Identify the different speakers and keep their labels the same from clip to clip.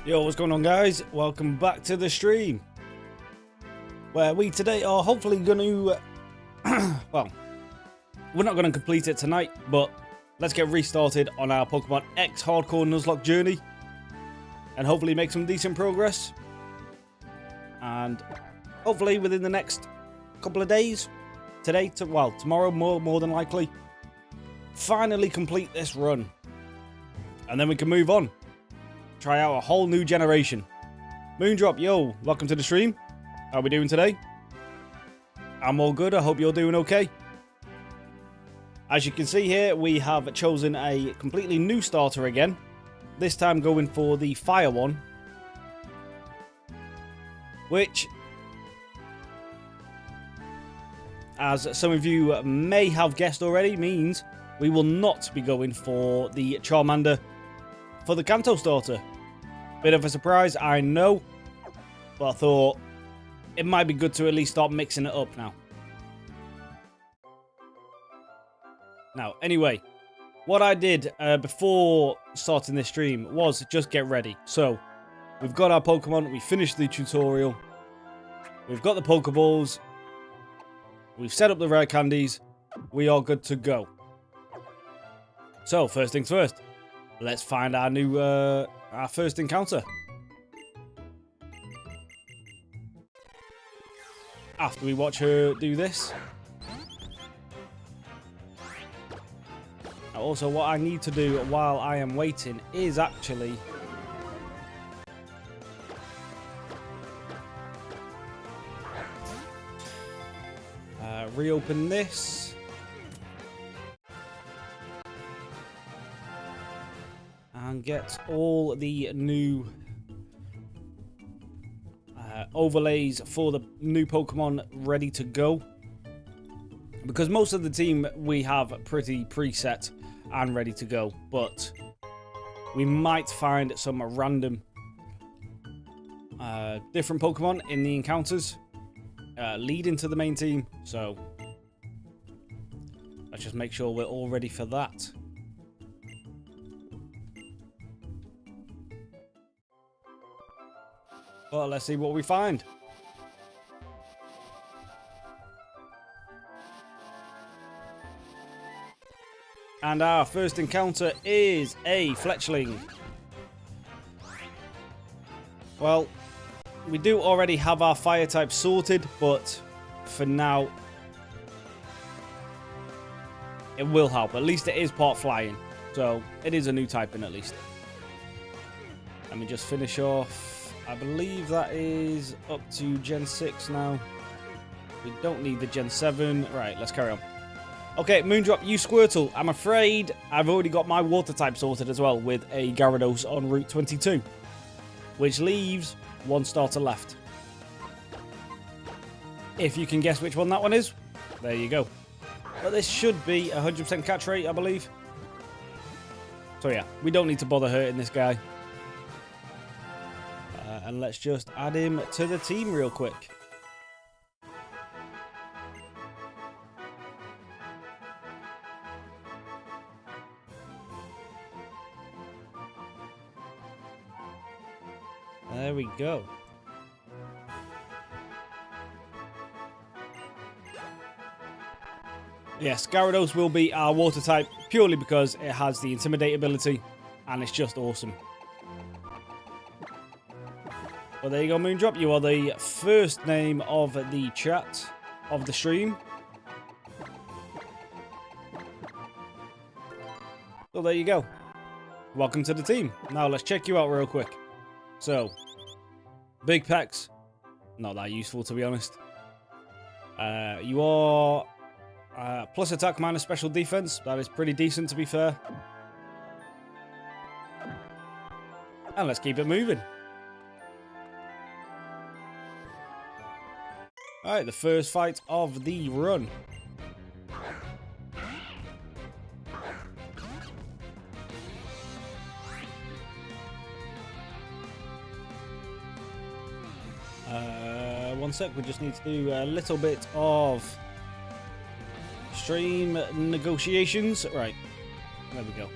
Speaker 1: Yo, what's going on, guys? Welcome back to the stream, where we today are hopefully going to well, we're not going to complete it tonight, but let's get restarted on our Pokemon X Hardcore Nuzlocke journey and hopefully make some decent progress, and hopefully within the next couple of days, tomorrow more than likely, finally complete this run, and then we can move on. Try out a whole new generation. Moondrop, yo, welcome to the stream. How are we doing today? I'm all good. I hope you're doing okay. As you can see here, we have chosen a completely new starter again. This time going for the fire one, which, as some of you may have guessed already, means we will not be going for the Charmander for the Kanto starter. Bit of a surprise, I know, but I thought it might be good to at least start mixing it up now. Anyway, what I did before starting this stream was just get ready. So, we've got our Pokemon, we finished the tutorial, we've got the Pokeballs, we've set up the rare candies, we are good to go. So, first things first, let's find our new, our first encounter. After we watch her do this. Also, what I need to do while I am waiting is actually reopen this. And get all the new overlays for the new Pokemon ready to go. Because most of the team we have pretty preset and ready to go. But we might find some random different Pokemon in the encounters leading to the main team. So let's just make sure we're all ready for that. Well, let's see what we find. And our first encounter is a Fletchling. Well, we do already have our fire type sorted, but for now, it will help. At least it is part flying, so it is a new typing at least. Let me just finish off. I believe that is up to Gen 6 now. We don't need the Gen 7. Right, let's carry on. Okay, Moondrop, you Squirtle. I'm afraid I've already got my water type sorted as well with a Gyarados on Route 22. Which leaves one starter left. If you can guess which one that one is, there you go. But this should be 100% catch rate, I believe. So yeah, we don't need to bother hurting this guy. And let's just add him to the team real quick. There we go. Yes, Gyarados will be our water type purely because it has the Intimidate ability and it's just awesome. Well, there you go, Moondrop. You are the first name of the chat of the stream. Well, there you go. Welcome to the team. Now, let's check you out real quick. So, big pecs. Not that useful, to be honest. You are plus attack, minus special defense. That is pretty decent, to be fair. And let's keep it moving. Alright, the first fight of the run. One sec, we just need to do a little bit of stream negotiations. Right, there we go.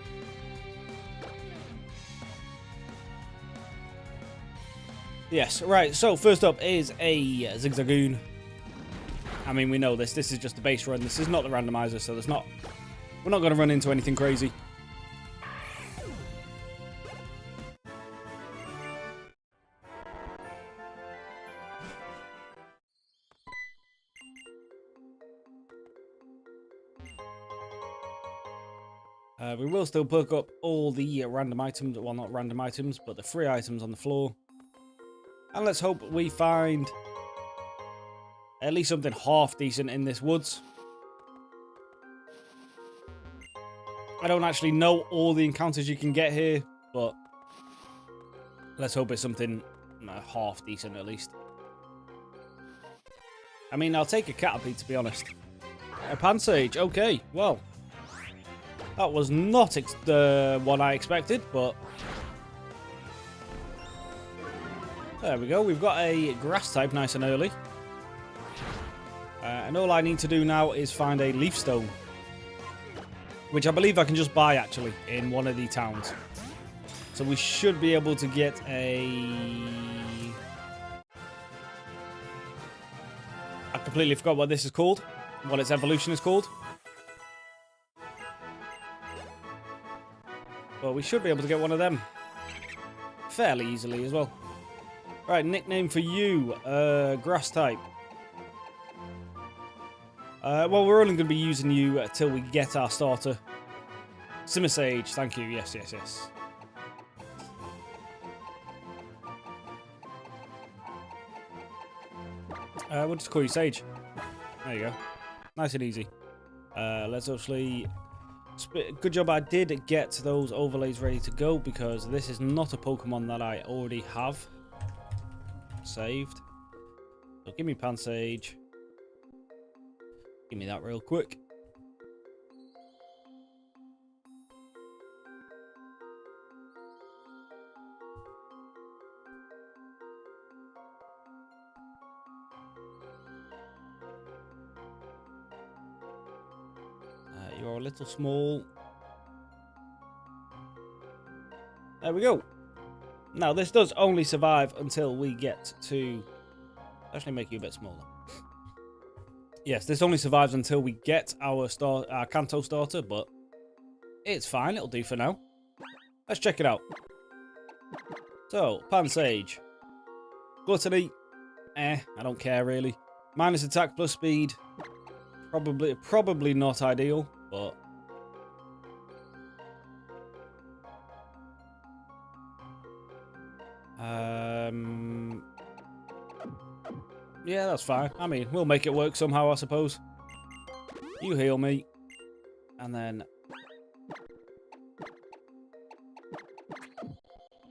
Speaker 1: Yes, right, so first up is a Zigzagoon. I mean, we know this. This is just a base run. This is not the randomizer, so we're not going to run into anything crazy. We will still perk up all the random items. Well, not random items, but the free items on the floor. And let's hope we find at least something half decent in this woods. I don't actually know all the encounters you can get here, but let's hope it's something half decent at least. I mean, I'll take a Caterpie, to be honest. A Pansage, okay, well. That was not the one I expected, but there we go. We've got a grass type nice and early. And all I need to do now is find a leaf stone, which I believe I can just buy actually in one of the towns. So we should be able to get a... I completely forgot what this is called, what its evolution is called. But we should be able to get one of them fairly easily as well. Right, nickname for you, grass type. Well, we're only going to be using you till we get our starter. Simisage, thank you. Yes, yes, yes. We'll just call you Sage. There you go. Nice and easy. Let's actually... Good job I did get those overlays ready to go, because this is not a Pokemon that I already have saved. So give me Pansage. Give me that real quick. You're a little small. There we go. Now, this does only survive until we get to... Actually, make you a bit smaller. Yes, this only survives until we get our Kanto starter, but it's fine. It'll do for now. Let's check it out. So, Pansage. Gluttony. I don't care, really. Minus attack plus speed. Probably not ideal, but... Yeah, that's fine. I mean, we'll make it work somehow, I suppose. You heal me. And then...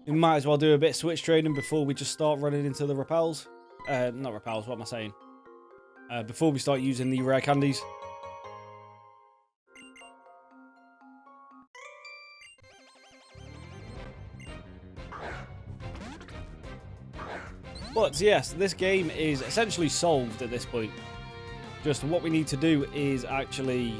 Speaker 1: we might as well do a bit of switch training before we just start running into the repels. Not repels, what am I saying? Before we start using the rare candies. But yes, this game is essentially solved at this point. Just what we need to do is actually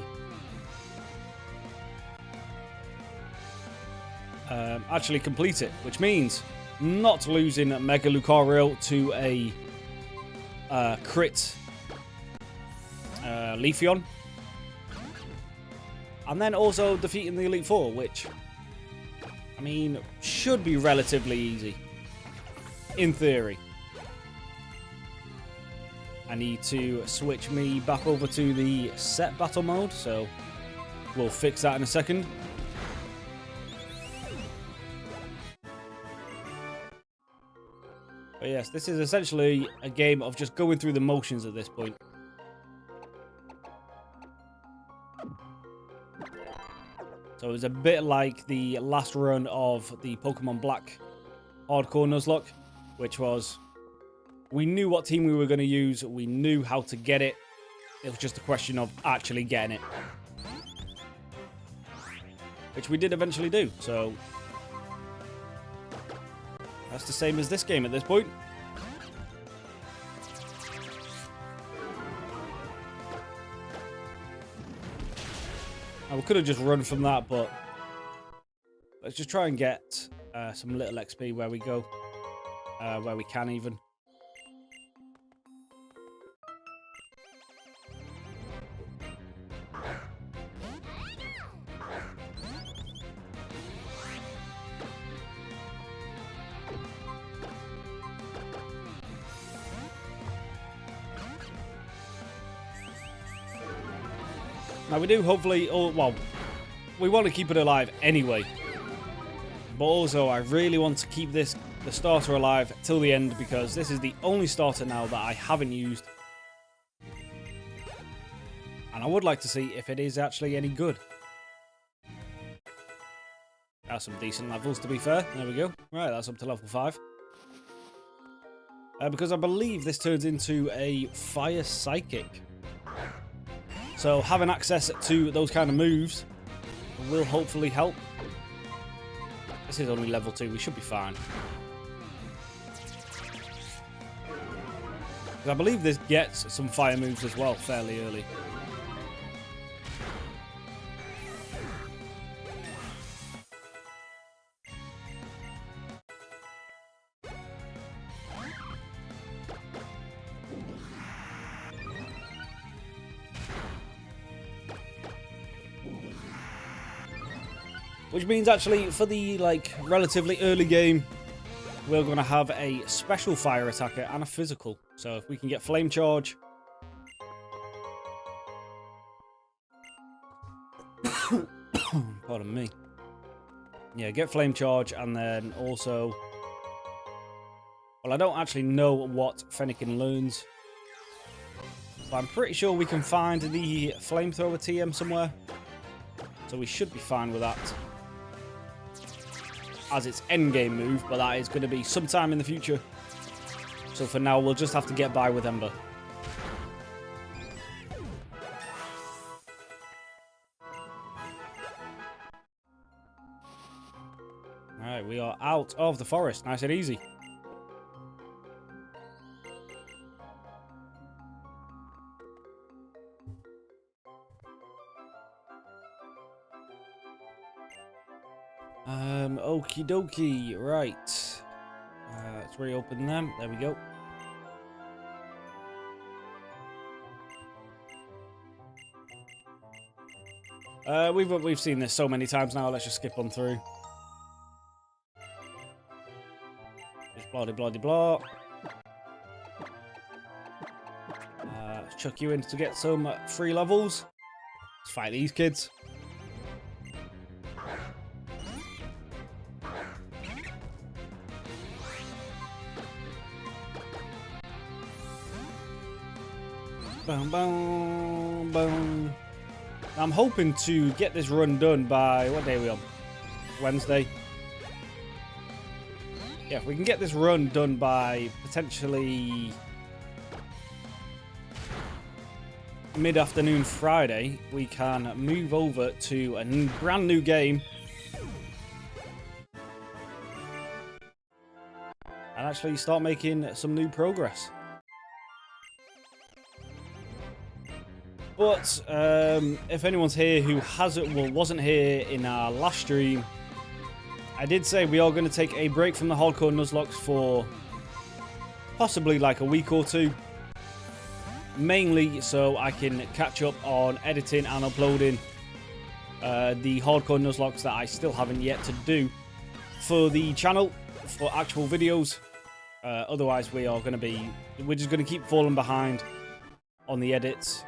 Speaker 1: complete it, which means not losing Mega Lucario to a crit Leafeon, and then also defeating the Elite Four, which, I mean, should be relatively easy in theory. I need to switch me back over to the set battle mode, so we'll fix that in a second. But yes, this is essentially a game of just going through the motions at this point. So it's a bit like the last run of the Pokemon Black Hardcore Nuzlocke, which was... we knew what team we were going to use. We knew how to get it. It was just a question of actually getting it. Which we did eventually do. So that's the same as this game at this point. Now, we could have just run from that, but let's just try and get some little XP where we go. where we can even. Now we do hopefully, well, we want to keep it alive anyway. But also I really want to keep the starter alive till the end because this is the only starter now that I haven't used. And I would like to see if it is actually any good. That's some decent levels to be fair. There we go. Right, that's up to level 5. Because I believe this turns into a fire psychic. So having access to those kind of moves will hopefully help. This is only level 2, we should be fine. I believe this gets some fire moves as well fairly early. Which means actually for the relatively early game, we're going to have a special fire attacker and a physical. So if we can get flame charge. Pardon me. Yeah, get flame charge and then also... Well, I don't actually know what Fennekin learns. But I'm pretty sure we can find the flamethrower TM somewhere. So we should be fine with that. As its endgame move, but that is going to be sometime in the future. So for now, we'll just have to get by with Ember. Alright, we are out of the forest. Nice and easy. Okie dokie, right. Let's reopen them. There we go. We've seen this so many times now. Let's just skip on through. Just blah blah blah. Let's chuck you in to get some free levels. Let's fight these kids. Boom, boom, boom. I'm hoping to get this run done by... What day are we on? Wednesday. Yeah, if we can get this run done by potentially... mid-afternoon Friday, we can move over to a brand new game. And actually start making some new progress. But if anyone's here who wasn't here in our last stream, I did say we are going to take a break from the hardcore Nuzlocke for possibly like a week or two. Mainly so I can catch up on editing and uploading the hardcore Nuzlocke that I still haven't yet to do for the channel, for actual videos. Otherwise we're just going to keep falling behind on the edits.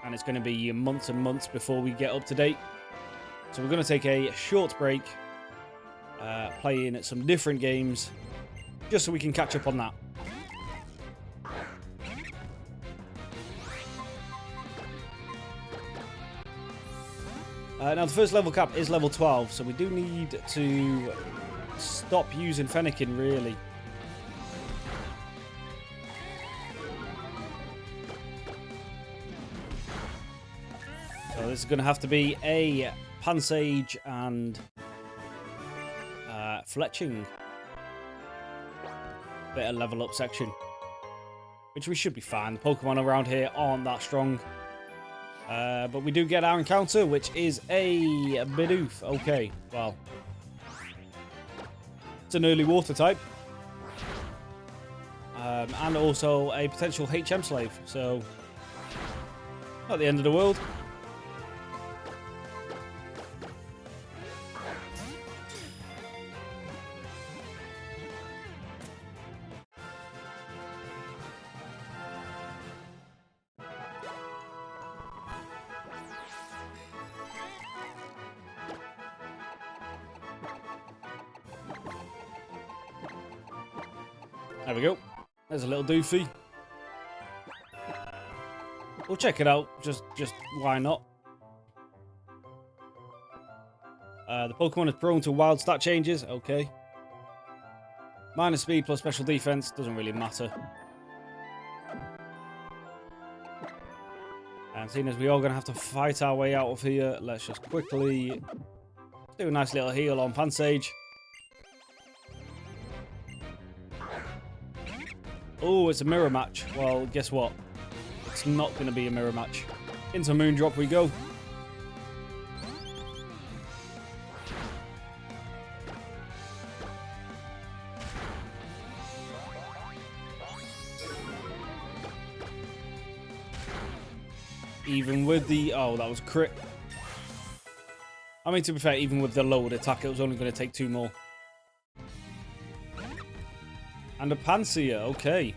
Speaker 1: And it's going to be months and months before we get up to date. So we're going to take a short break, playing some different games, just so we can catch up on that. Now the first level cap is level 12, so we do need to stop using Fennekin really. So this is going to have to be a Pansage and Fletching. Bit of level up section. Which we should be fine. The Pokemon around here aren't that strong. But we do get our encounter, which is a Bidoof. Okay, well. It's an early water type. and also a potential HM slave. So, not the end of the world. There we go. There's a little doofy. We'll check it out. Just why not? The Pokemon is prone to wild stat changes. Okay. Minus speed plus special defense. Doesn't really matter. And seeing as we are going to have to fight our way out of here, let's just quickly do a nice little heal on Pansage. Oh, it's a mirror match. Well, guess what? It's not going to be a mirror match. Into Moondrop we go. Even with the... Oh, that was crit. I mean, to be fair, even with the lowered attack, it was only going to take 2 more. And a Pansear, okay.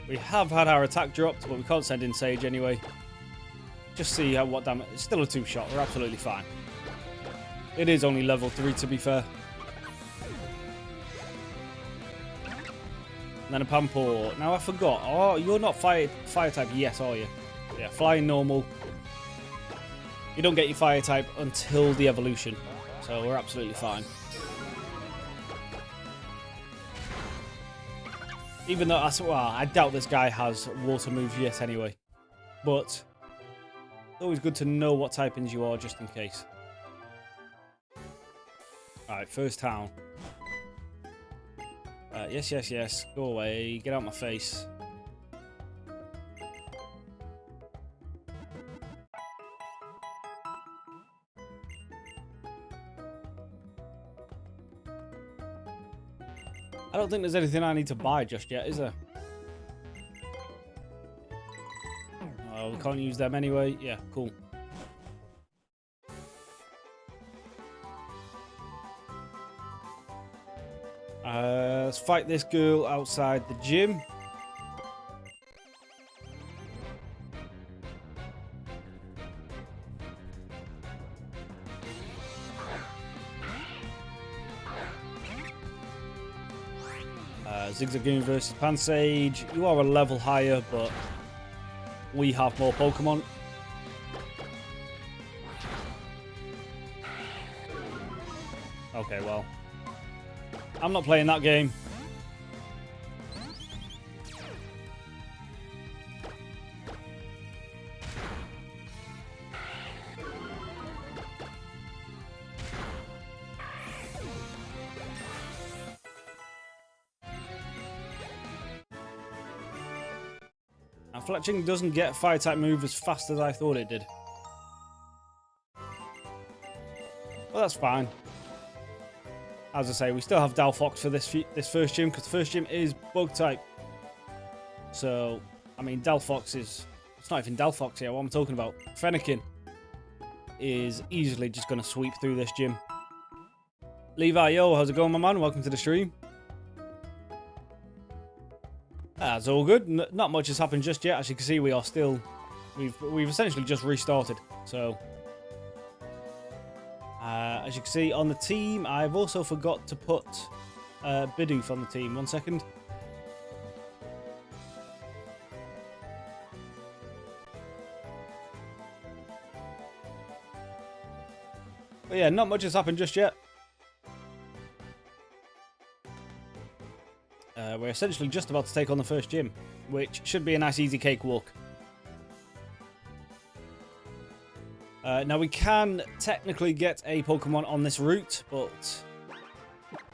Speaker 1: We have had our attack dropped, but we can't send in Sage anyway. Just see what damage... It's still a 2-shot, we're absolutely fine. It is only level 3, to be fair. And then a Pampor. Now, I forgot. Oh, you're not fire type yet, are you? Yeah, flying normal. You don't get your fire type until the evolution. So we're absolutely fine. Even though, I doubt this guy has water moves yet anyway. But it's always good to know what typings you are just in case. Alright, first town. Yes. Go away. Get out my face. I don't think there's anything I need to buy just yet, is there? Oh, we can't use them anyway. Yeah, cool. Let's fight this girl outside the gym. Zigzagoon versus Pansage. You are a level higher, but we have more Pokemon. Okay, well. I'm not playing that game. Fletching doesn't get fire type move as fast as I thought it did. Well, that's fine. As I say, we still have Dalfox for this first gym, because the first gym is bug type. So, I mean, Dalfox is... It's not even Dalfox here, what I'm talking about. Fennekin is easily just going to sweep through this gym. Levi, yo, how's it going, my man? Welcome to the stream. That's all good. Not much has happened just yet. As you can see, we are still... We've essentially just restarted. So, as you can see on the team, I've also forgot to put Bidoof on the team. 1 second. But yeah, not much has happened just yet. We're essentially just about to take on the first gym, which should be a nice easy cakewalk. Now we can technically get a Pokemon on this route, but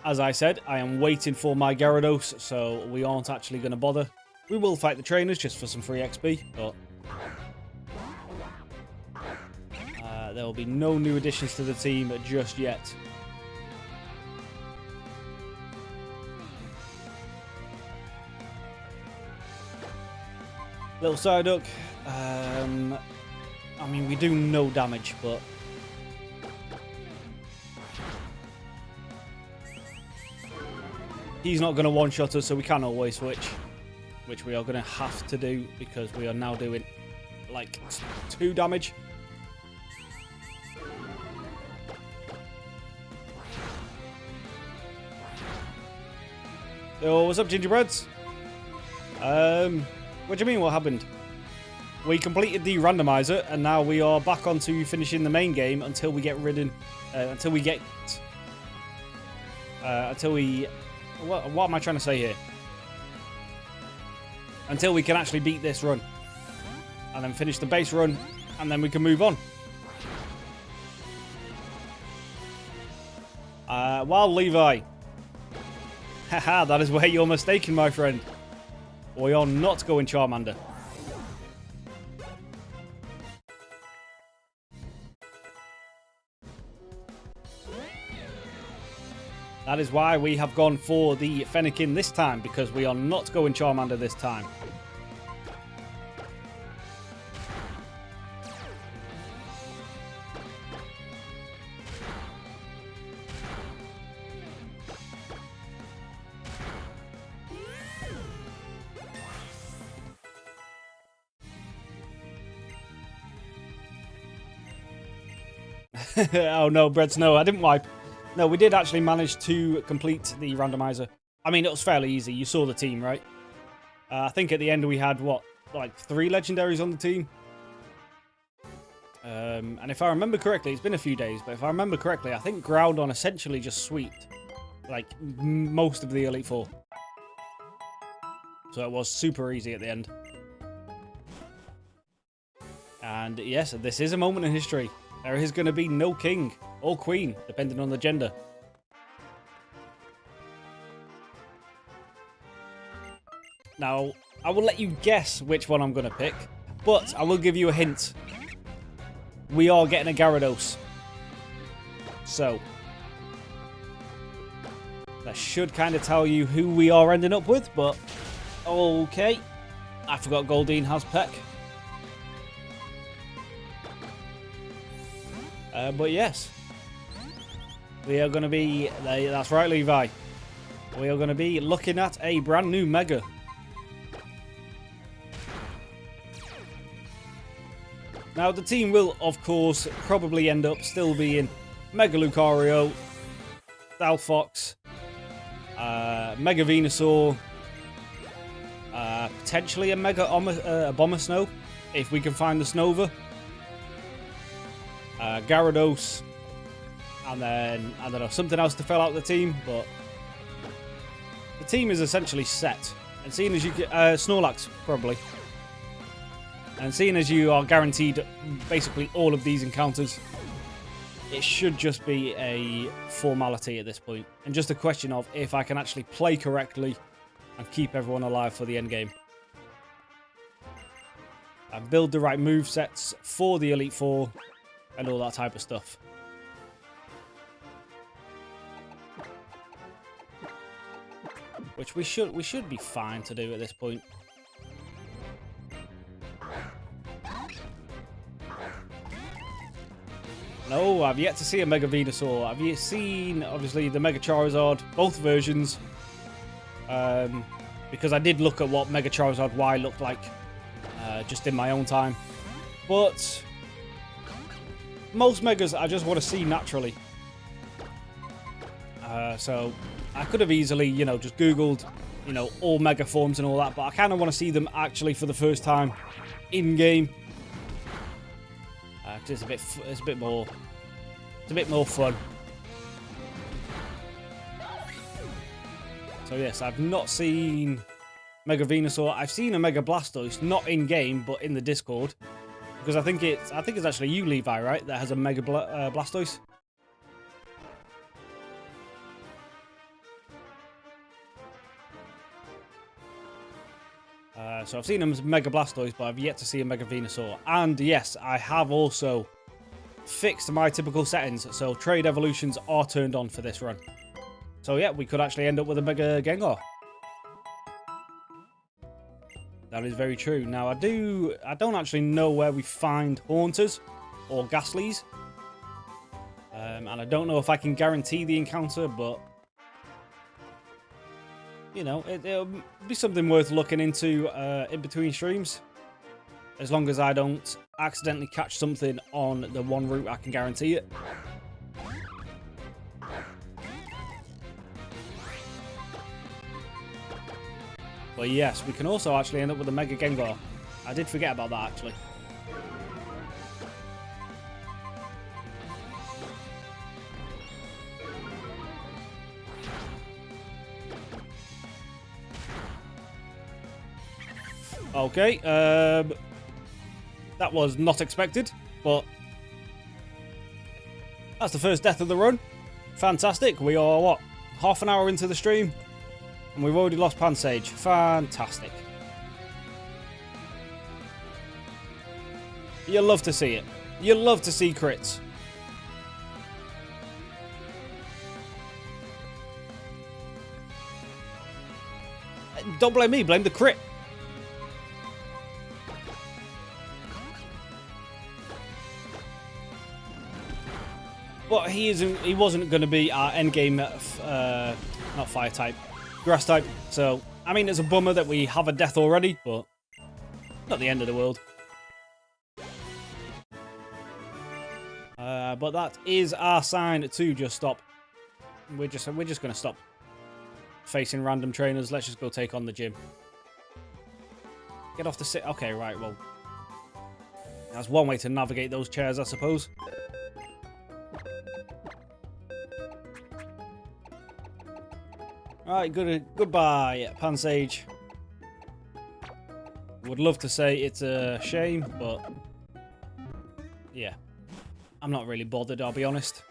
Speaker 1: as I said, I am waiting for my Gyarados, so we aren't actually going to bother. We will fight the trainers just for some free XP, but there will be no new additions to the team just yet. Little Psyduck. I mean, we do no damage, but... he's not going to one-shot us, so we can always switch. Which we are going to have to do, because we are now doing, like, 2 damage. Yo, what's up, gingerbreads? What do you mean, what happened? We completed the randomizer, and now we are back onto finishing the main game until we get ridden... until we... What am I trying to say here? Until we can actually beat this run. And then finish the base run, and then we can move on. Wild Levi. Haha, that is where you're mistaken, my friend. We are not going Charmander. That is why we have gone for the Fennekin this time, because we are not going Charmander this time. Oh no, Bread Snow, I didn't wipe. No, we did actually manage to complete the randomizer. I mean, it was fairly easy. You saw the team, right? I think at the end we had, what, like 3 legendaries on the team? And if I remember correctly, it's been a few days, but if I remember correctly, I think Groudon essentially just sweeped, like, most of the Elite Four. So it was super easy at the end. And yes, this is a moment in history. There is going to be no king or queen, depending on the gender. Now, I will let you guess which one I'm going to pick, but I will give you a hint. We are getting a Gyarados. So, that should kind of tell you who we are ending up with, but okay. I forgot Goldeen has Peck. But yes, we are going to be, that's right, Levi, we are going to be looking at a brand new Mega. Now, the team will, of course, probably end up still being Mega Lucario, Stalfox, Mega Venusaur, potentially a Mega Abomasnow, if we can find the Snova. Gyarados, and then, I don't know, something else to fill out the team, but the team is essentially set. And seeing as you get, Snorlax, probably. And seeing as you are guaranteed basically all of these encounters, it should just be a formality at this point. And just a question of if I can actually play correctly and keep everyone alive for the end game. And build the right movesets for the Elite Four. And all that type of stuff. Which we should be fine to do at this point. No, I've yet to see a Mega Venusaur. Have you seen, obviously, the Mega Charizard, both versions? Because I did look at what Mega Charizard Y looked like just in my own time. But most Megas I just want to see naturally. So I could have easily, you know, just Googled, you know, all Mega forms and all that, but I kind of want to see them actually for the first time in game. It's a bit more fun. So yes, I've not seen Mega Venusaur. I've seen a Mega Blastoise, not in game, but in the Discord. Because I think it's actually you, Levi, right? That has a Mega Blastoise. So I've seen him as Mega Blastoise, but I've yet to see a Mega Venusaur. And yes, I have also fixed my typical settings, so trade evolutions are turned on for this run. So yeah, we could actually end up with a Mega Gengar. That is very true. Now, I don't actually know where we find Haunters or Ghastlies. And I don't know if I can guarantee the encounter, but you know, it'll be something worth looking into in between streams. As long as I don't accidentally catch something on the one route, I can guarantee it. But yes, we can also actually end up with a Mega Gengar. I did forget about that, actually. Okay, that was not expected, but that's the first death of the run. Fantastic. We are, what, half an hour into the stream? And we've already lost Pansage. Fantastic. You love to see it. You love to see crits. Don't blame me, blame the crit. But he wasn't going to be our endgame, not fire type, grass type. So, I mean, it's a bummer that we have a death already, but not the end of the world. But that is our sign to just stop. We're just going to stop facing random trainers. Let's just go take on the gym. Get off the sit. Okay, right. Well, that's one way to navigate those chairs, I suppose. Alright, goodbye, Pansage. Would love to say it's a shame, but yeah. I'm not really bothered, I'll be honest.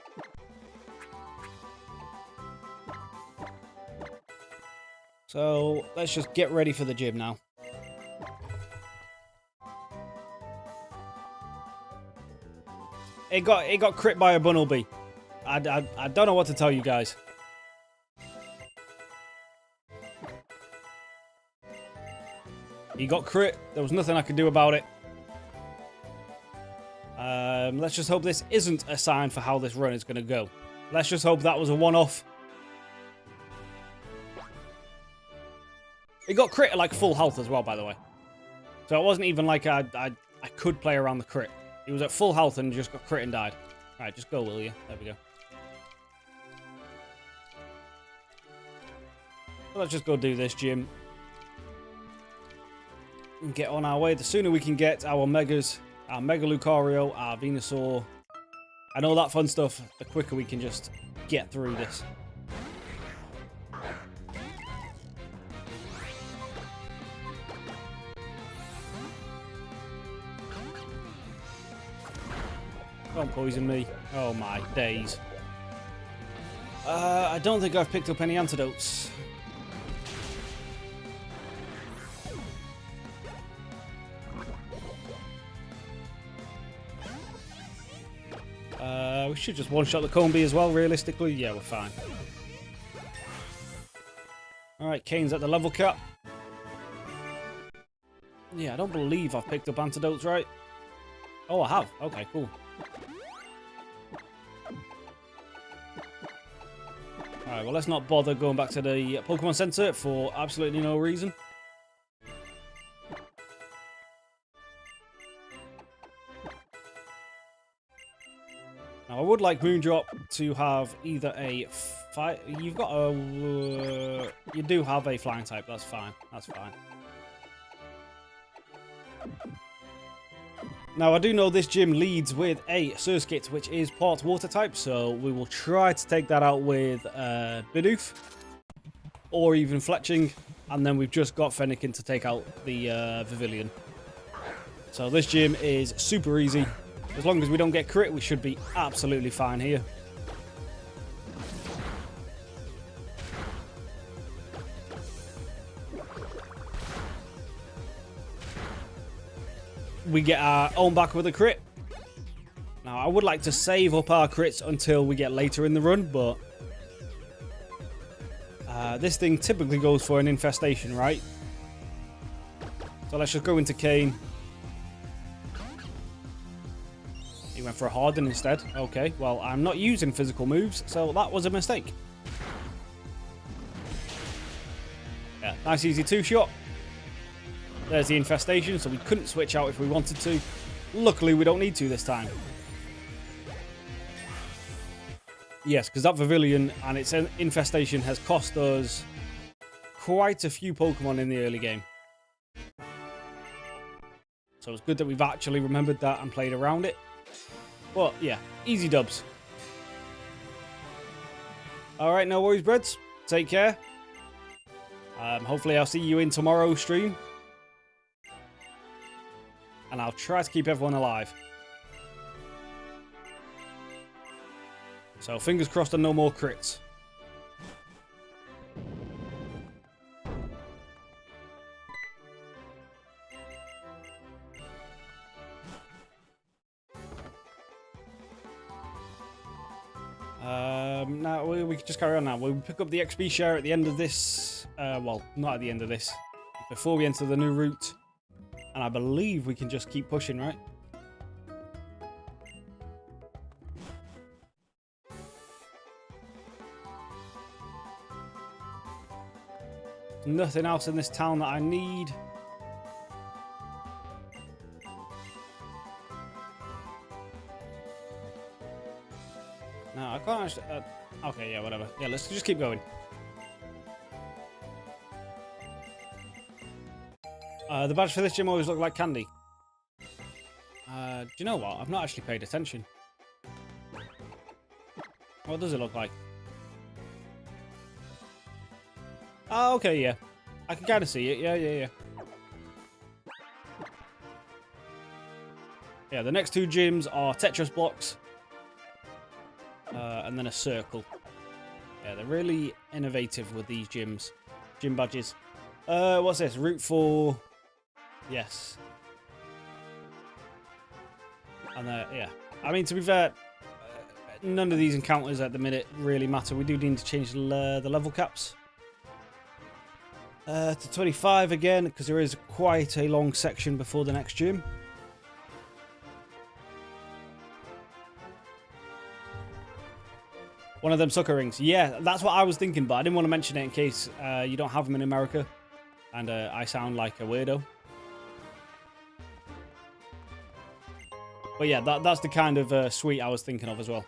Speaker 1: So, let's just get ready for the gym now. It got crit by a Bunnelby. I don't know what to tell you guys. He got crit. There was nothing I could do about it. Let's just hope this isn't a sign for how this run is going to go. Let's just hope that was a one-off. It got crit at like full health as well, by the way. So it wasn't even like I could play around the crit. He was at full health and just got crit and died. Alright, just go, will you? There we go. So let's just go do this gym. And get on our way. The sooner we can get our Megas, our Mega Lucario, our Venusaur, and all that fun stuff, the quicker we can just get through this. Don't poison me. Oh my days. I don't think I've picked up any antidotes. We should just one-shot the Combi as well, realistically. Yeah, we're fine. Alright, Kane's at the level cap. Yeah, I don't believe I've picked up antidotes, right? Oh, I have. Okay, cool. Alright, well, let's not bother going back to the Pokemon Center for absolutely no reason. Now, I would like Moondrop to have either a fight. You've got a. You do have a flying type. That's fine. That's fine. Now, I do know this gym leads with a Surskit, which is part water type, so we will try to take that out with Bidoof or even Fletching, and then we've just got Fennekin to take out the Pavilion. So this gym is super easy. As long as we don't get crit, we should be absolutely fine here. We get our own back with a crit. Now, I would like to save up our crits until we get later in the run, but this thing typically goes for an infestation, right? So let's just go into Kane. He went for a Harden instead. Okay, well, I'm not using physical moves, so that was a mistake. Yeah, nice easy 2-shot. There's the infestation, so we couldn't switch out if we wanted to. Luckily, we don't need to this time. Yes, because that Pavilion and its infestation has cost us quite a few Pokemon in the early game. So it's good that we've actually remembered that and played around it. But yeah, easy dubs. Alright, no worries, Breds. Take care. Hopefully I'll see you in tomorrow's stream. And I'll try to keep everyone alive. So fingers crossed and no more crits. Now we can just carry on now. We'll pick up the XP share at the end of this. Well, not at the end of this. Before we enter the new route. And I believe we can just keep pushing, right? Nothing else in this town that I need. No, I can't actually... okay, yeah, whatever. Yeah, let's just keep going. The badge for this gym always looked like candy. Do you know what? I've not actually paid attention. What does it look like? Oh, okay, yeah. I can kind of see it. Yeah. Yeah, the next two gyms are Tetris blocks. And then a circle. Yeah, they're really innovative with these gyms. Gym badges. What's this? Route 4. Yes. And yeah. I mean, to be fair, none of these encounters at the minute really matter. We do need to change the level caps. To 25 again, because there is quite a long section before the next gym. One of them sucker rings. Yeah, that's what I was thinking, but I didn't want to mention it in case you don't have them in America. And I sound like a weirdo. But yeah, that's the kind of suite I was thinking of as well.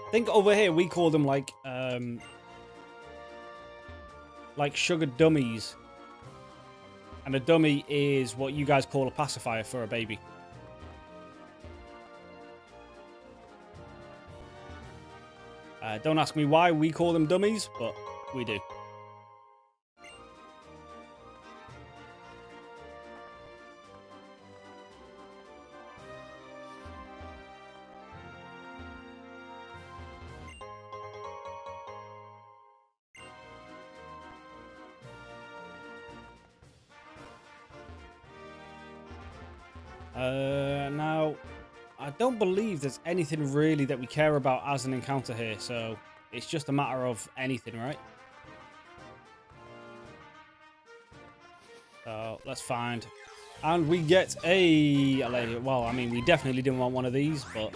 Speaker 1: I think over here we call them like sugar dummies. And a dummy is what you guys call a pacifier for a baby. Don't ask me why we call them dummies, but we do. Now, I don't believe there's anything really that we care about as an encounter here, so it's just a matter of anything, right? So let's find, and we get a well, I mean, we definitely didn't want one of these, but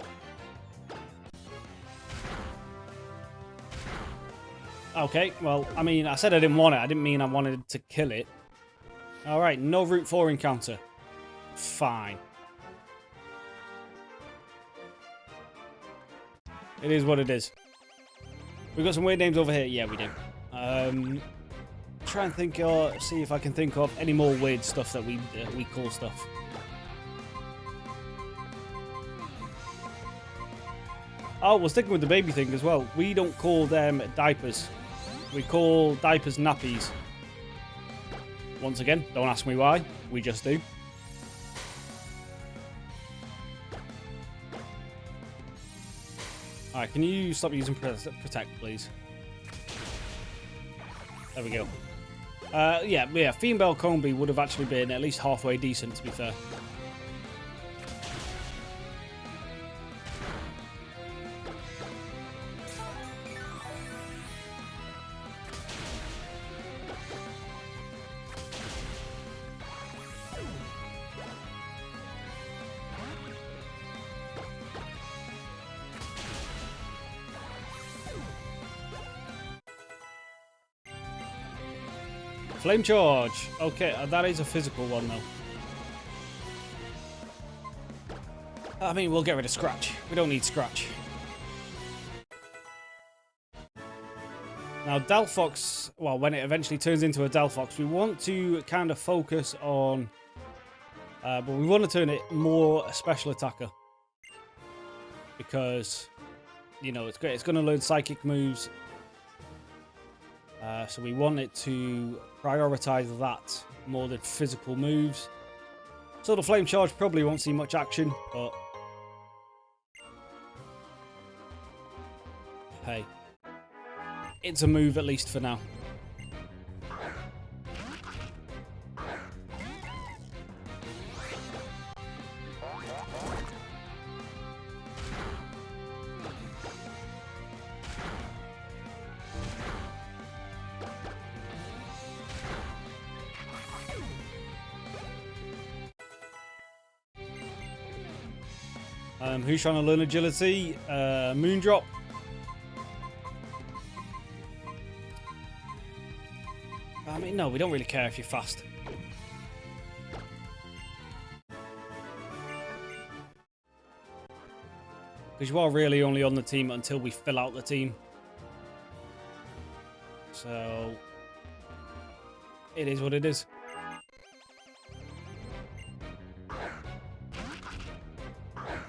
Speaker 1: okay, well, I mean, I said I didn't want it. I didn't mean I wanted to kill it. All right, no Route 4 encounter. Fine. It is what it is. We've got some weird names over here. Yeah, we do. Try and think, or see if I can think of any more weird stuff that we call stuff. Oh, we're sticking with the baby thing as well. We don't call them diapers. We call diapers nappies. Once again, don't ask me why. We just do. Alright, can you stop using Protect, please? There we go. Yeah, Female Combi would have actually been at least halfway decent, to be fair. Flame charge. Okay, that is a physical one though. I mean, we'll get rid of Scratch. We don't need Scratch. Now, Delphox, well, when it eventually turns into a Delphox, we want to kind of focus on... but we want to turn it more a special attacker. Because, you know, it's great. It's going to learn psychic moves. So we want it to prioritize that more than physical moves. So the Flame Charge probably won't see much action, but... hey. It's a move, at least for now. Who's trying to learn agility? Moondrop. I mean, no, we don't really care if you're fast. Because you are really only on the team until we fill out the team. So, it is what it is.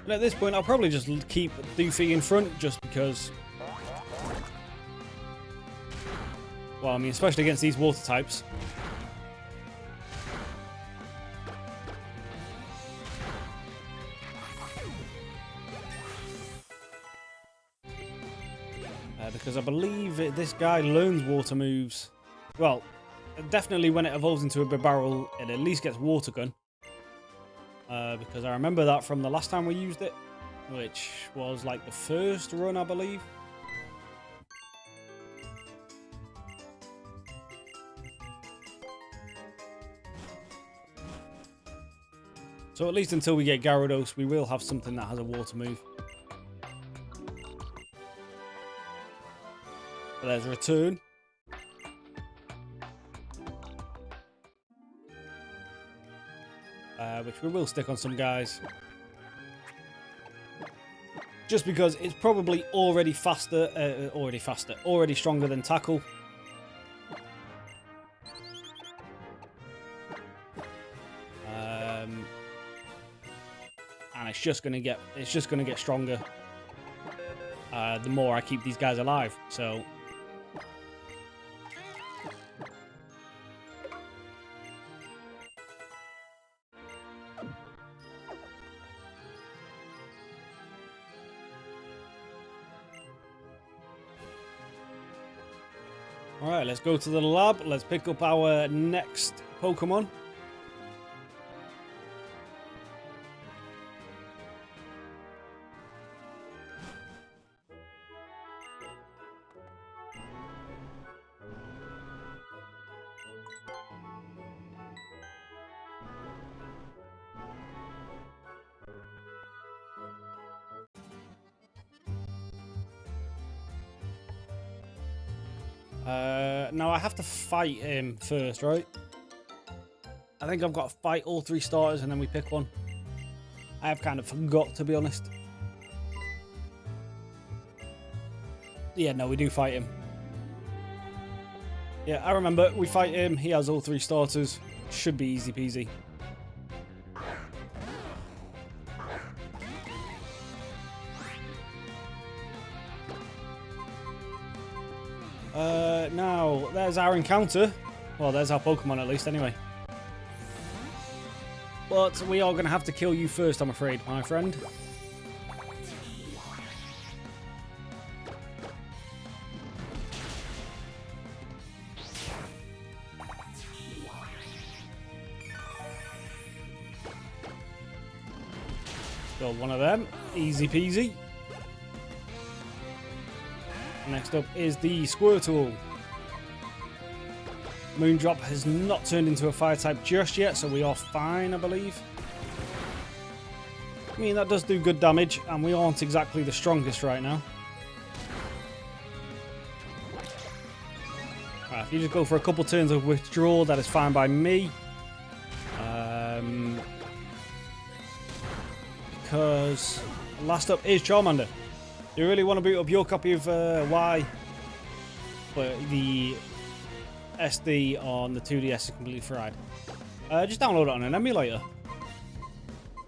Speaker 1: And at this point, I'll probably just keep Doofy in front, just because... well, I mean, especially against these water types. Because I believe this guy learns water moves. Well, definitely when it evolves into a barrel, it at least gets water gun. Because I remember that from the last time we used it, which was like the first run, I believe. So at least until we get Gyarados, we will have something that has a water move. But there's Return. Which we will stick on some guys. Just because it's probably already stronger than Tackle. And it's just gonna get stronger the more I keep these guys alive. So alright, let's go to the lab. Let's pick up our next Pokemon. Now I have to fight him first, right? I think I've got to fight all three starters and then we pick one. I have kind of forgot, to be honest. Yeah, no, we do fight him. Yeah, I remember. We fight him. He has all three starters. Should be easy peasy. Now, there's our encounter. Well, there's our Pokemon at least, anyway. But we are going to have to kill you first, I'm afraid, my friend. Got one of them. Easy peasy. Next up is the Squirtle. Moondrop has not turned into a fire type just yet, so we are fine, I believe. I mean, that does do good damage, and we aren't exactly the strongest right now. if you just go for a couple turns of withdrawal, that is fine by me. Because last up is Charmander. Do you really want to boot up your copy of Y? But the SD on the 2DS is completely fried. Just download it on an emulator.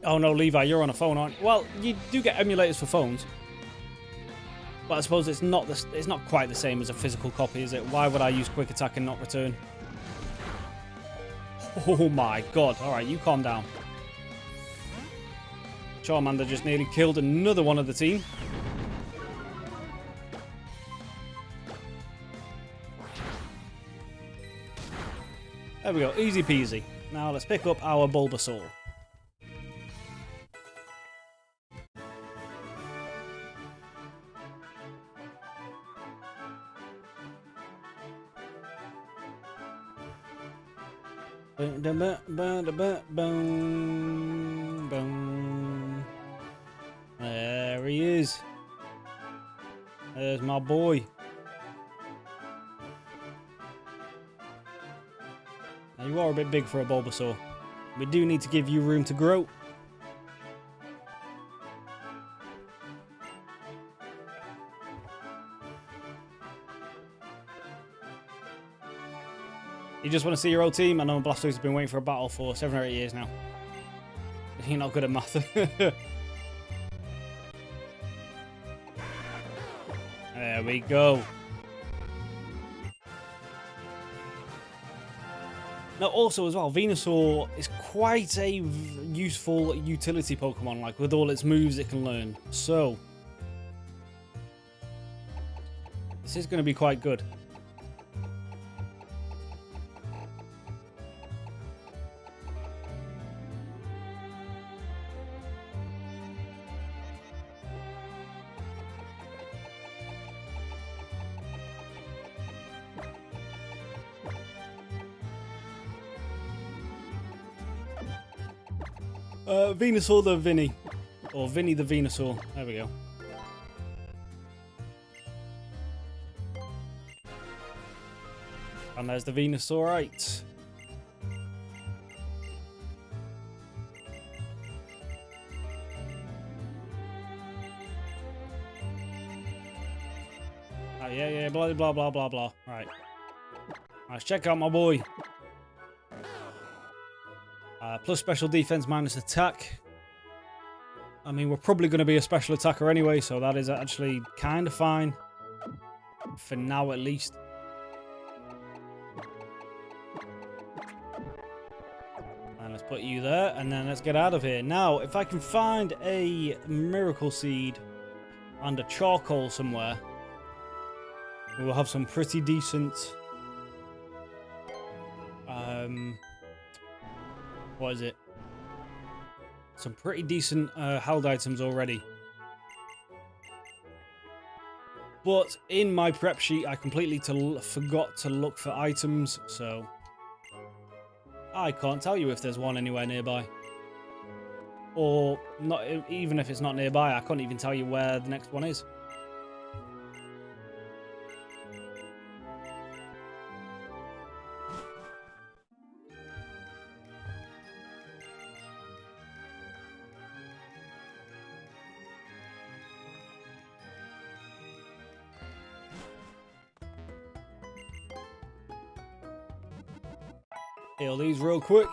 Speaker 1: Oh no, Levi, you're on a phone, aren't you? Well, you do get emulators for phones. But I suppose it's not quite the same as a physical copy, is it? Why would I use quick attack and not return? Oh my god. Alright, you calm down. Charmander just nearly killed another one of the team. There we go, easy peasy. Now let's pick up our Bulbasaur. There he is. There's my boy. Now you are a bit big for a Bulbasaur. We do need to give you room to grow. You just want to see your old team? I know Blastoise has been waiting for a battle for 7 or 8 years now. You're not good at math. There we go. Now also as well, Venusaur is quite a useful utility Pokemon, like with all its moves it can learn. So, this is going to be quite good. Venusaur the Vinny. Or Vinny the Venusaur. There we go. And there's the Venusaurite. Oh, yeah, blah, blah, blah, blah, blah. Right. Let's check out my boy. Plus special defense, minus attack. I mean, we're probably going to be a special attacker anyway, so that is actually kind of fine. For now, at least. And let's put you there, and then let's get out of here. Now, if I can find a Miracle Seed and a Charcoal somewhere, we will have some pretty decent... what is it? Some pretty decent held items already. But in my prep sheet, I completely forgot to look for items, so I can't tell you if there's one anywhere nearby. Or not, even if it's not nearby, I can't even tell you where the next one is. Heal these real quick.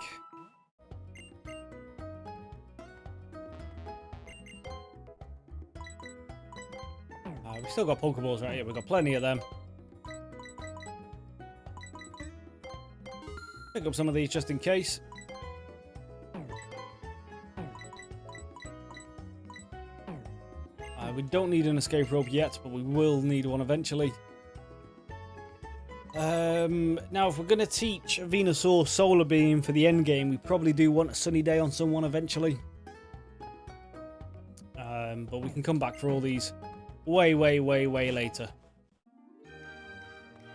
Speaker 1: We've still got Pokeballs right here. We've got plenty of them. Pick up some of these just in case. We don't need an escape rope yet, but we will need one eventually. Now, if we're going to teach Venusaur Solar Beam for the end game, we probably do want a sunny day on someone eventually. But we can come back for all these way later.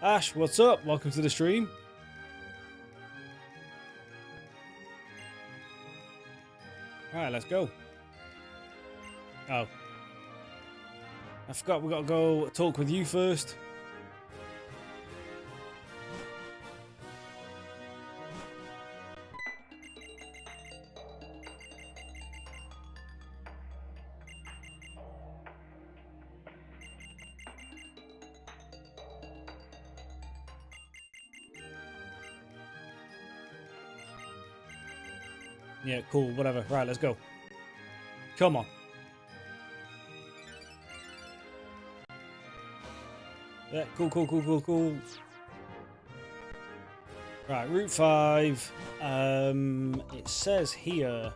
Speaker 1: Ash, what's up? Welcome to the stream. Alright, let's go. Oh. I forgot we got to go talk with you first. Yeah, cool, whatever. Right, let's go. Come on. Yeah, cool. Right, Route 5. It says here...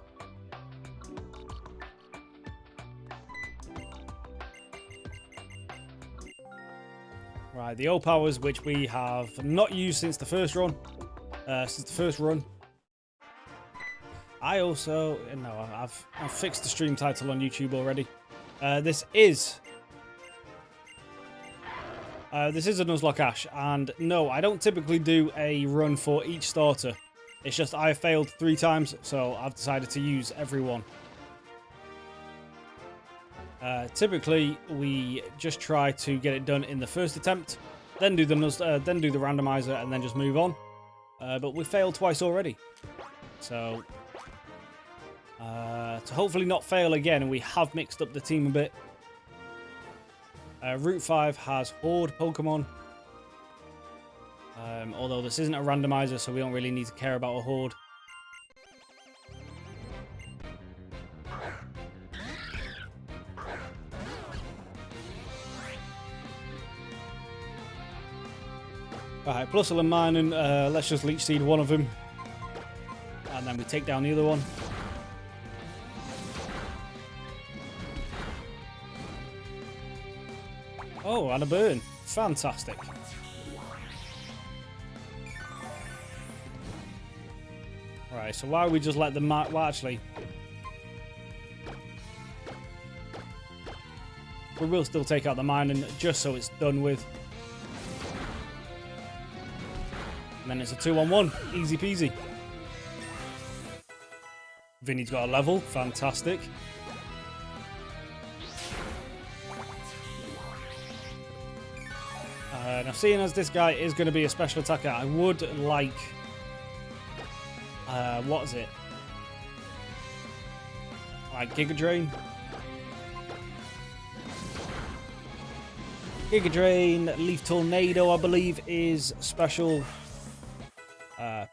Speaker 1: Right, the O-Powers, which we have not used since the first run. I also... No, I've fixed the stream title on YouTube already. This is a Nuzlocke Ash, and no, I don't typically do a run for each starter. It's just I failed 3 times, so I've decided to use every one. Typically, we just try to get it done in the first attempt, then do the randomizer, and then just move on. But we failed twice already, so to hopefully not fail again, we have mixed up the team a bit. Route 5 has Horde Pokemon, although this isn't a randomizer, so we don't really need to care about a Horde. Alright, Plusle and Minun, let's just Leech Seed one of them, and then we take down the other one. Oh, and a burn. Fantastic. Right, so why don't we just let them... Well, actually... We will still take out the Minun just so it's done with. And then it's a 2-on-1. Easy peasy. Vinny's got a level. Fantastic. Now, seeing as this guy is going to be a special attacker, I would like... what is it? Like Giga Drain? Giga Drain, Leaf Tornado, I believe, is special.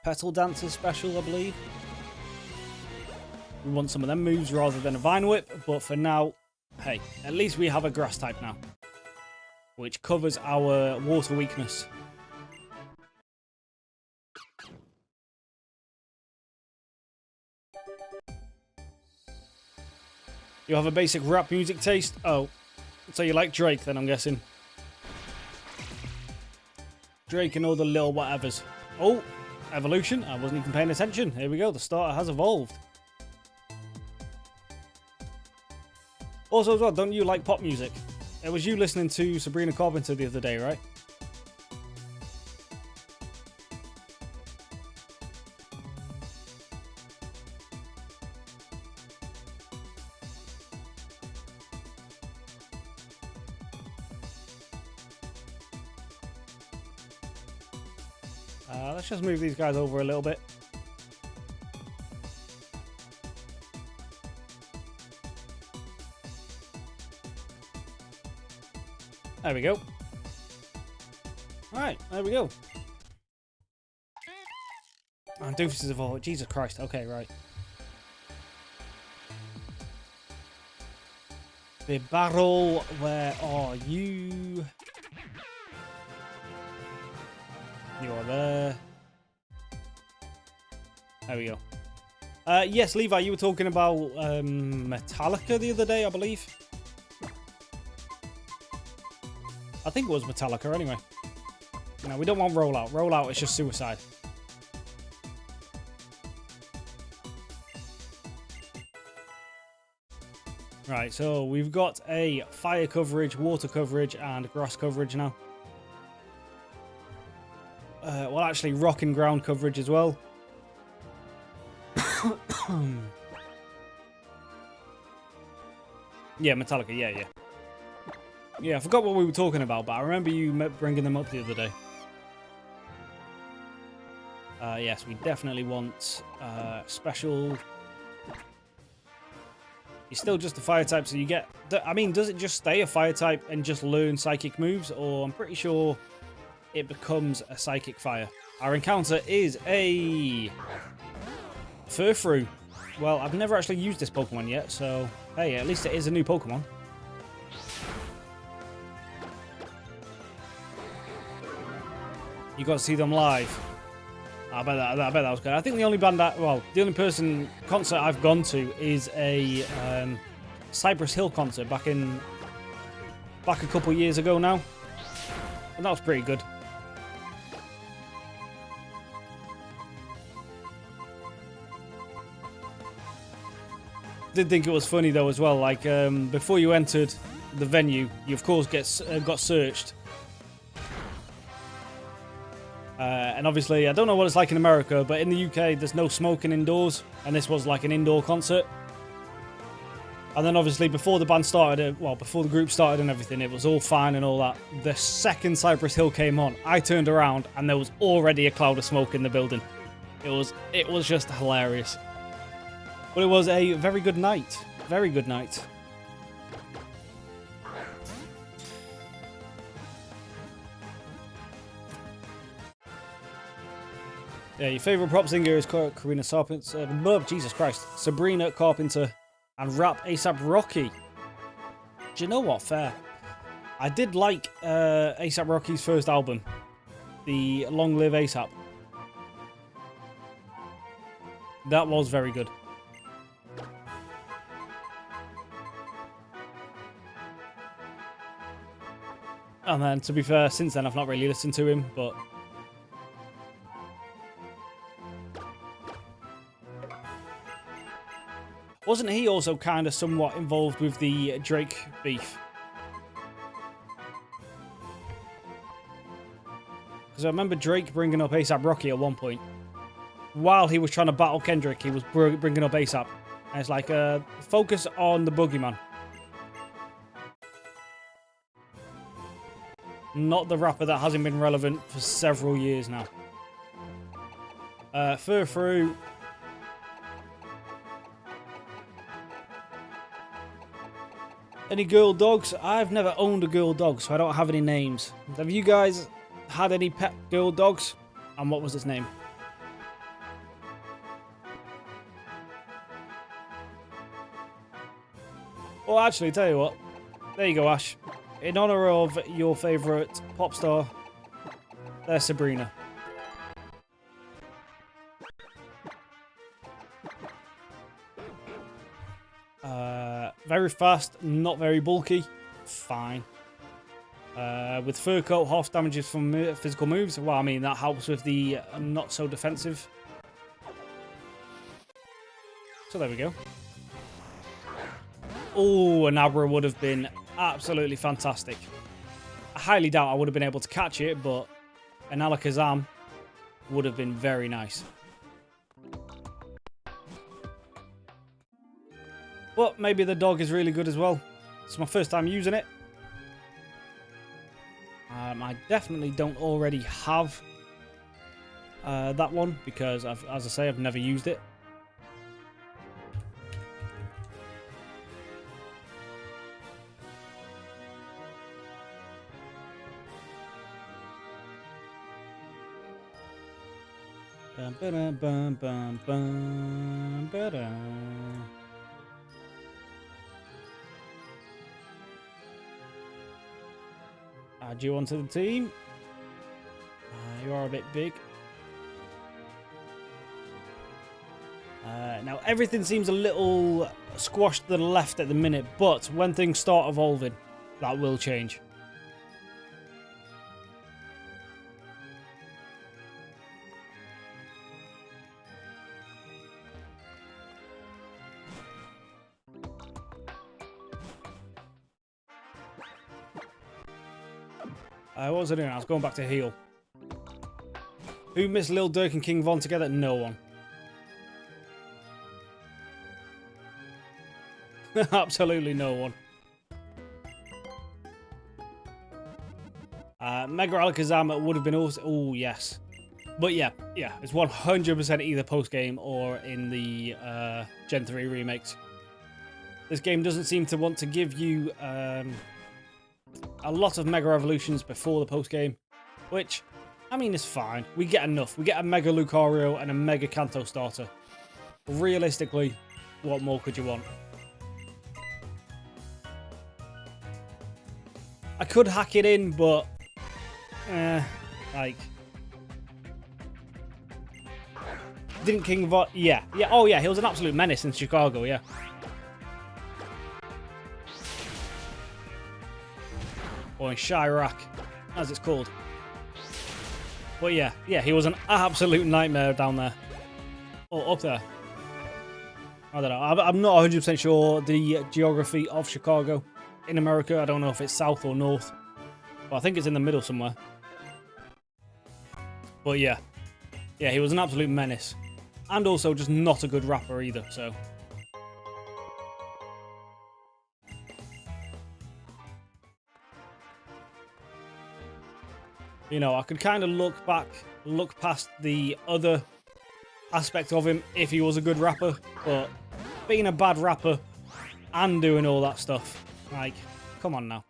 Speaker 1: Petal Dance is special, I believe. We want some of them moves rather than a Vine Whip, but for now, hey, at least we have a Grass type now, which covers our water weakness. You have a basic rap music taste? Oh, so you like Drake then, I'm guessing. Drake and all the little whatevers. Oh, evolution. I wasn't even paying attention. Here we go. The starter has evolved. Also as well, don't you like pop music? It was you listening to Sabrina Carpenter the other day, right? Let's just move these guys over a little bit. There we go. Alright, there we go. And Doofus is evolved. Jesus Christ. Okay, right. The barrel, where are you? You are there. There we go. Yes, Levi, you were talking about Metallica the other day, I believe. I think it was Metallica anyway. No, we don't want Rollout. Rollout is just suicide. Right, so we've got a fire coverage, water coverage, and grass coverage now. Well, actually, rock and ground coverage as well. Yeah, Metallica, yeah. Yeah, I forgot what we were talking about, but I remember you bringing them up the other day. Yes, we definitely want special... You're still just a fire type, so you get... I mean, does it just stay a fire type and just learn psychic moves? Or I'm pretty sure it becomes a psychic fire. Our encounter is a Furfrou. well, I've never actually used this Pokemon yet, so hey, at least it is a new Pokemon. You got to see them live. I bet that was good. I think the only the only concert I've gone to is a Cypress Hill concert back a couple years ago now, and that was pretty good. Did think it was funny though as well. Like before you entered the venue, you of course got searched, and obviously I don't know what it's like in America, but in the UK there's no smoking indoors, and this was like an indoor concert. And then obviously before the band started, before the group started and everything, it was all fine and all that. The second Cypress Hill came on, I turned around and there was already a cloud of smoke in the building. It was just hilarious. But it was a very good night. Very good night. Yeah, your favourite prop singer is Sabrina Carpenter and rap ASAP Rocky. Do you know what? Fair. I did like ASAP Rocky's first album, the Long Live ASAP. That was very good. And then, to be fair, since then I've not really listened to him, but wasn't he also kind of somewhat involved with the Drake beef? Because I remember Drake bringing up ASAP Rocky at one point. While he was trying to battle Kendrick, he was bringing up ASAP. And it's like, focus on the boogeyman. Not the rapper that hasn't been relevant for several years now. Furfru. Any girl dogs? I've never owned a girl dog, so I don't have any names. Have you guys had any pet girl dogs? And what was its name? Well, actually, tell you what. There you go, Ash. In honor of your favourite pop star, there's Sabrina. Very fast, not very bulky. Fine. With fur coat, half damages from physical moves. Well, I mean, that helps with the not so defensive. So there we go. Oh, an Abra would have been absolutely fantastic. I highly doubt I would have been able to catch it, but an Alakazam would have been very nice. But maybe the dog is really good as well. It's my first time using it. I definitely don't already have that one because, as I say, I've never used it. Add you onto the team. You are a bit big. Now everything seems a little squashed to the left at the minute, but when things start evolving, that will change. What was I doing? I was going back to heal. Who missed Lil Durk and King Von together? No one. Absolutely no one. Mega Alakazam would have been also... Oh, yes. But yeah, it's 100% either post-game or in the Gen 3 remakes. This game doesn't seem to want to give you a lot of Mega Evolutions before the post-game, which, I mean, is fine. We get enough. We get a Mega Lucario and a Mega Kanto starter. Realistically, what more could you want? I could hack it in, but like, didn't King Von? Yeah. Oh yeah, he was an absolute menace in Chicago. Yeah. Or in Chirac, as it's called. But yeah, he was an absolute nightmare down there. Or up there. I don't know. I'm not 100% sure the geography of Chicago in America. I don't know if it's south or north. But I think it's in the middle somewhere. But yeah, he was an absolute menace. And also just not a good rapper either, so. You know, I could kind of look past the other aspect of him if he was a good rapper, but being a bad rapper and doing all that stuff, like, come on now.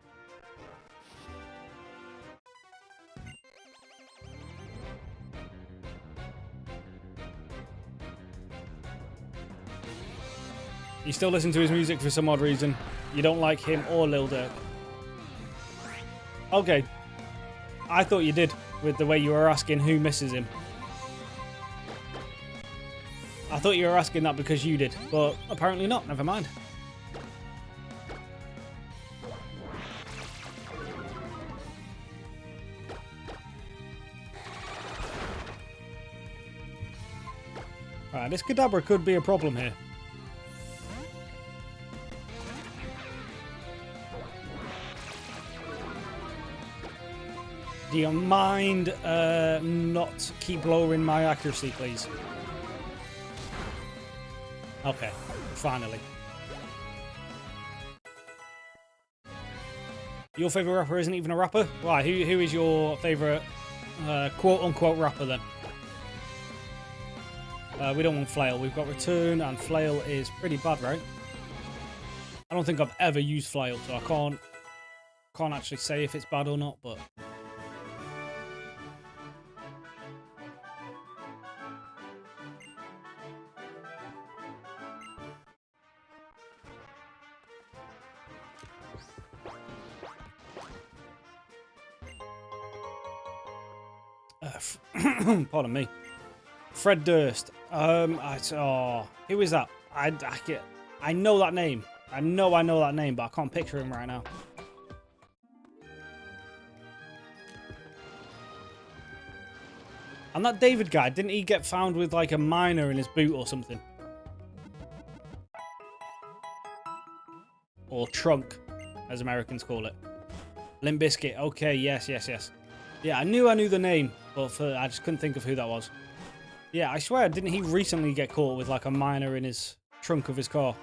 Speaker 1: You still listen to his music for some odd reason. You don't like him or Lil Durk. Okay. I thought you did, with the way you were asking who misses him. I thought you were asking that because you did, but apparently not. Never mind. Alright, this Kadabra could be a problem here. Do you mind not keep lowering my accuracy, please? Okay, finally. Your favourite rapper isn't even a rapper? Right, who is your favourite quote-unquote rapper then? We don't want Flail. We've got Return, and Flail is pretty bad, right? I don't think I've ever used Flail, so I can't actually say if it's bad or not, but... Pardon me. Fred Durst. Who is that? I know that name. I know that name, but I can't picture him right now. And that David guy, didn't he get found with like a miner in his boot or something? Or trunk, as Americans call it. Limp Bizkit. Okay, yes. Yeah, I knew the name, but I just couldn't think of who that was. Yeah, I swear, didn't he recently get caught with like a miner in his trunk of his car?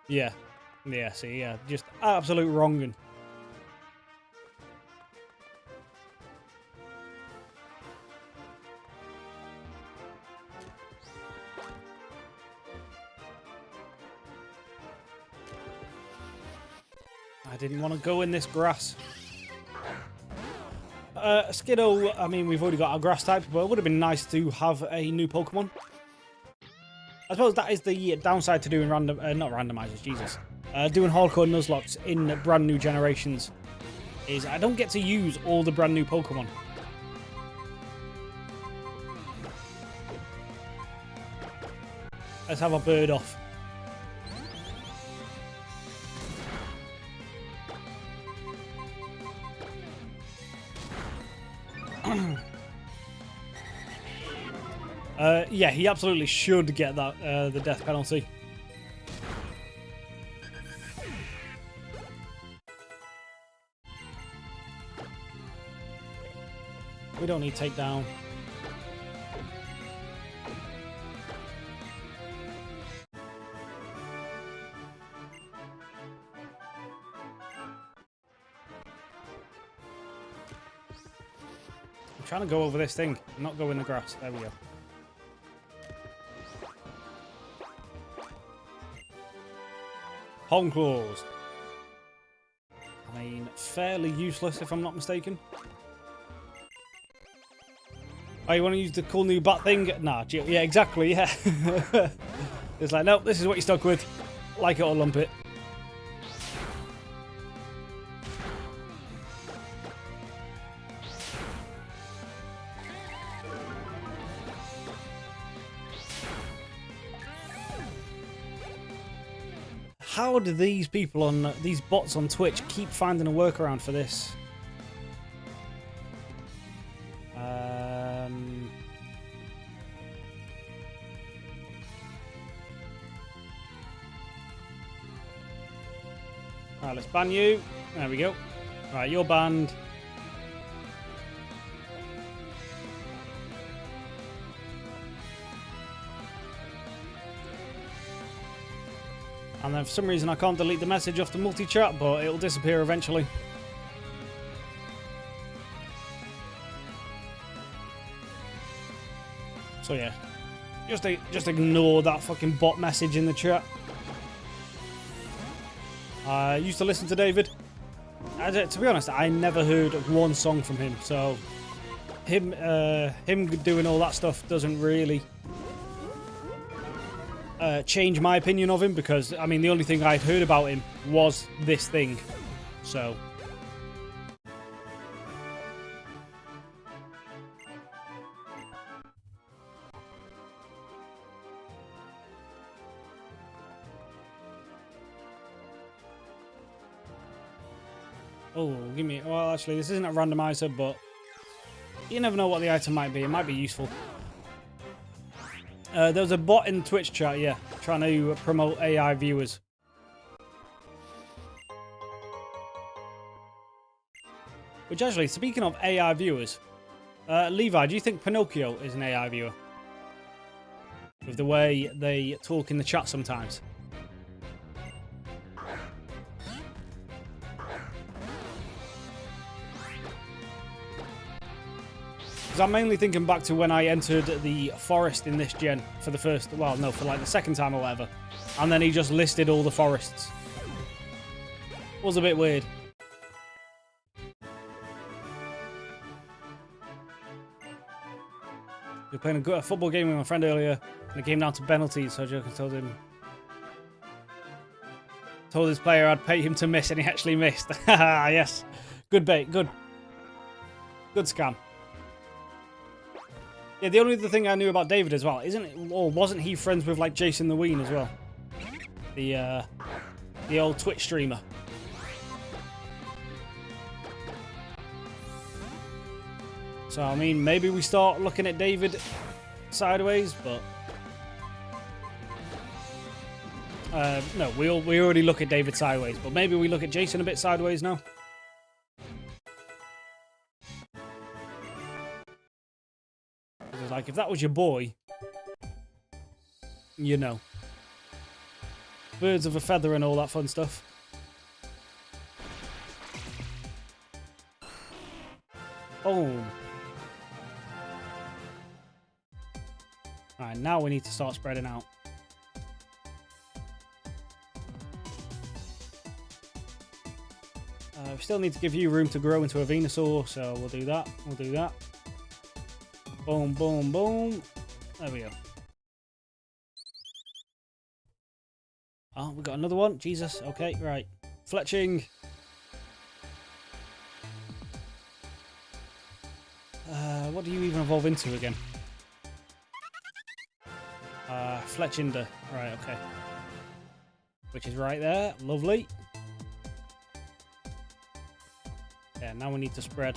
Speaker 1: Yeah. Yeah, see, yeah, just absolute wronging. I didn't want to go in this grass. Skiddo, I mean, we've already got our grass type, but it would have been nice to have a new Pokemon. I suppose that is the downside to doing not randomizers, Jesus. Doing hardcore Nuzlocks in brand new generations is I don't get to use all the brand new Pokemon. Let's have a bird off. Yeah, he absolutely should get that the death penalty. We don't need takedown. I'm trying to go over this thing, not go in the grass. There we go. Home claws. I mean, fairly useless if I'm not mistaken. Oh, you want to use the cool new bat thing? Nah, yeah, exactly, yeah. It's like, nope, this is what you're stuck with. Like it or lump it. How do these people on these bots on Twitch keep finding a workaround for this? Alright, let's ban you. There we go. Right, you're banned. And then for some reason I can't delete the message off the multi-chat, but it'll disappear eventually. So yeah, just ignore that fucking bot message in the chat. I used to listen to David. To be honest, I never heard one song from him, so him doing all that stuff doesn't really change my opinion of him, because I mean the only thing I'd heard about him was this thing, so. Oh, give me... Well, actually, this isn't a randomizer, but you never know what the item might be. It might be useful. There was a bot in Twitch chat, yeah, trying to promote AI viewers. Which actually, speaking of AI viewers, Levi, do you think Pinocchio is an AI viewer? With the way they talk in the chat sometimes. I'm mainly thinking back to when I entered the forest in this gen for the first, well, no, for like the second time or whatever. And then he just listed all the forests. It was a bit weird. We were playing a football game with my friend earlier, and it came down to penalties, so I told his player I'd pay him to miss, and he actually missed. Yes. Good bait, good scam. Yeah, the only other thing I knew about David as well, wasn't he friends with like Jason the Ween as well? The old Twitch streamer. So I mean, maybe we start looking at David sideways, but no, we already look at David sideways, but maybe we look at Jason a bit sideways now. Like, if that was your boy, you know. Birds of a feather and all that fun stuff. Boom. Alright, now we need to start spreading out. We still need to give you room to grow into a Venusaur, so we'll do that. We'll do that. Boom, boom, boom. There we go. Oh, we got another one. Jesus. Okay, right. Fletching. What do you even evolve into again? Fletchinder. Right, okay. Which is right there. Lovely. Yeah, now we need to spread.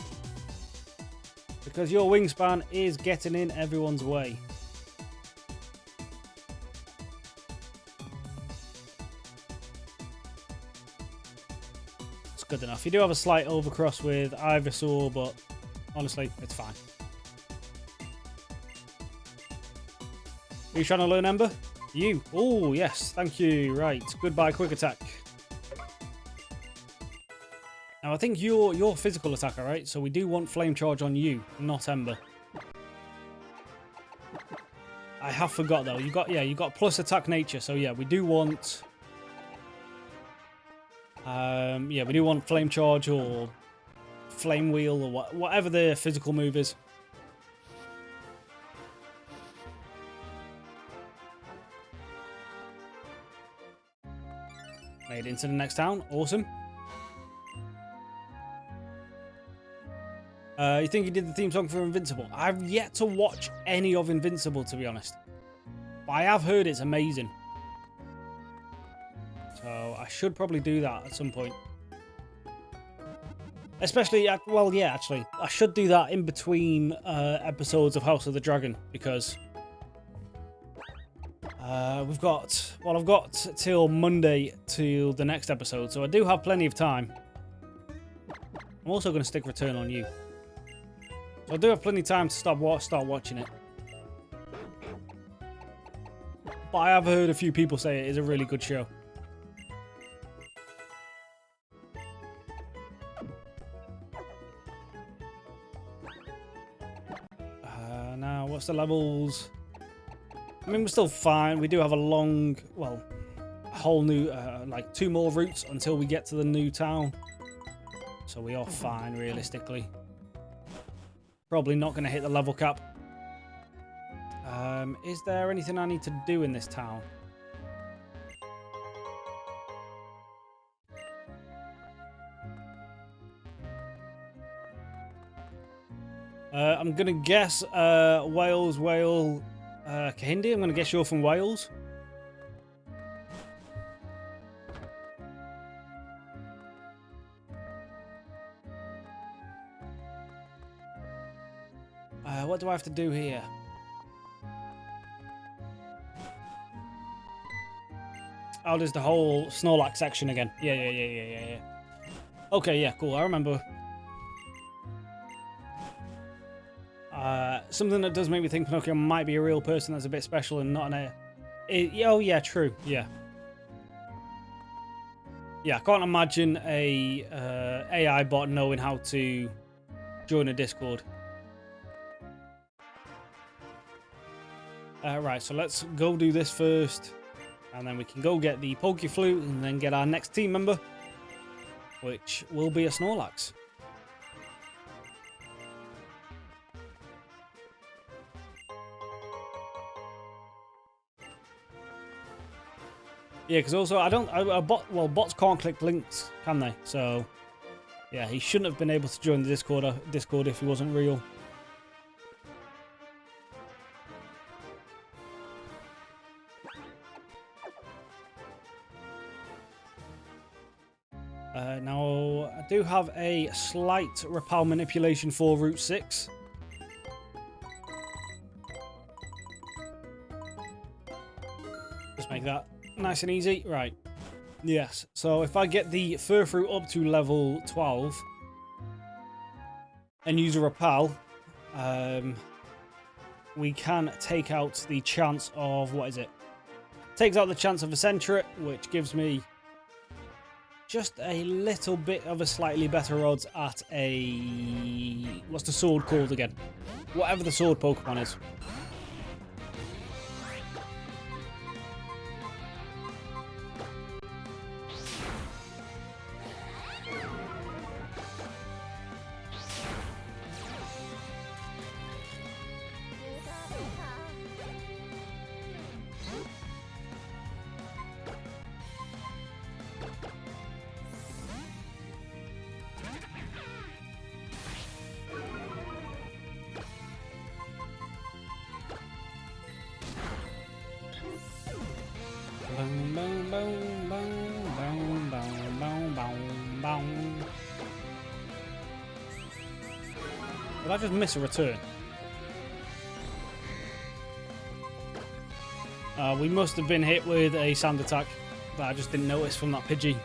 Speaker 1: Because your wingspan is getting in everyone's way. It's good enough. You do have a slight overcross with Ivysaur, but honestly, it's fine. Are you trying to learn Ember? You? Oh, yes. Thank you. Right. Goodbye, quick attack. Now, I think you're physical attacker, right? So we do want Flame Charge on you, not Ember. I have forgot, though. You got plus attack nature. So, yeah, we do want... yeah, we do want Flame Charge or Flame Wheel or whatever the physical move is. Made it into the next town. Awesome. You think he did the theme song for Invincible? I've yet to watch any of Invincible, to be honest. But I have heard it's amazing. So I should probably do that at some point. Especially, well, yeah, actually. I should do that in between episodes of House of the Dragon. Because I've got till Monday till the next episode. So I do have plenty of time. I'm also going to stick Return on You. So I do have plenty of time to start watching it. But I have heard a few people say it is a really good show. Now, what's the levels? I mean, we're still fine. We do have a long, well, a whole new, like 2 more routes until we get to the new town. So we are fine, realistically. Probably not going to hit the level cap. Is there anything I need to do in this town? I'm going to guess Wales, Kahindi. I'm going to guess you're from Wales. What do I have to do here? Oh, there's the whole Snorlax section again. Yeah. Okay, yeah, cool. I remember. Something that does make me think Pinocchio might be a real person that's a bit special and not an AI. Oh, yeah, true. Yeah. Yeah, I can't imagine a AI bot knowing how to join a Discord. Right, so let's go do this first. And then we can go get the Poke Flute and then get our next team member, which will be a Snorlax. Yeah, because also bots can't click links, can they? So, yeah, he shouldn't have been able to join the Discord if he wasn't real. Now, I do have a slight repel manipulation for Route 6. Just make that nice and easy. Right. Yes. So if I get the Furfrou up to level 12 and use a repel, we can take out the chance of, what is it? Takes out the chance of a Sentret, which gives me just a little bit of a slightly better odds at a... What's the sword called again? Whatever the sword Pokemon is. Did I just miss a return? We must have been hit with a sand attack that I just didn't notice from that Pidgey.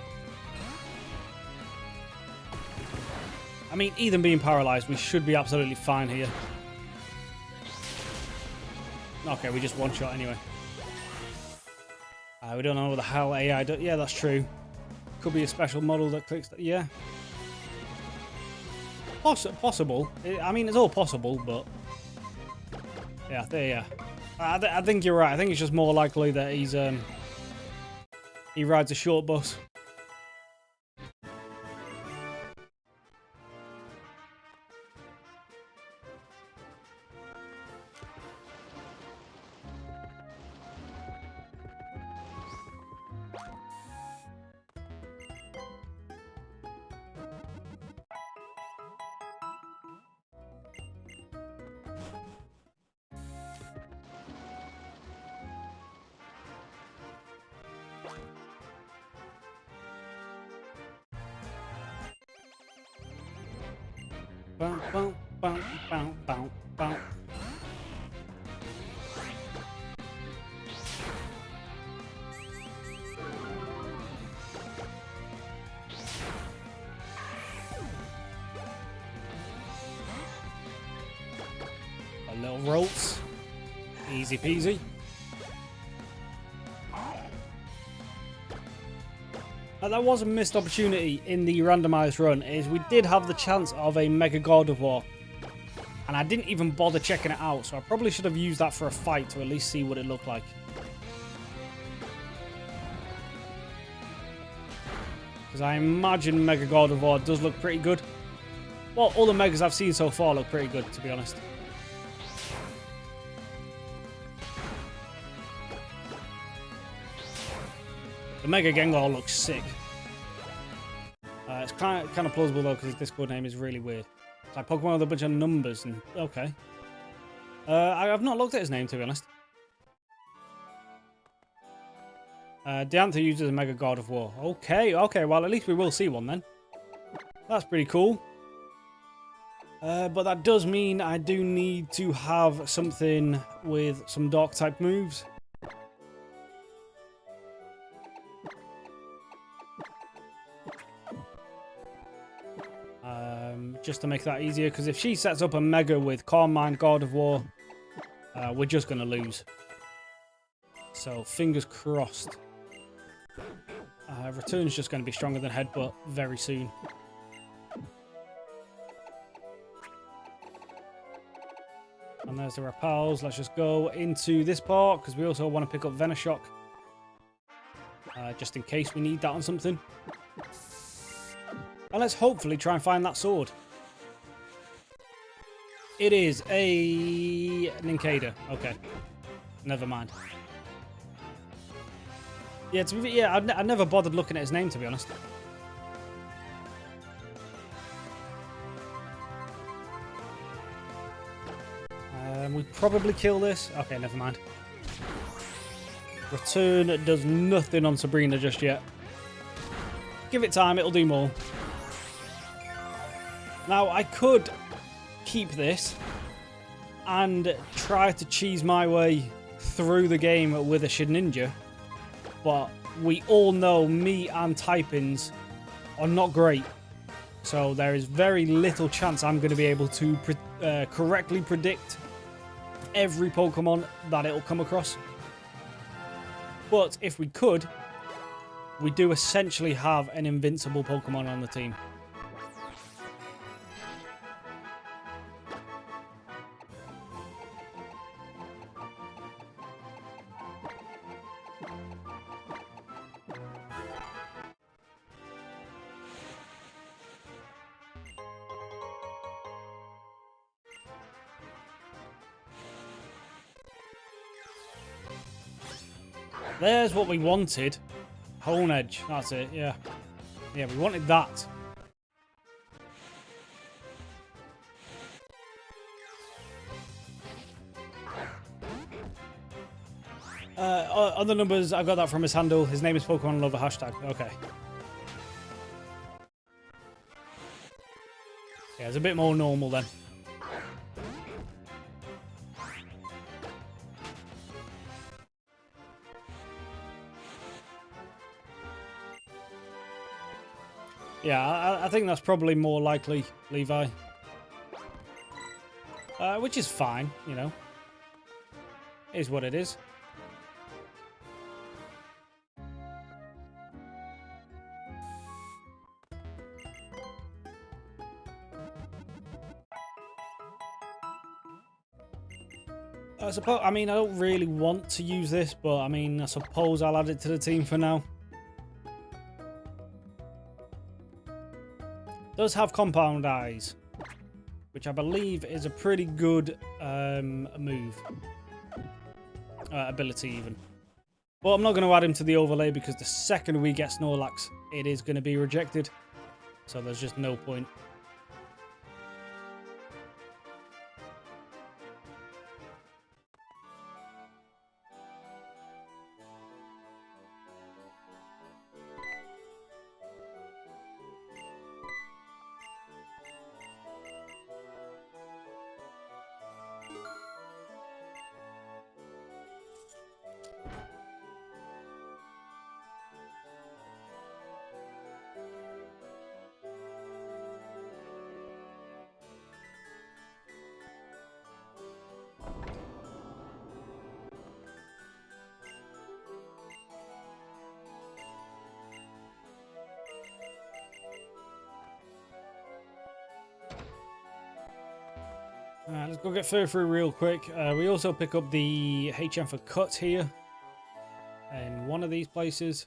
Speaker 1: I mean, Ethan being paralysed, we should be absolutely fine here. Okay, we just one-shot anyway. We don't know what the hell AI does. Yeah, that's true. Could be a special model that clicks that. Yeah. Possible. I mean, it's all possible, but... Yeah, there, yeah. I think you're right. I think it's just more likely that he's, he rides a short bus. Bow, bow, bow, bow, bow, bow. A little rolls. Easy peasy. That was a missed opportunity in the randomized run, is we did have the chance of a Mega God of War. And I didn't even bother checking it out, so I probably should have used that for a fight to at least see what it looked like. Because I imagine Mega God of War does look pretty good. Well, all the Megas I've seen so far look pretty good, to be honest. The Mega Gengar looks sick. It's kind of plausible though, because his Discord name is really weird. It's like Pokemon with a bunch of numbers and okay. I've not looked at his name, to be honest. Diantha uses a Mega God of War. Okay, well at least we will see one then. That's pretty cool. But that does mean I do need to have something with some Dark type moves. Just to make that easier, because if she sets up a Mega with Calm Mind, God of War, we're just going to lose. So, fingers crossed. Return's just going to be stronger than Headbutt very soon. And there's the Repels. Let's just go into this part, because we also want to pick up Venoshock. Just in case we need that on something. And let's hopefully try and find that sword. It is a Nincada. Okay. Never mind. Yeah, I never bothered looking at his name, to be honest. We probably kill this. Okay, never mind. Return does nothing on Sabrina just yet. Give it time, it'll do more. Now, I could keep this and try to cheese my way through the game with a Shedinja, but we all know me and typings are not great, so there is very little chance I'm going to be able to correctly predict every Pokemon that it'll come across. But if we could, we do essentially have an invincible Pokemon on the team. There's what we wanted. Hone Edge. That's it, yeah. Yeah, we wanted that. Other numbers, I got that from his handle. His name is Pokemon Lover hashtag. Okay. Yeah, it's a bit more normal then. Yeah, I think that's probably more likely, Levi. Which is fine, you know. It is what it is. I mean, I don't really want to use this, but I mean, I suppose I'll add it to the team for now. Does have Compound Eyes, which I believe is a pretty good move. Ability, even. But I'm not going to add him to the overlay because the second we get Snorlax, it is going to be rejected. So there's just no point. Let's go get further through real quick. We also pick up the HM for cut here. In one of these places.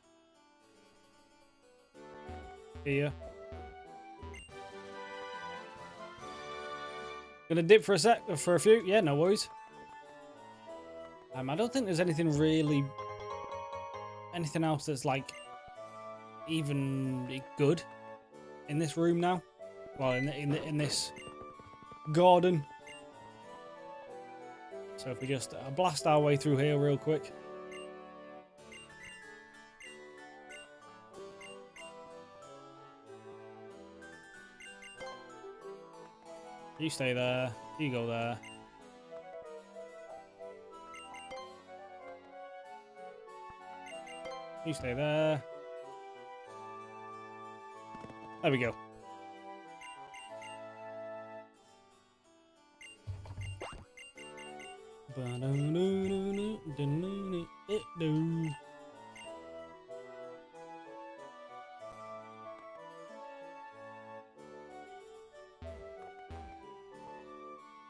Speaker 1: Here. Gonna dip for a few. Yeah, no worries. I don't think there's anything else that's like even good in this room now. Well, in this garden. So if we just blast our way through here real quick. You stay there. You go there. You stay there. There we go.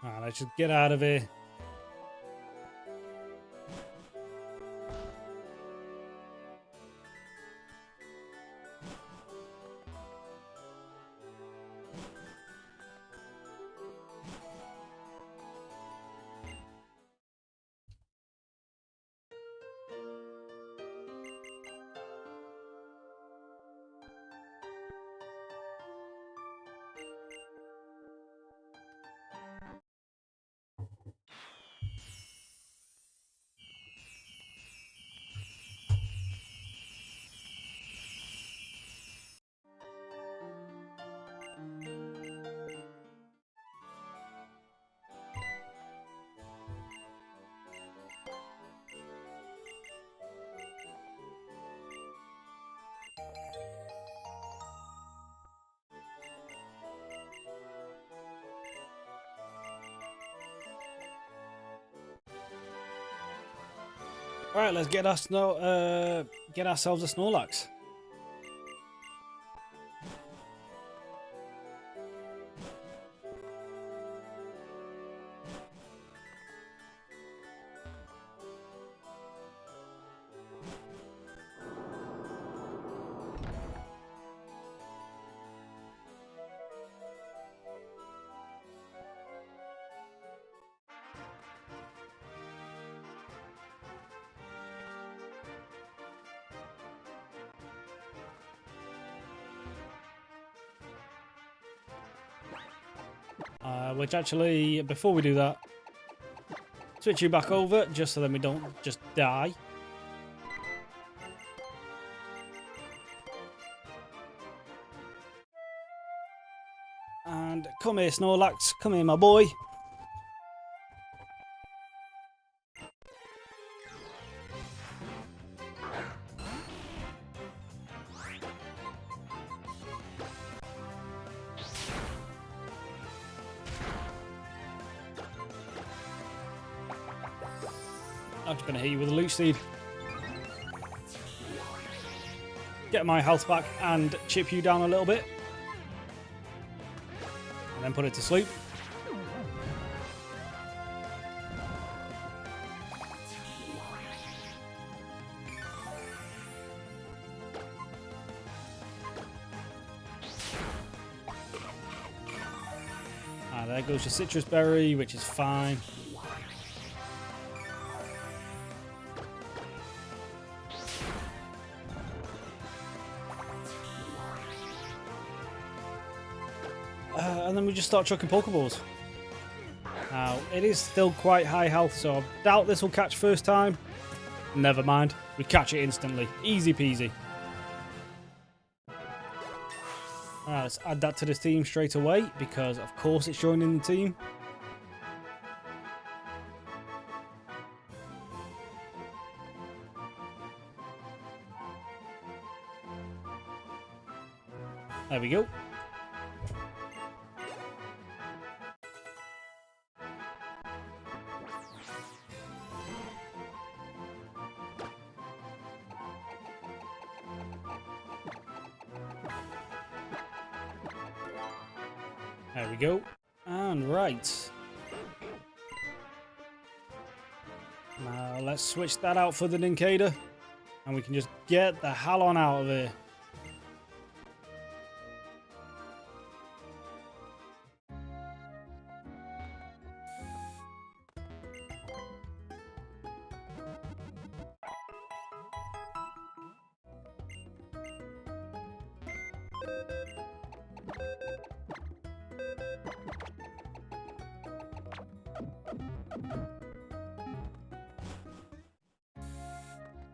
Speaker 1: Alright, let's just get out of here. Alright, let's get ourselves a Snorlax. Which actually, before we do that, switch you back over, just so that we don't just die. And come here, Snorlax. Come here, my boy. I'm just going to hit you with a Leech Seed. Get my health back and chip you down a little bit. And then put it to sleep. There goes your Citrus Berry, which is fine. And then we just start chucking Pokeballs. Now, it is still quite high health, so I doubt this will catch first time. Never mind. We catch it instantly. Easy peasy. Alright, let's add that to the team straight away, because of course it's joining the team. There we go. There we go. And right. let's switch that out for the Ninkada. And we can just get the hell on out of here.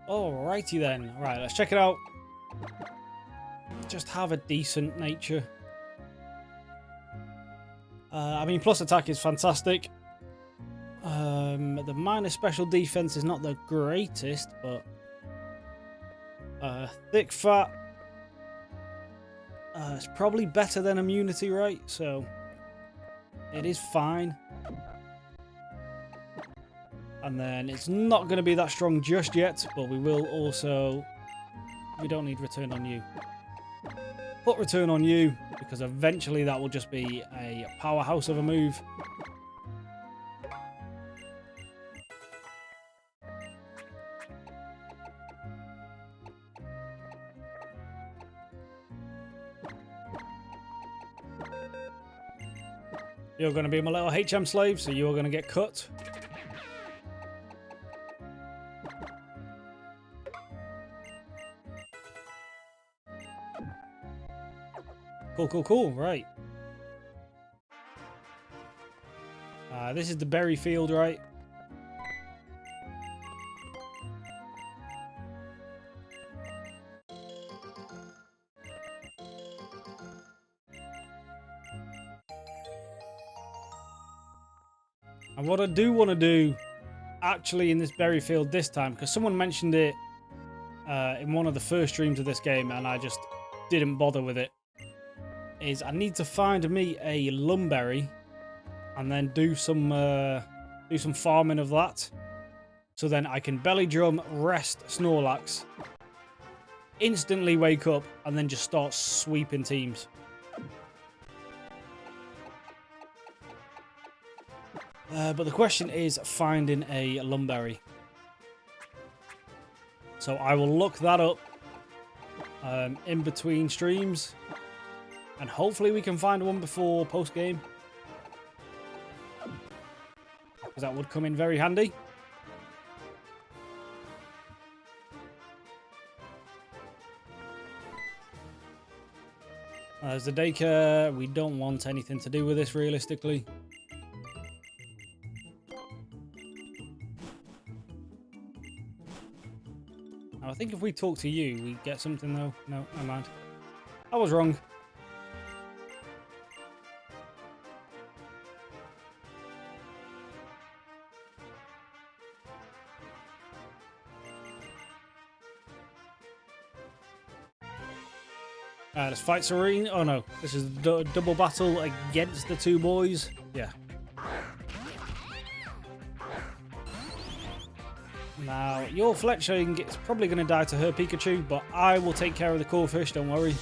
Speaker 1: Alrighty then. Right, let's check it out. Just have a decent nature. I mean, plus attack is fantastic. The minor special defense is not the greatest, but thick fat. It's probably better than immunity, right? So it is fine. And then it's not going to be that strong just yet, but we will also... We don't need return on you. Put return on you, because eventually that will just be a powerhouse of a move. You're going to be my little HM slave, so you're going to get cut. Cool, cool, cool. Right. This is the berry field, right? And what I do want to do, actually, in this berry field this time, because someone mentioned it in one of the first streams of this game, and I just didn't bother with it, is I need to find me a lumberry and then do some farming of that, so then I can belly drum, rest Snorlax, instantly wake up, and then just start sweeping teams. But the question is finding a lumberry. So I will look that up in between streams. And hopefully we can find one before post-game. Because that would come in very handy. There's the daycare. We don't want anything to do with this realistically. Now, I think if we talk to you, we get something though. No, never mind. I was wrong. Let's fight Serene. Oh no, this is a double battle against the two boys. Yeah. Now, your Fletchling is probably going to die to her Pikachu, but I will take care of the core fish, don't worry.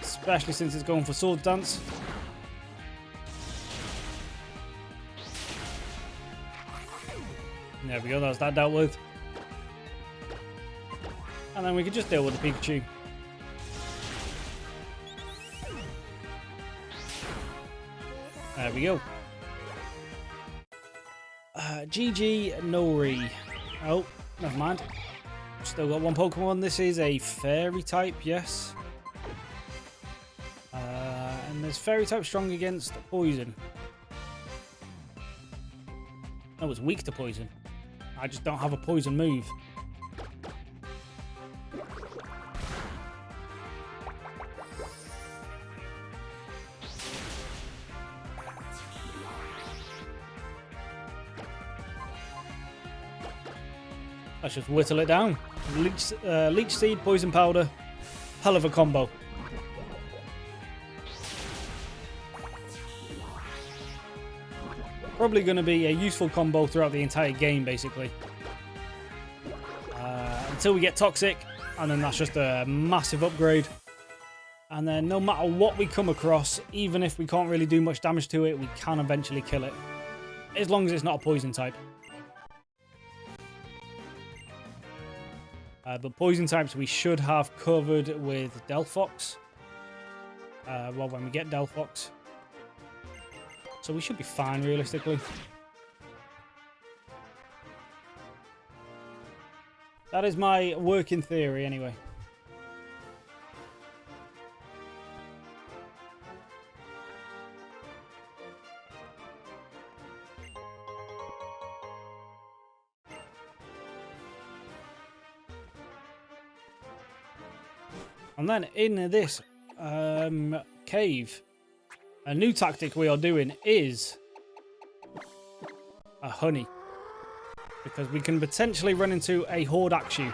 Speaker 1: Especially since it's going for Sword Dance. There we go, that's that dealt with. And then we can just deal with the Pikachu. There we go. GG Nori. Oh, never mind. Still got one Pokemon. This is a Fairy type, yes. And there's Fairy type strong against Poison. Oh, it's weak to Poison. I just don't have a Poison move. Let's just whittle it down. Leech Seed, Poison Powder. Hell of a combo. Probably going to be a useful combo throughout the entire game, basically. Until we get Toxic, and then that's just a massive upgrade. And then no matter what we come across, even if we can't really do much damage to it, we can eventually kill it. As long as it's not a poison type. But poison types we should have covered with Delphox. Well, when we get Delphox. So we should be fine, realistically. That is my working theory, anyway. And then in this cave, a new tactic we are doing is a honey. Because we can potentially run into a horde Axew.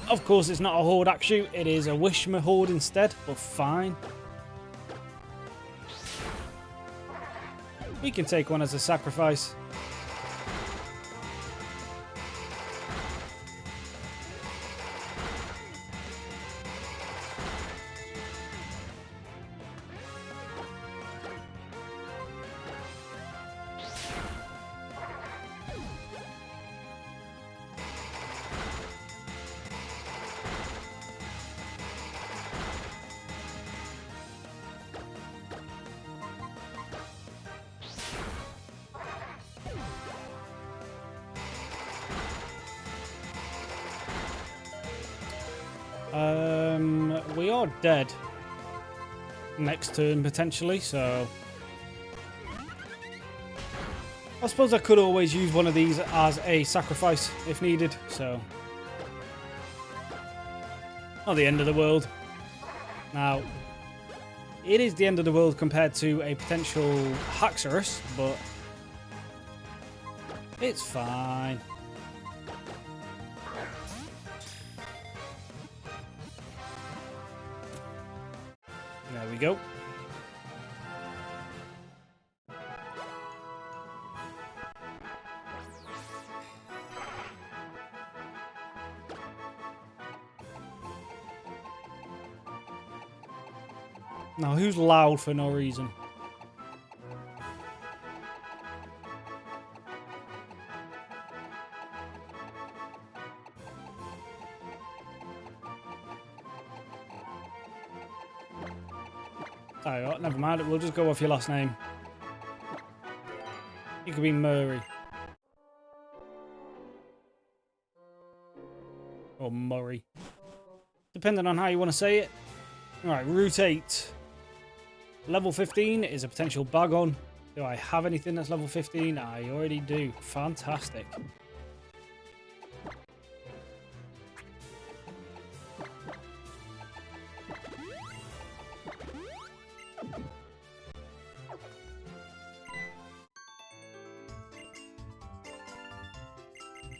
Speaker 1: Of course, it's not a horde Axew, it is a Wishma horde instead, but fine. We can take one as a sacrifice. We are dead next turn potentially, so I suppose I could always use one of these as a sacrifice if needed, so not the end of the world. Now, it is the end of the world compared to a potential Haxorus, but it's fine. There we go. Now, who's loud for no reason? Tell you what, never mind. We'll just go off your last name. You could be Murray. Or Murray. Depending on how you want to say it. Alright, Route 8. Level 15 is a potential Bagon. Do I have anything that's level 15? I already do. Fantastic.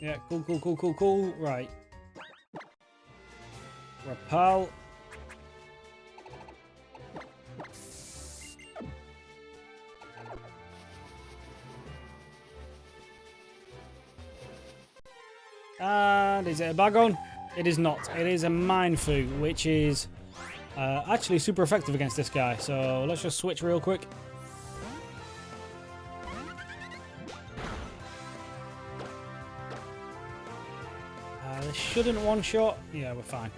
Speaker 1: Yeah, cool. Right. Repel. And is it a Bagon? It is not. It is a Mindfu, which is actually super effective against this guy. So let's just switch real quick. This shouldn't one-shot. Yeah, we're fine.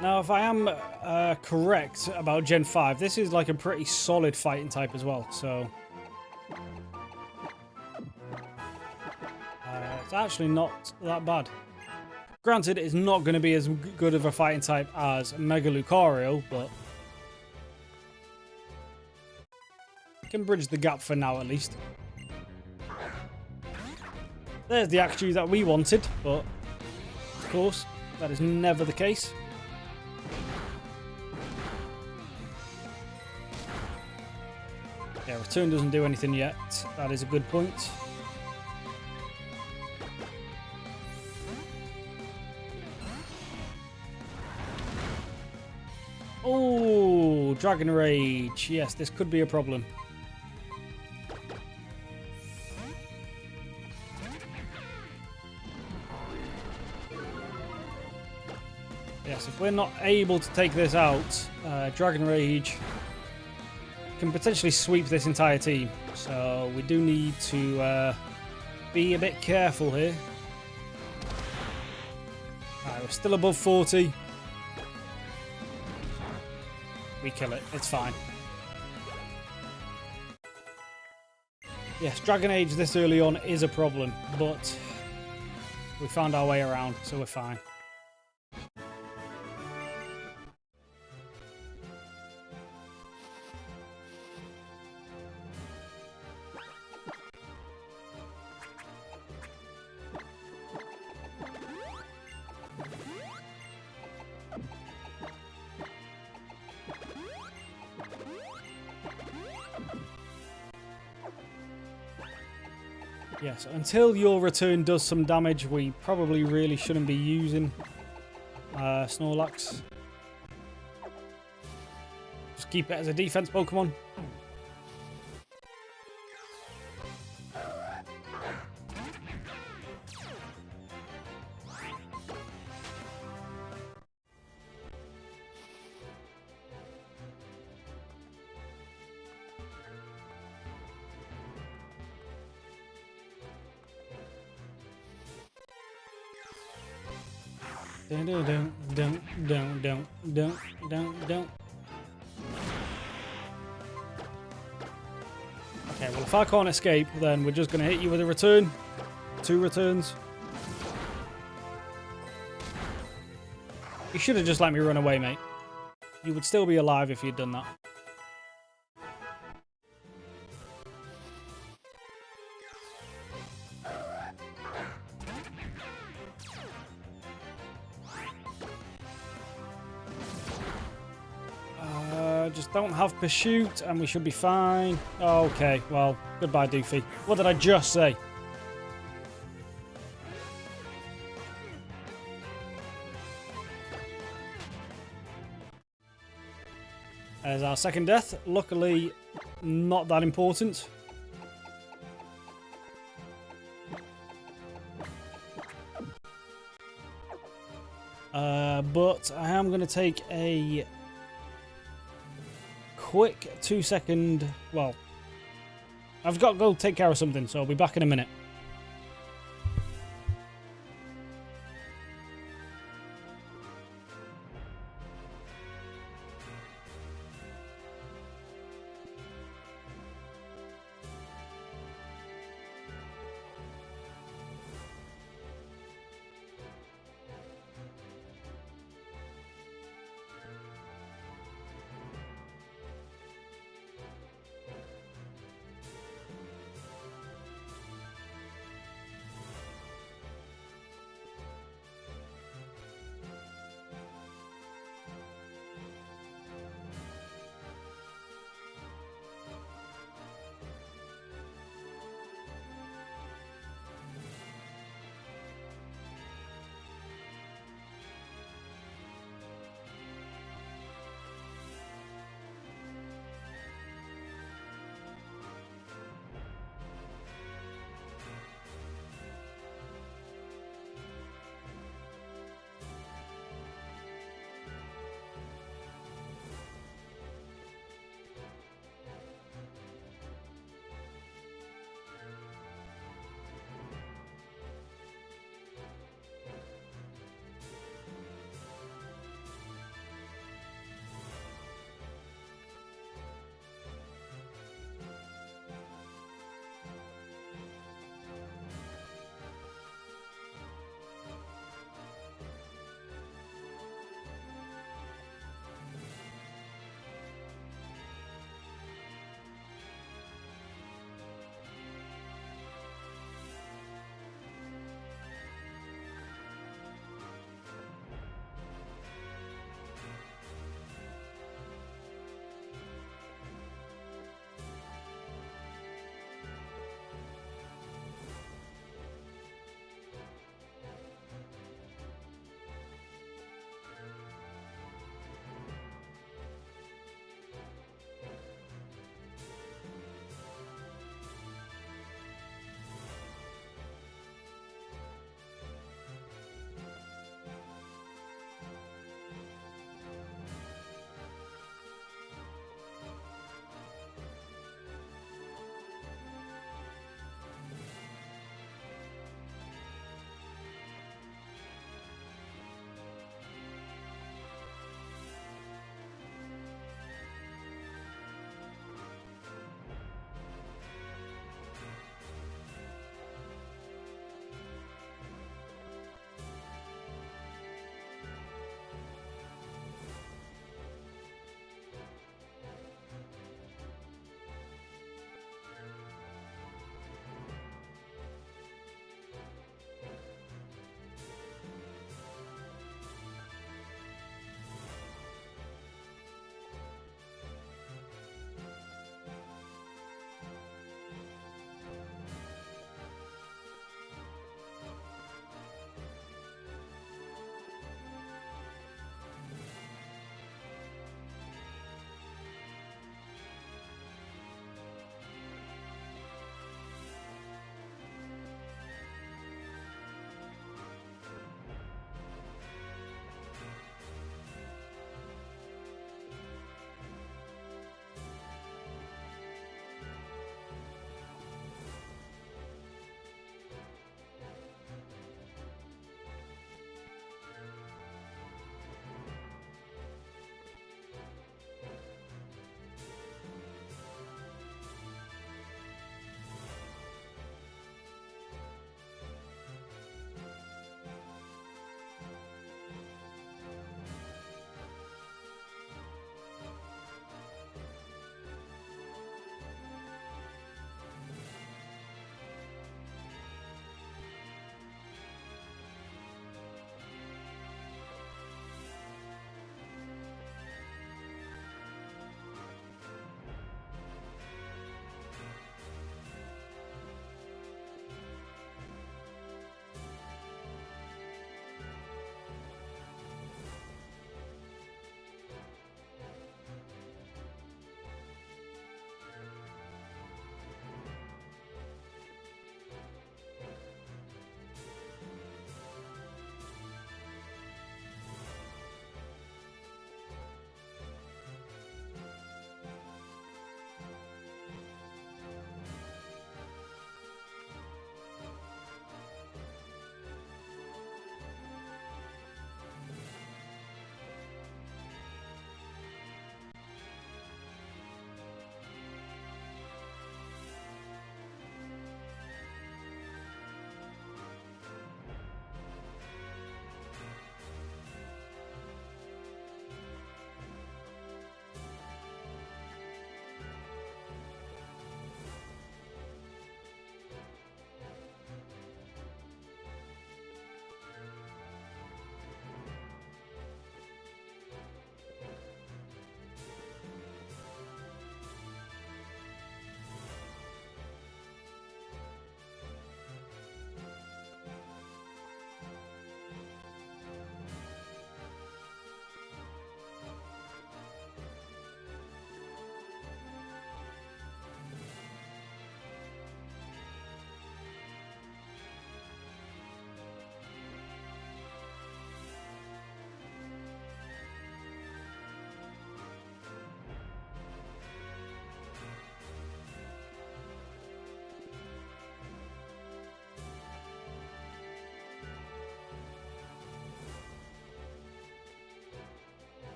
Speaker 1: Now, if I am correct about Gen 5, this is like a pretty solid fighting type as well, so it's actually not that bad. Granted, it's not going to be as good of a fighting type as Mega Lucario, but can bridge the gap for now at least. There's the Axew that we wanted, but of course, that is never the case. Yeah, return doesn't do anything yet. That is a good point. Oh, Dragon Rage. Yes, this could be a problem. Yes, if we're not able to take this out, Dragon Rage can potentially sweep this entire team. So we do need to be a bit careful here. Alright, we're still above 40. We kill it. It's fine. Yes, Dragon Age this early on is a problem, but we found our way around, so we're fine. Yes, until your return does some damage, we probably really shouldn't be using Snorlax. Just keep it as a defense Pokemon. Dun, dun, dun, dun, dun, dun, dun, dun. Okay, well if I can't escape, then we're just going to hit you with a return. 2 returns. You should have just let me run away, mate. You would still be alive if you'd done that. Just don't have pursuit and we should be fine. Okay, well, goodbye, Doofy. What did I just say? There's our second death. Luckily, not that important. But I am going to take a quick 2-second... Well, I've got to go take care of something, so I'll be back in a minute.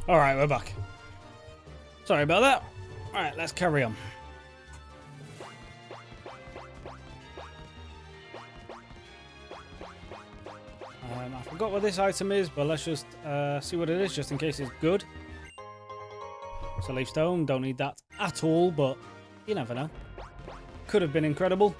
Speaker 1: Alright, we're back. Sorry about that. Alright, let's carry on. I forgot what this item is, but let's just see what it is, just in case it's good. It's a leaf stone. Don't need that at all, but you never know. Could have been incredible.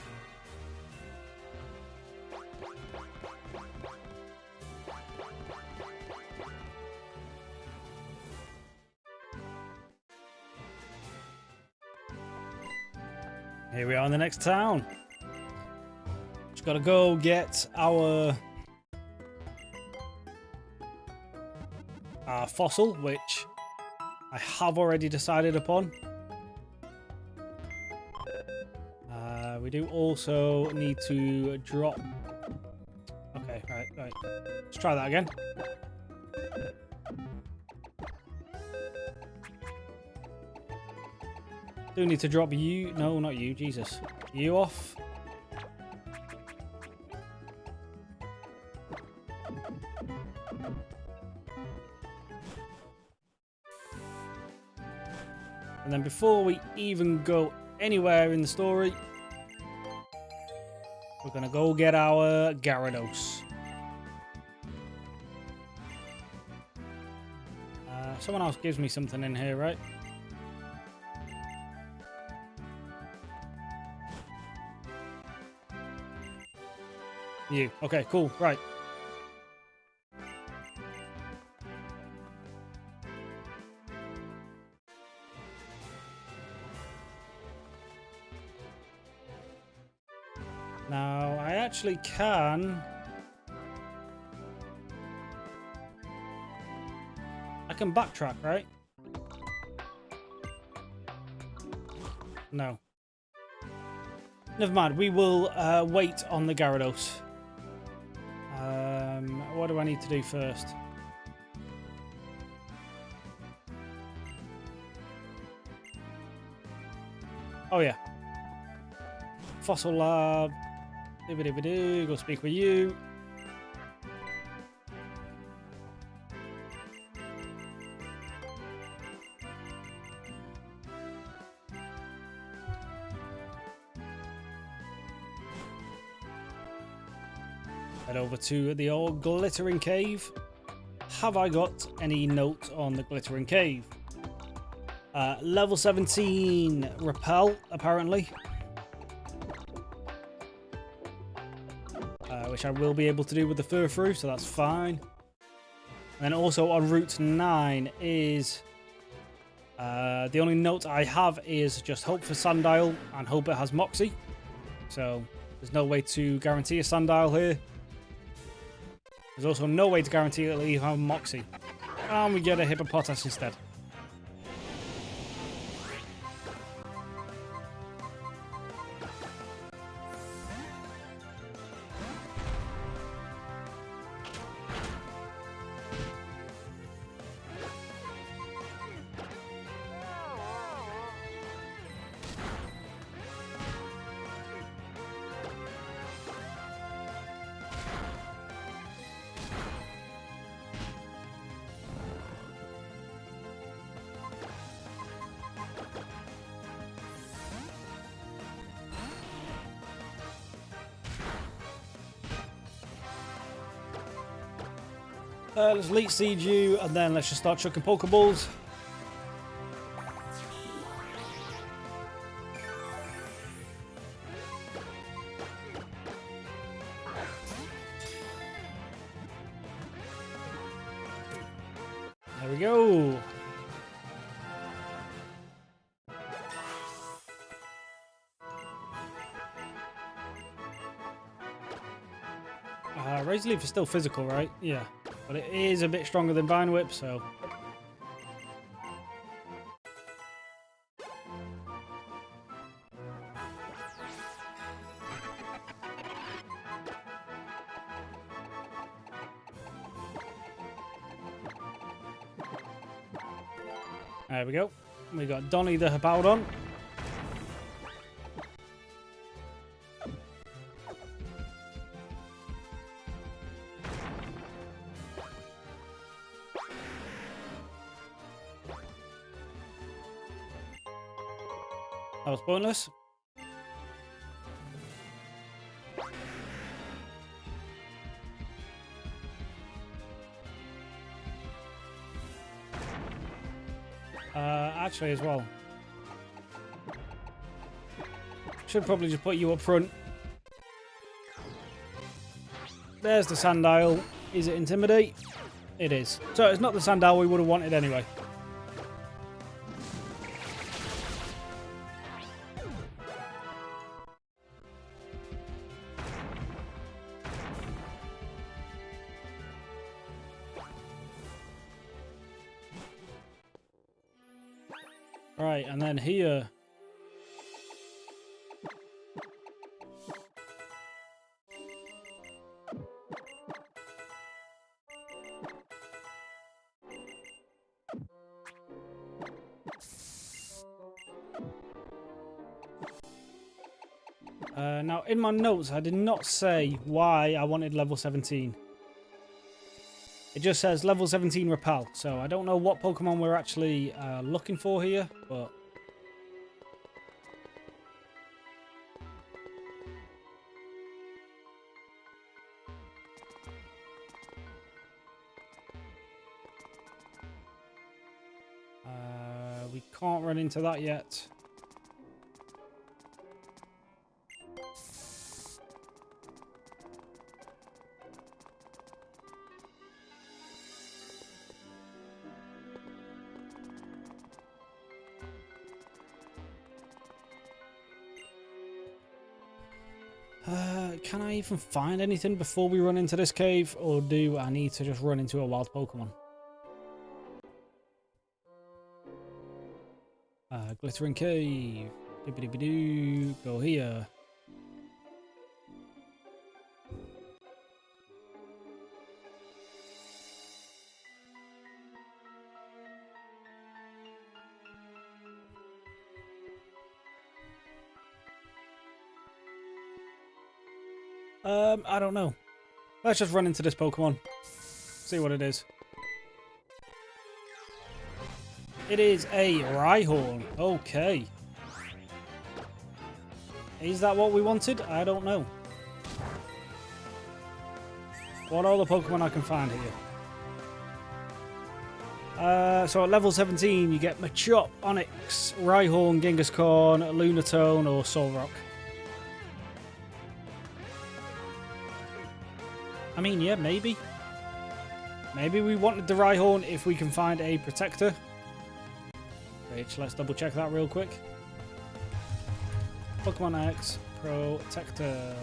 Speaker 1: Here we are in the next town. Just gotta go get our fossil, which I have already decided upon. We do also need to drop... Okay, right. Let's try that again. Do need to drop you... No, not you, Jesus. You off. And then before we even go anywhere in the story, we're going to go get our Gyarados. Someone else gives me something in here, right? You. Okay, cool. Right. Now, I actually can... I can backtrack, right? No. Never mind. We will wait on the Gyarados. What do I need to do first? Oh, yeah. Fossil Lab. Go speak with you. Head over to the old Glittering Cave. Have I got any note on the Glittering Cave? Level 17 Repel, apparently. Which I will be able to do with the Furfrou, so that's fine. And then also on Route 9 is... the only note I have is just hope for Sandile and hope it has Moxie. So there's no way to guarantee a Sandile here. There's also no way to guarantee it'll even have Moxie. And we get a Hippopotas instead. Let's Leech Seed you, and then let's just start chucking Pokeballs. There we go. Razor Leaf is still physical, right? Yeah. But it is a bit stronger than Vine Whip, so... There we go. We got Donny the Hippowdon. That was pointless. Actually, as well. Should probably just put you up front. There's the Sandile. Is it Intimidate? It is. So it's not the Sandile we would have wanted anyway. Right, and then here. Now, in my notes, I did not say why I wanted level 17. It just says level 17 Repel, so I don't know what Pokemon we're actually looking for here, but... we can't run into that yet. Can I even find anything before we run into this cave, or do I need to just run into a wild Pokemon? Glittering Cave. Dibbidi-doo. Go here. I don't know. Let's just run into this Pokemon. See what it is. It is a Rhyhorn. Okay. Is that what we wanted? I don't know. What are the Pokemon I can find here? So at level 17, you get Machop, Onix, Rhyhorn, Genghis-Khan, Lunatone, or Solrock. I mean, yeah, maybe. Maybe we wanted the Rhyhorn if we can find a Protector. Which, let's double check that real quick. Pokemon X, Protector.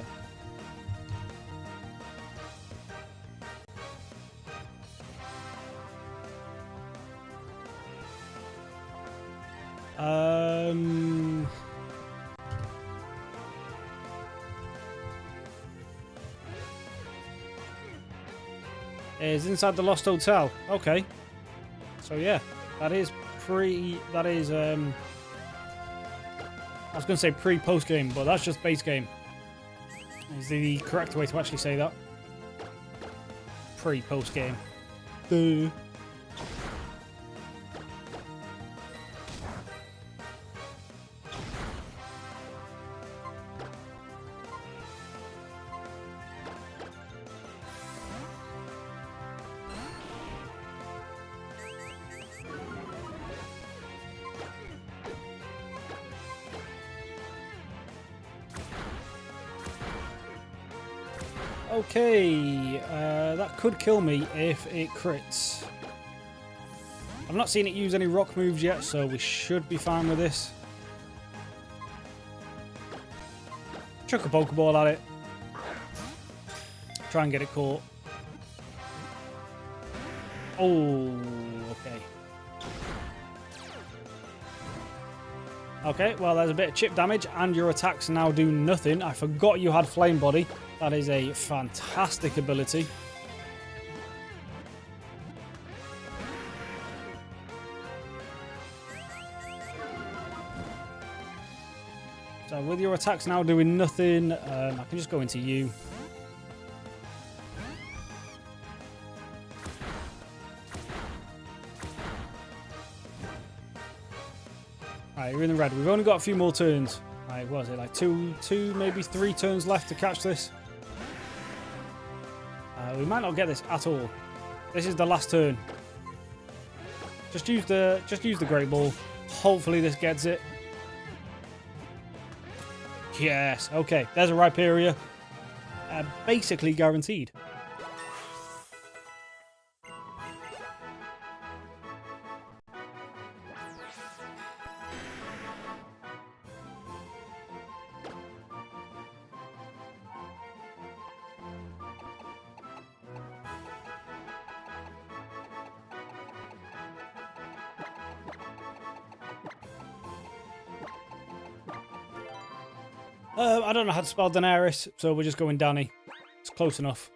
Speaker 1: Is inside the Lost Hotel. Okay. So yeah, that is I was going to say pre-post game, but that's just base game. Is the correct way to actually say that? Pre-post game. Duh. Okay, that could kill me if it crits. I've not seen it use any rock moves yet, so we should be fine with this. Chuck a Pokeball at it. Try and get it caught. Oh, okay. Okay, well, there's a bit of chip damage, and your attacks now do nothing. I forgot you had Flame Body. That is a fantastic ability. So with your attacks now doing nothing, I can just go into you. Alright, you're in the red. We've only got a few more turns. Like, what is it? Like two, maybe 3 turns left to catch this. We might not get this at all. This is the last turn. Just use the great ball. Hopefully this gets it. Yes. Okay. There's a Rhyperior. Basically guaranteed. I don't know how to spell Daenerys, so we're just going Danny. It's close enough.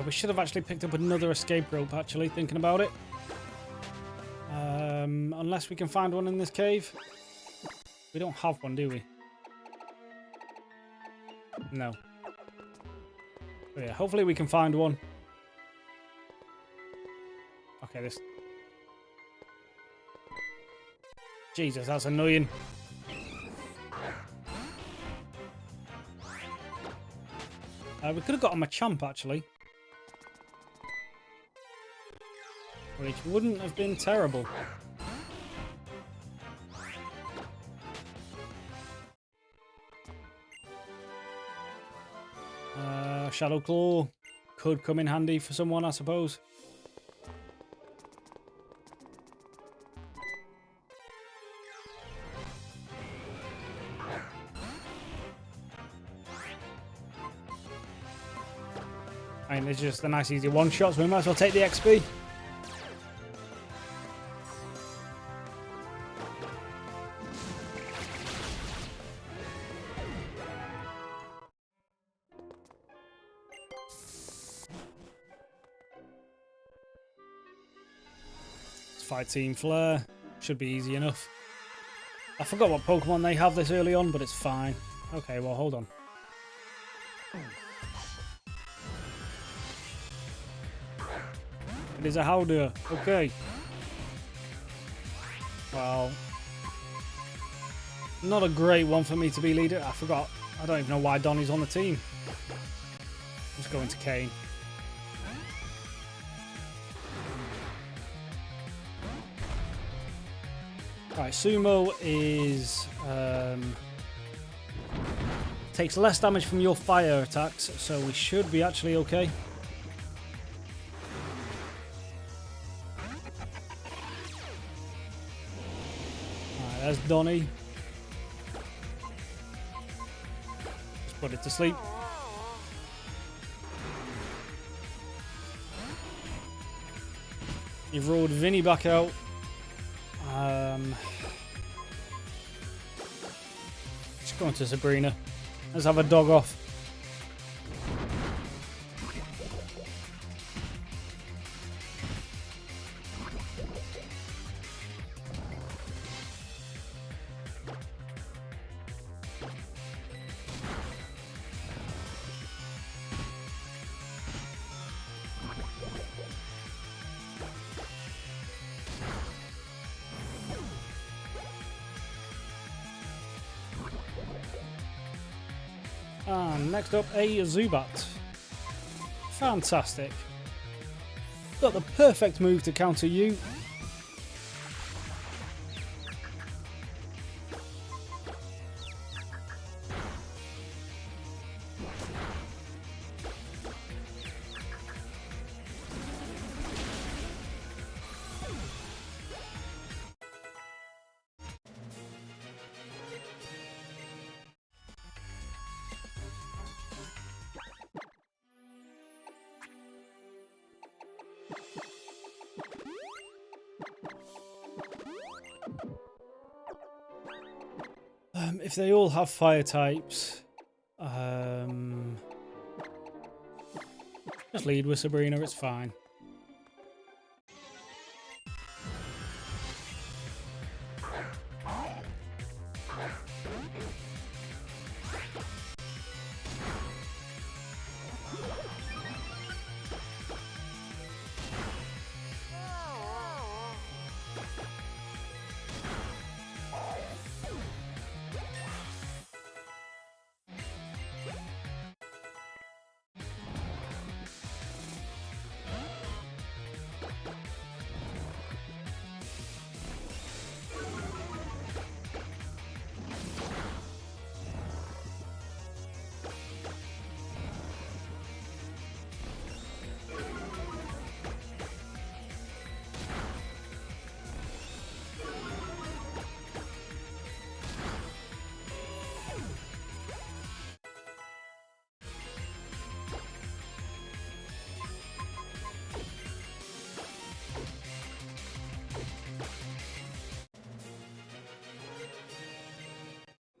Speaker 1: We should have actually picked up another escape rope, actually, thinking about it. Unless we can find one in this cave. We don't have one, do we? No. But yeah, hopefully we can find one. Okay, this... Jesus, that's annoying. We could have got a Machamp, actually. Which wouldn't have been terrible. Shadow Claw could come in handy for someone, I suppose. I mean, it's just a nice easy one-shot, so we might as well take the XP. Fight Team Flare. Should be easy enough. I forgot what Pokemon they have this early on, but it's fine. Okay, well, hold on. It is a Howder. Okay. Well, not a great one for me to be leader. I forgot. I don't even know why Donnie's on the team. Just going to Kane. Right, Sumo is takes less damage from your fire attacks, so we should be actually okay. Alright, there's Donnie. Just put it to sleep. You've rolled Vinny back out. Just going to Sabrina. Let's have a dog off. And next up, a Zubat. Fantastic. Got the perfect move to counter you. If they all have fire types, just lead with Sabrina, it's fine.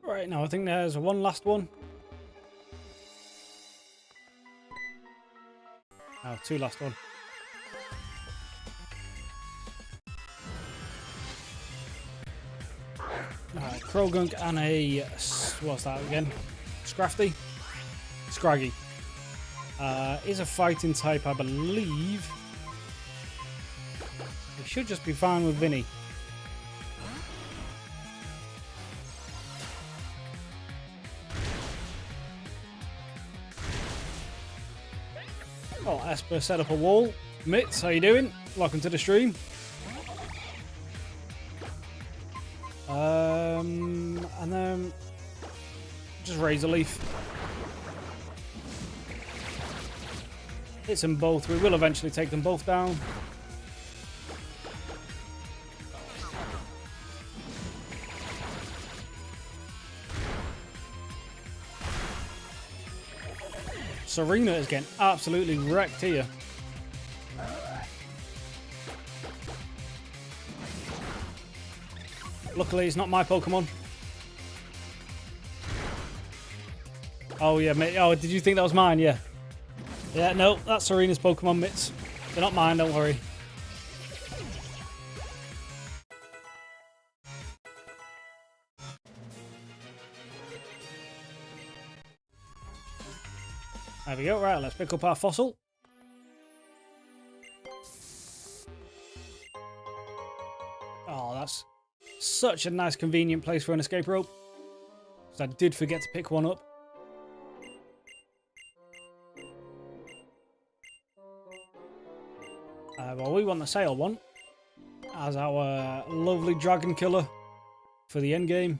Speaker 1: Right, now I think there's one last one. Oh, two last one. Krogunk and a... what's that again? Scrafty? Scraggy. Is a fighting type, I believe. It should just be fine with Vinny. Oh, Esper set up a wall. Mitz, how you doing? Welcome to the stream. And then just Razor Leaf. Hits them both. We will eventually take them both down. Serena is getting absolutely wrecked here. Luckily, it's not my Pokemon. Oh, yeah, mate. Oh, did you think that was mine? Yeah. Yeah, no, that's Serena's Pokemon, Mitts. They're not mine, don't worry. There we go. Right, let's pick up our fossil. Oh, that's such a nice, convenient place for an escape rope. Because I did forget to pick one up. Well, we want the sail one as our lovely dragon killer for the end game.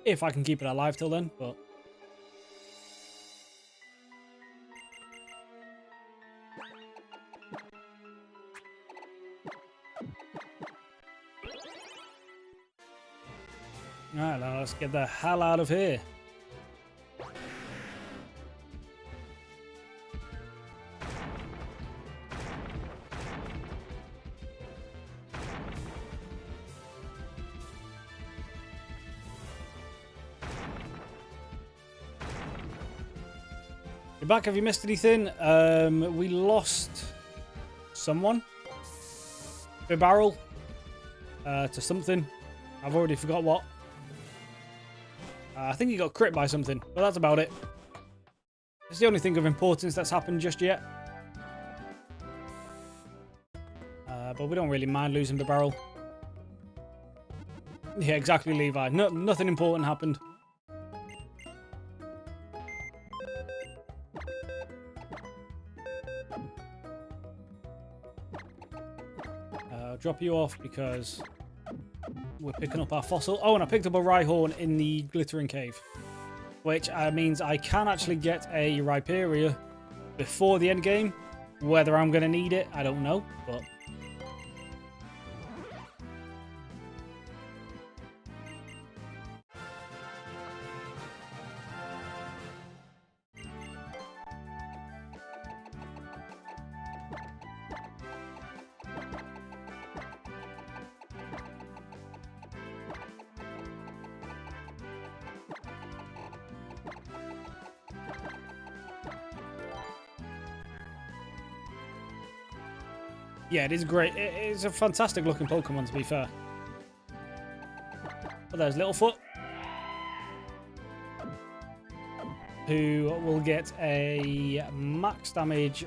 Speaker 1: If I can keep it alive till then, but... Alright, now let's get the hell out of here. You're back, have you missed anything? We lost someone. Bibarrel. To something. I've already forgot what. I think he got crit by something, but that's about it. It's the only thing of importance that's happened just yet. But we don't really mind losing the barrel. Yeah, exactly, Levi. No, nothing important happened. I'll drop you off because... we're picking up our fossil. Oh, and I picked up a Rhyhorn in the Glittering Cave. Which means I can actually get a Rhyperia before the end game. Whether I'm going to need it, I don't know. But Yeah, it is great. It's a fantastic looking Pokemon, to be fair. But there's Littlefoot, who will get a max damage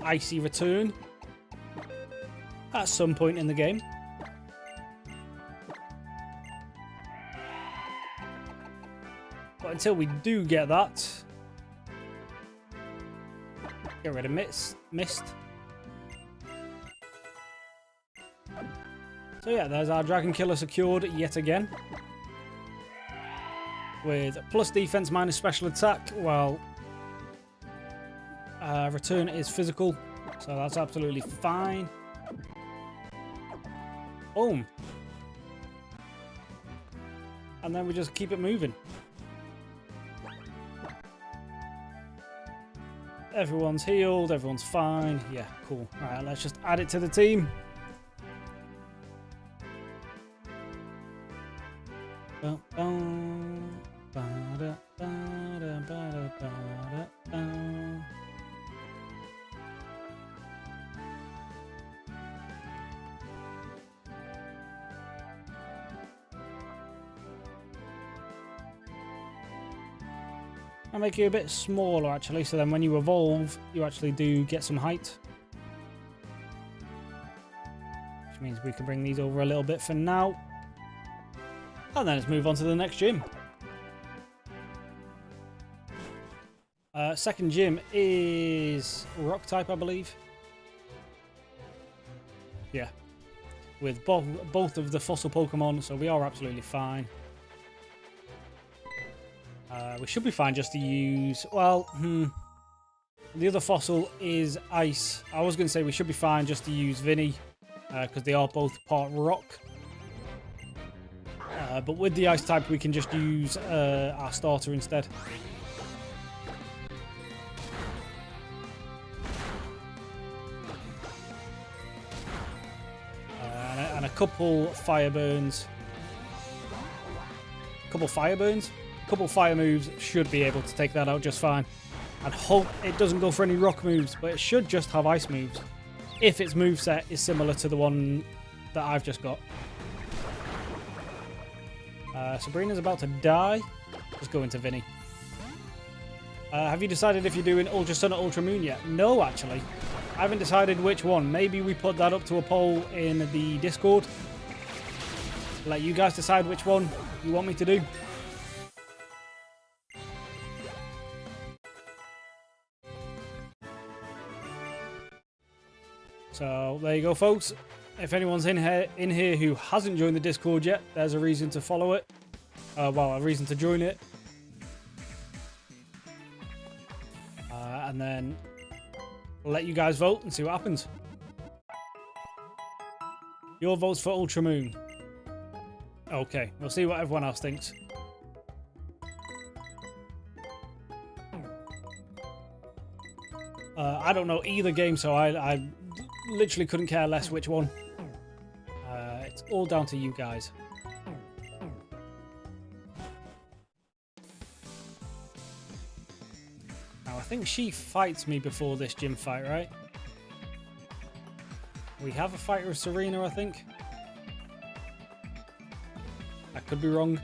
Speaker 1: icy return at some point in the game. But until we do get that, get rid of Mist. So yeah, there's our Dragon Killer secured yet again. With plus defense minus special attack, well, return is physical, so that's absolutely fine. Boom. And then we just keep it moving. Everyone's healed, everyone's fine. Yeah, cool. Alright, let's just add it to the team. I'll make you a bit smaller actually, so then when you evolve, you actually do get some height. Which means we can bring these over a little bit for now. And then let's move on to the next gym. Second gym is Rock type, I believe. Yeah. With both of the fossil Pokemon, so we are absolutely fine. We should be fine just to use... Well, the other fossil is Ice. I was going to say we should be fine just to use Vinny, because they are both part Rock. But with the Ice type, we can just use our starter instead. And a couple Fire Burns. Couple Fire Burns? Couple Fire moves should be able to take that out just fine. And hope it doesn't go for any Rock moves, but it should just have Ice moves. If its moveset is similar to the one that I've just got. Sabrina's about to die. Let's go into Vinny. Have you decided if you're doing Ultra Sun or Ultra Moon yet? No, actually. I haven't decided which one. Maybe we put that up to a poll in the Discord. Let you guys decide which one you want me to do. So there you go, folks. If anyone's in here who hasn't joined the Discord yet, there's a reason to follow it. Well, a reason to join it. And then we'll let you guys vote and see what happens. Your vote's for Ultra Moon. Okay, we'll see what everyone else thinks. I don't know either game, so I literally couldn't care less which one. It's all down to you guys. Now, I think she fights me before this gym fight, right? We have a fight with Serena, I think. I could be wrong.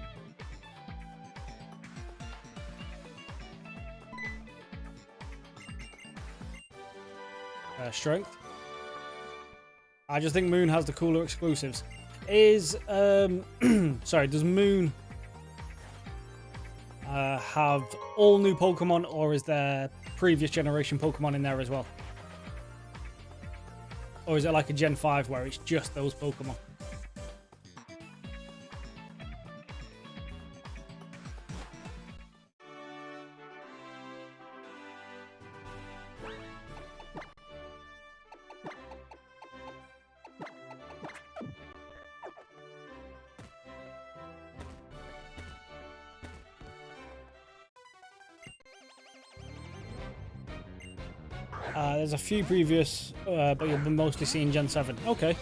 Speaker 1: Strength. I just think Moon has the cooler exclusives. Is sorry, does Moon have all new Pokemon, or is there previous generation Pokemon in there as well? Or is it like a Gen 5 where it's just those Pokemon? There's a few previous, but you'll be mostly seeing Gen 7. Okay.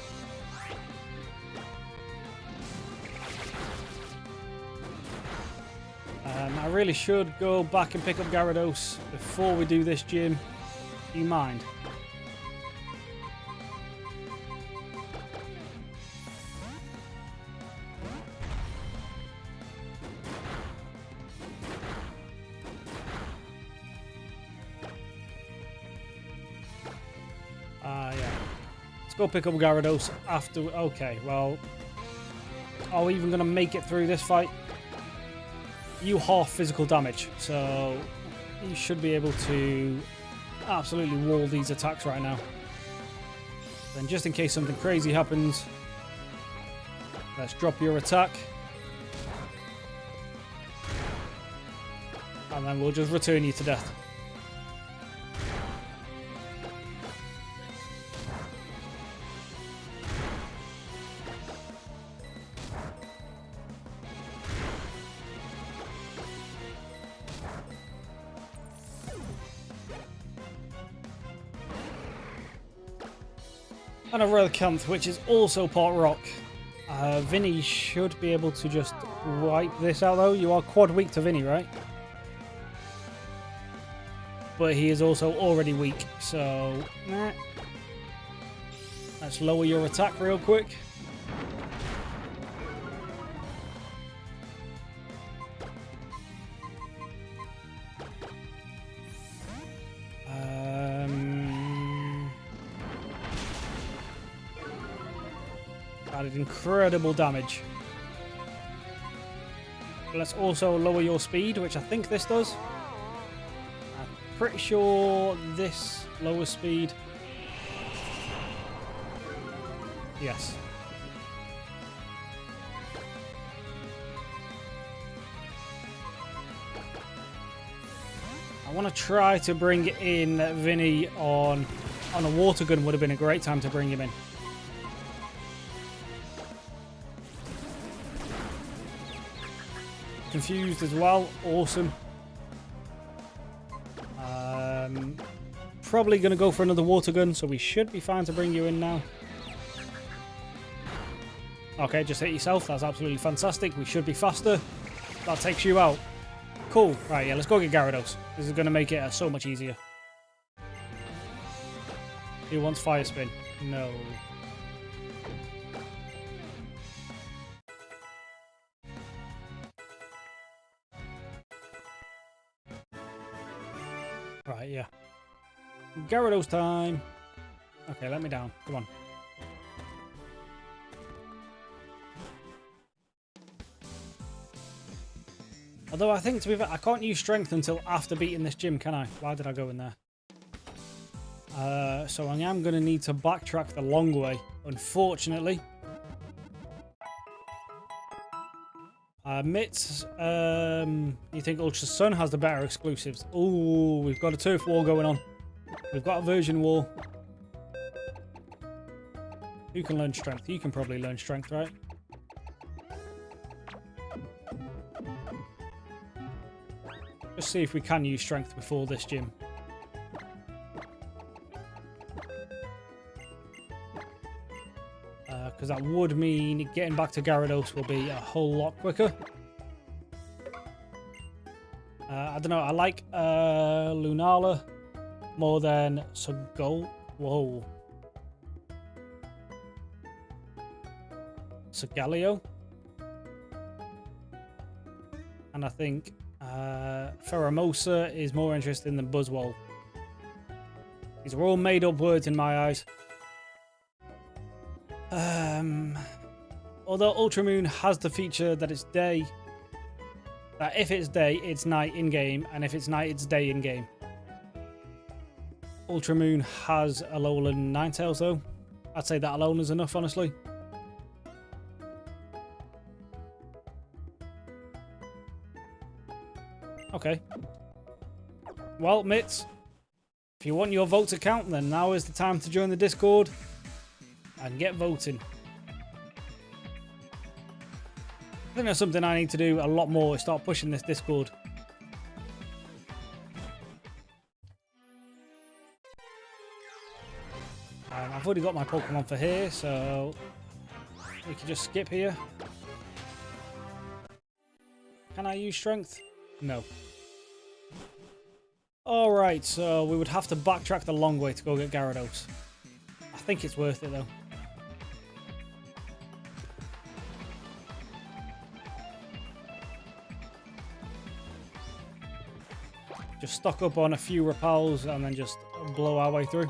Speaker 1: I really should go back and pick up Gyarados before we do this gym. Do you mind? Yeah. Let's go pick up Gyarados after... Okay, well... Are we even going to make it through this fight? You half physical damage, so you should be able to absolutely wall these attacks right now. Then just in case something crazy happens, let's drop your attack. And then we'll just return you to death. And a Relicanth, which is also part rock. Vinny should be able to just wipe this out, though. You are quad weak to Vinny, right? But he is also already weak, so... Nah. Let's lower your attack real quick. That did incredible damage. Let's also lower your speed, which I think this does. I'm pretty sure this lowers speed. Yes. I want to try to bring in Vinny on a water gun. Would have been a great time to bring him in. Confused as well. Awesome. Probably going to go for another water gun, so we should be fine to bring you in now. Okay, just hit yourself. That's absolutely fantastic. We should be faster. That takes you out. Cool. Right, yeah, let's go get Gyarados. This is going to make it so much easier. Who wants Fire Spin? No. Right, yeah. Gyarados time. Okay, let me down. Come on. Although I think, to be fair, I can't use strength until after beating this gym, can I? Why did I go in there? So I am going to need to backtrack the long way, unfortunately. Mitts, you think Ultra Sun has the better exclusives? Ooh, we've got a turf war going on. We've got a version war. Who can learn strength? You can probably learn strength, right? Just see if we can use strength before this gym. Because that would mean getting back to Gyarados will be a whole lot quicker. I don't know. I like Lunala more than Sagol. Whoa. Sagalio. And I think Pheromosa is more interesting than Buzzwole. These are all made up words in my eyes. Although Ultramoon has the feature that it's day, that if it's day, it's night in-game, and if it's night, it's day in-game. Ultramoon has Alolan Ninetales, though. I'd say that alone is enough, honestly. Okay. Well, Mitts, if you want your vote to count, then now is the time to join the Discord and get voting. I think that's something I need to do a lot more, is start pushing this Discord. I've already got my Pokemon for here, so we can just skip here. Can I use strength? No. Alright, so we would have to backtrack the long way to go get Gyarados. I think it's worth it, though. Just stock up on a few repels and then just blow our way through.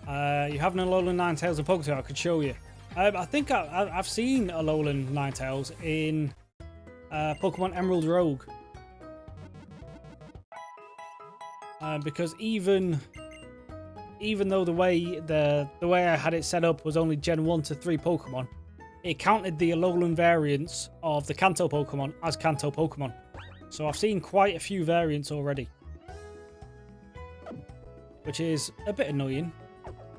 Speaker 1: You have an Alolan Ninetales and Pokemon I could show you. I think I've seen Alolan Ninetales in Pokemon Emerald Rogue. Because even though the way I had it set up was only Gen 1 to 3 Pokemon, it counted the Alolan variants of the Kanto Pokemon as Kanto Pokemon. So I've seen quite a few variants already, which is a bit annoying.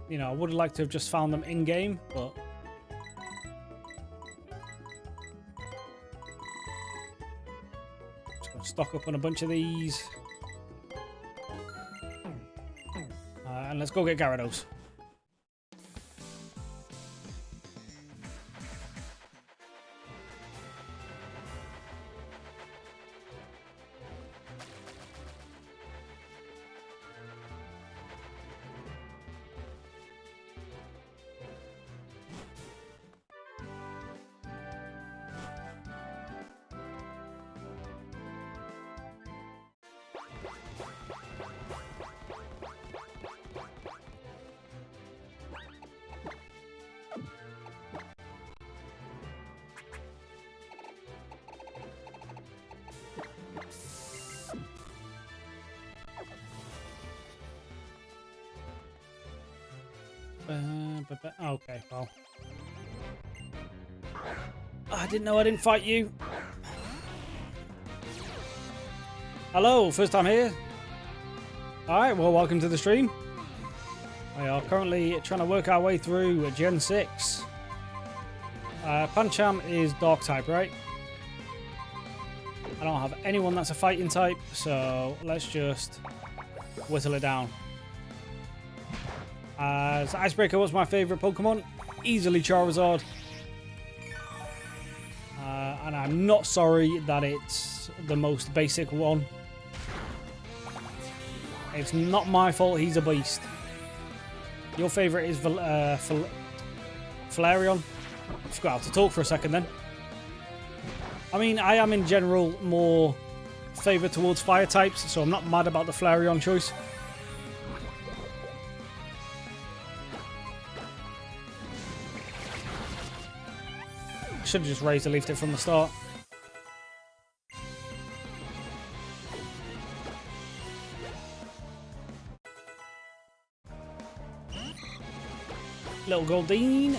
Speaker 1: You know, I would have liked to have just found them in-game, but... Just gonna stock up on a bunch of these. And let's go get Gyarados. Okay, well. I didn't know I didn't fight you. Hello, first time here. Alright, well, welcome to the stream. We are currently trying to work our way through Gen 6. Pancham is Dark type, right? I don't have anyone that's a fighting type, so let's just whittle it down. As Icebreaker was my favourite Pokemon, easily Charizard. And I'm not sorry that it's the most basic one. It's not my fault he's a beast. Your favourite is Flareon. I forgot how to talk for a second then. I mean, I am in general more favoured towards fire types, so I'm not mad about the Flareon choice. Should have just razor leafed it from the start. Little Goldeen.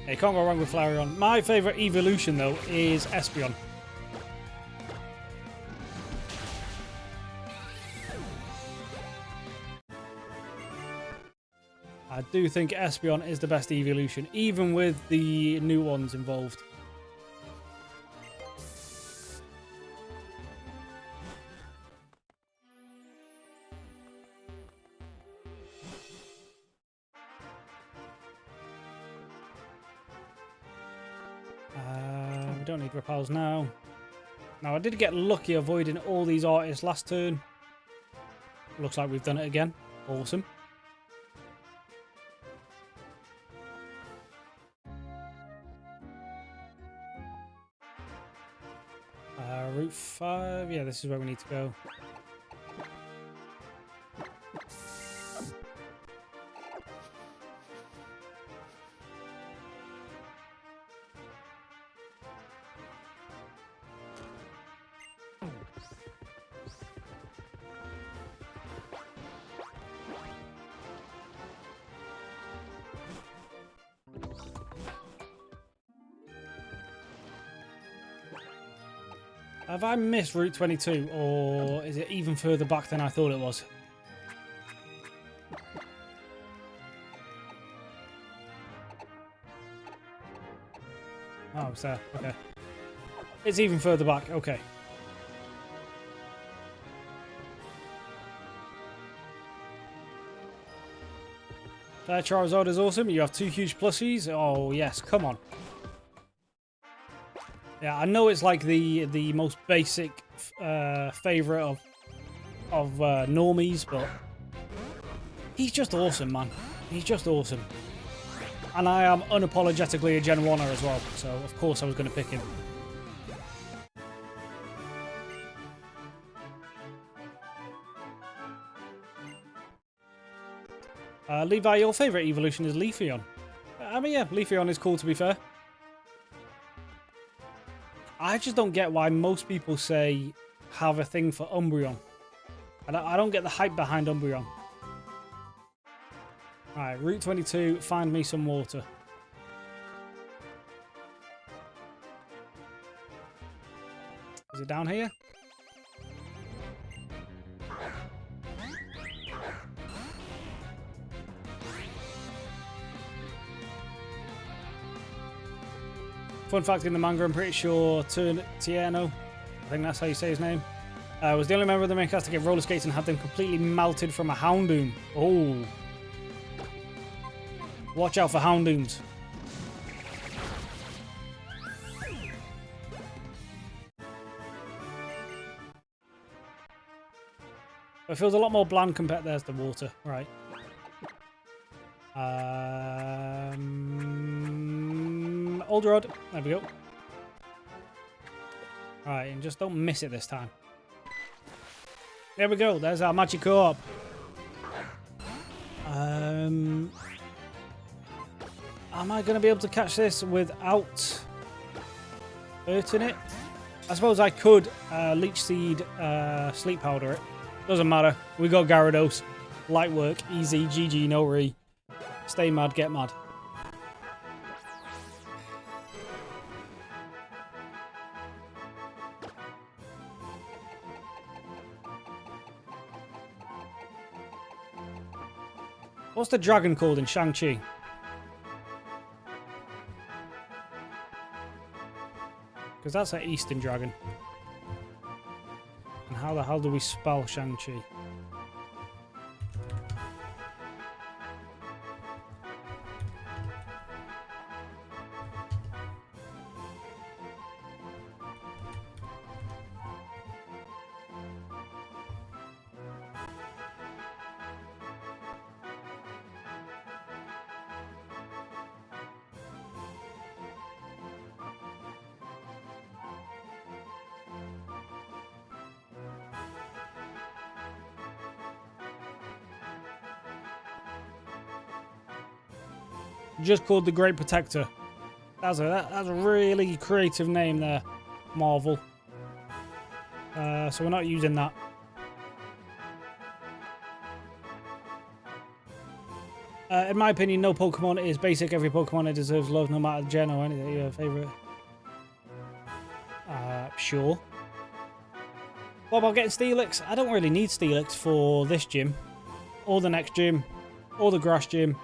Speaker 1: You can't go wrong with Flareon. My favourite evolution though is Espeon. I do think Espeon is the best evolution, even with the new ones involved. We don't need repels now. Now, I did get lucky avoiding all these artists last turn. Looks like we've done it again. Awesome. Route 5. Yeah, this is where we need to go. Have I missed Route 22, or is it even further back than I thought it was? Oh, it's there. Okay. It's even further back. Okay. Charizard is awesome. You have 2 huge plushies. Oh, yes. Come on. Yeah, I know it's like the most basic favourite of normies, but he's just awesome, man. He's just awesome. And I am unapologetically a Gen 1er as well, so of course I was going to pick him. Levi, your favourite evolution is Leafeon. I mean, yeah, Leafeon is cool, to be fair. I just don't get why most people say have a thing for Umbreon. I don't get the hype behind Umbreon. Alright, Route 22, find me some water. Is it down here? Fun fact in the manga, I'm pretty sure Tierno, I think that's how you say his name, was the only member of the main cast to get roller skates and had them completely melted from a Houndoom. Oh. Watch out for Houndoons. It feels a lot more bland compared. There's the water, right? Old Rod. There we go. Right, and just don't miss it this time. There we go. There's our Magikarp. Am I going to be able to catch this without hurting it? I suppose I could Leech Seed Sleep Powder it. Doesn't matter. We got Gyarados. Light work. Easy. GG. No re. Stay mad. Get mad. What's the dragon called in Shang-Chi? Because that's an Eastern dragon. And how the hell do we spell Shang-Chi? Just called the Great Protector. That's a really creative name there, Marvel. So we're not using that. In my opinion, no Pokemon is basic. Every Pokemon deserves love, no matter the gen or anything. Your favourite? Sure. What about getting Steelix? I don't really need Steelix for this gym, or the next gym, or the grass gym.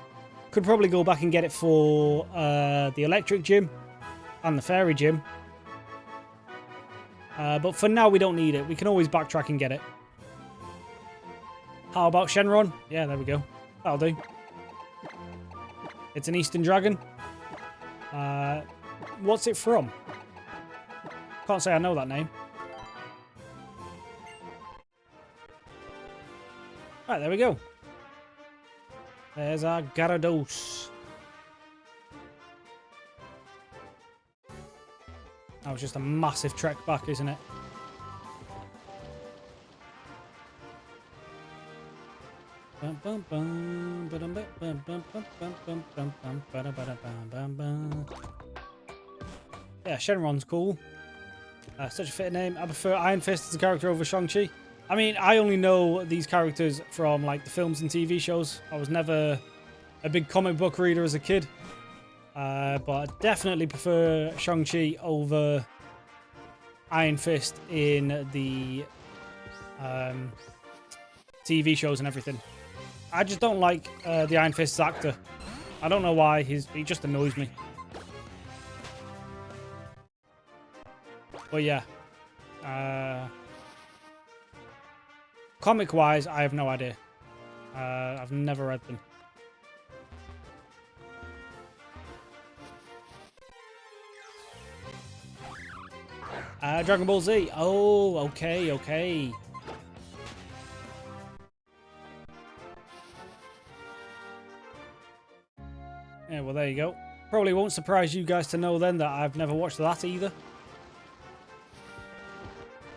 Speaker 1: Could probably go back and get it for the electric gym and the fairy gym. But for now, we don't need it. We can always backtrack and get it. How about Shenron? Yeah, there we go. That'll do. It's an Eastern dragon. What's it from? Can't say I know that name. Right, there we go. There's our Gyarados. That was just a massive trek back, isn't it? Yeah, Shenron's cool. Such a fitting name. I prefer Iron Fist as a character over Shang-Chi. I mean, I only know these characters from like the films and TV shows. I was never a big comic book reader as a kid. But I definitely prefer Shang-Chi over Iron Fist in the TV shows and everything. I just don't like the Iron Fist's actor. I don't know why. He just annoys me. But yeah. Comic-wise, I have no idea. I've never read them. Dragon Ball Z. Oh, okay, okay. Yeah, well, there you go. Probably won't surprise you guys to know then that I've never watched that either.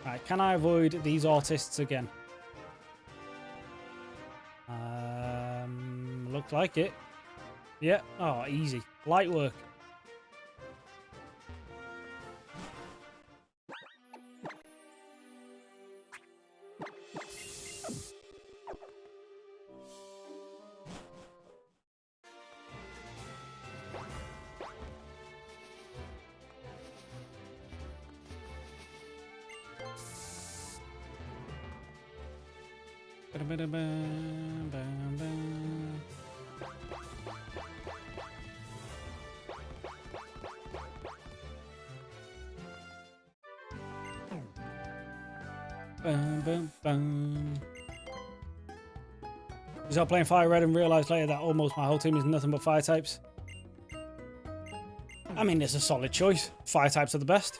Speaker 1: Right, can I avoid these artists again? Looks like it. Yeah. Oh, easy. Light work. You start playing Fire Red and realise later that almost my whole team is nothing but fire types. I mean, it's a solid choice. Fire types are the best.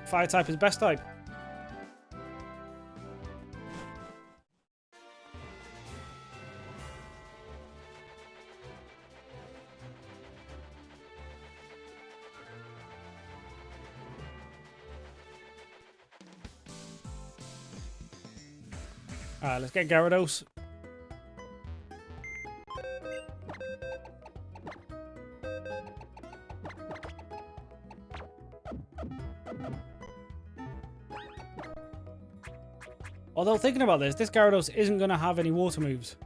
Speaker 1: Fire type is best type. Alright, let's get Gyarados. Although, thinking about this Gyarados isn't going to have any water moves.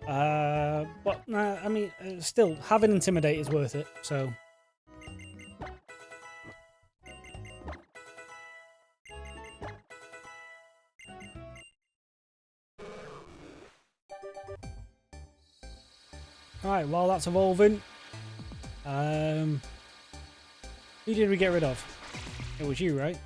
Speaker 1: But, I mean, still, having Intimidate is worth it, so... Alright, while that's evolving, who did we get rid of? It was you, right?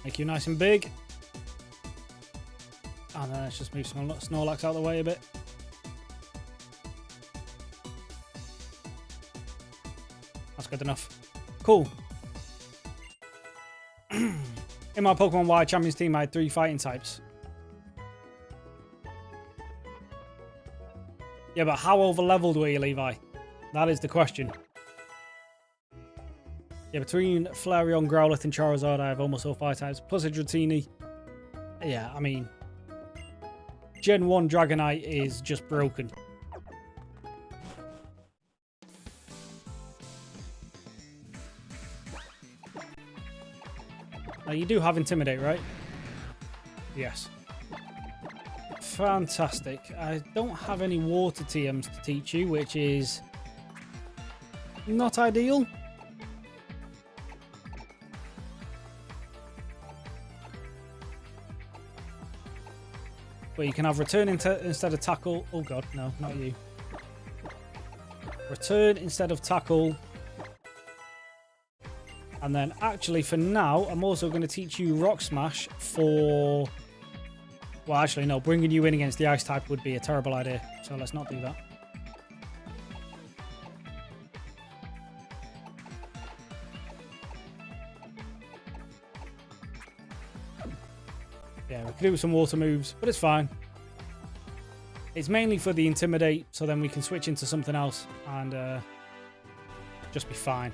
Speaker 1: Make you nice and big. And then let's just move some Snorlax out of the way a bit. That's good enough. Cool. In my Pokemon Y Champions team, I had 3 fighting types. Yeah, but how over-leveled were you, Levi? That is the question. Yeah, between Flareon, Growlithe, and Charizard, I have almost all 5 types, plus a Dratini. Yeah, I mean, Gen 1 Dragonite is just broken. Now, you do have Intimidate, right? Yes. Fantastic. I don't have any water TMs to teach you, which is not ideal. But you can have Return instead of Tackle. Oh god, no, not you. Return instead of Tackle. And then actually for now, I'm also going to teach you Rock Smash for... Well, actually no, bringing you in against the Ice type would be a terrible idea. So let's not do that. Yeah, we could do some water moves, but it's fine. It's mainly for the Intimidate, so then we can switch into something else and just be fine.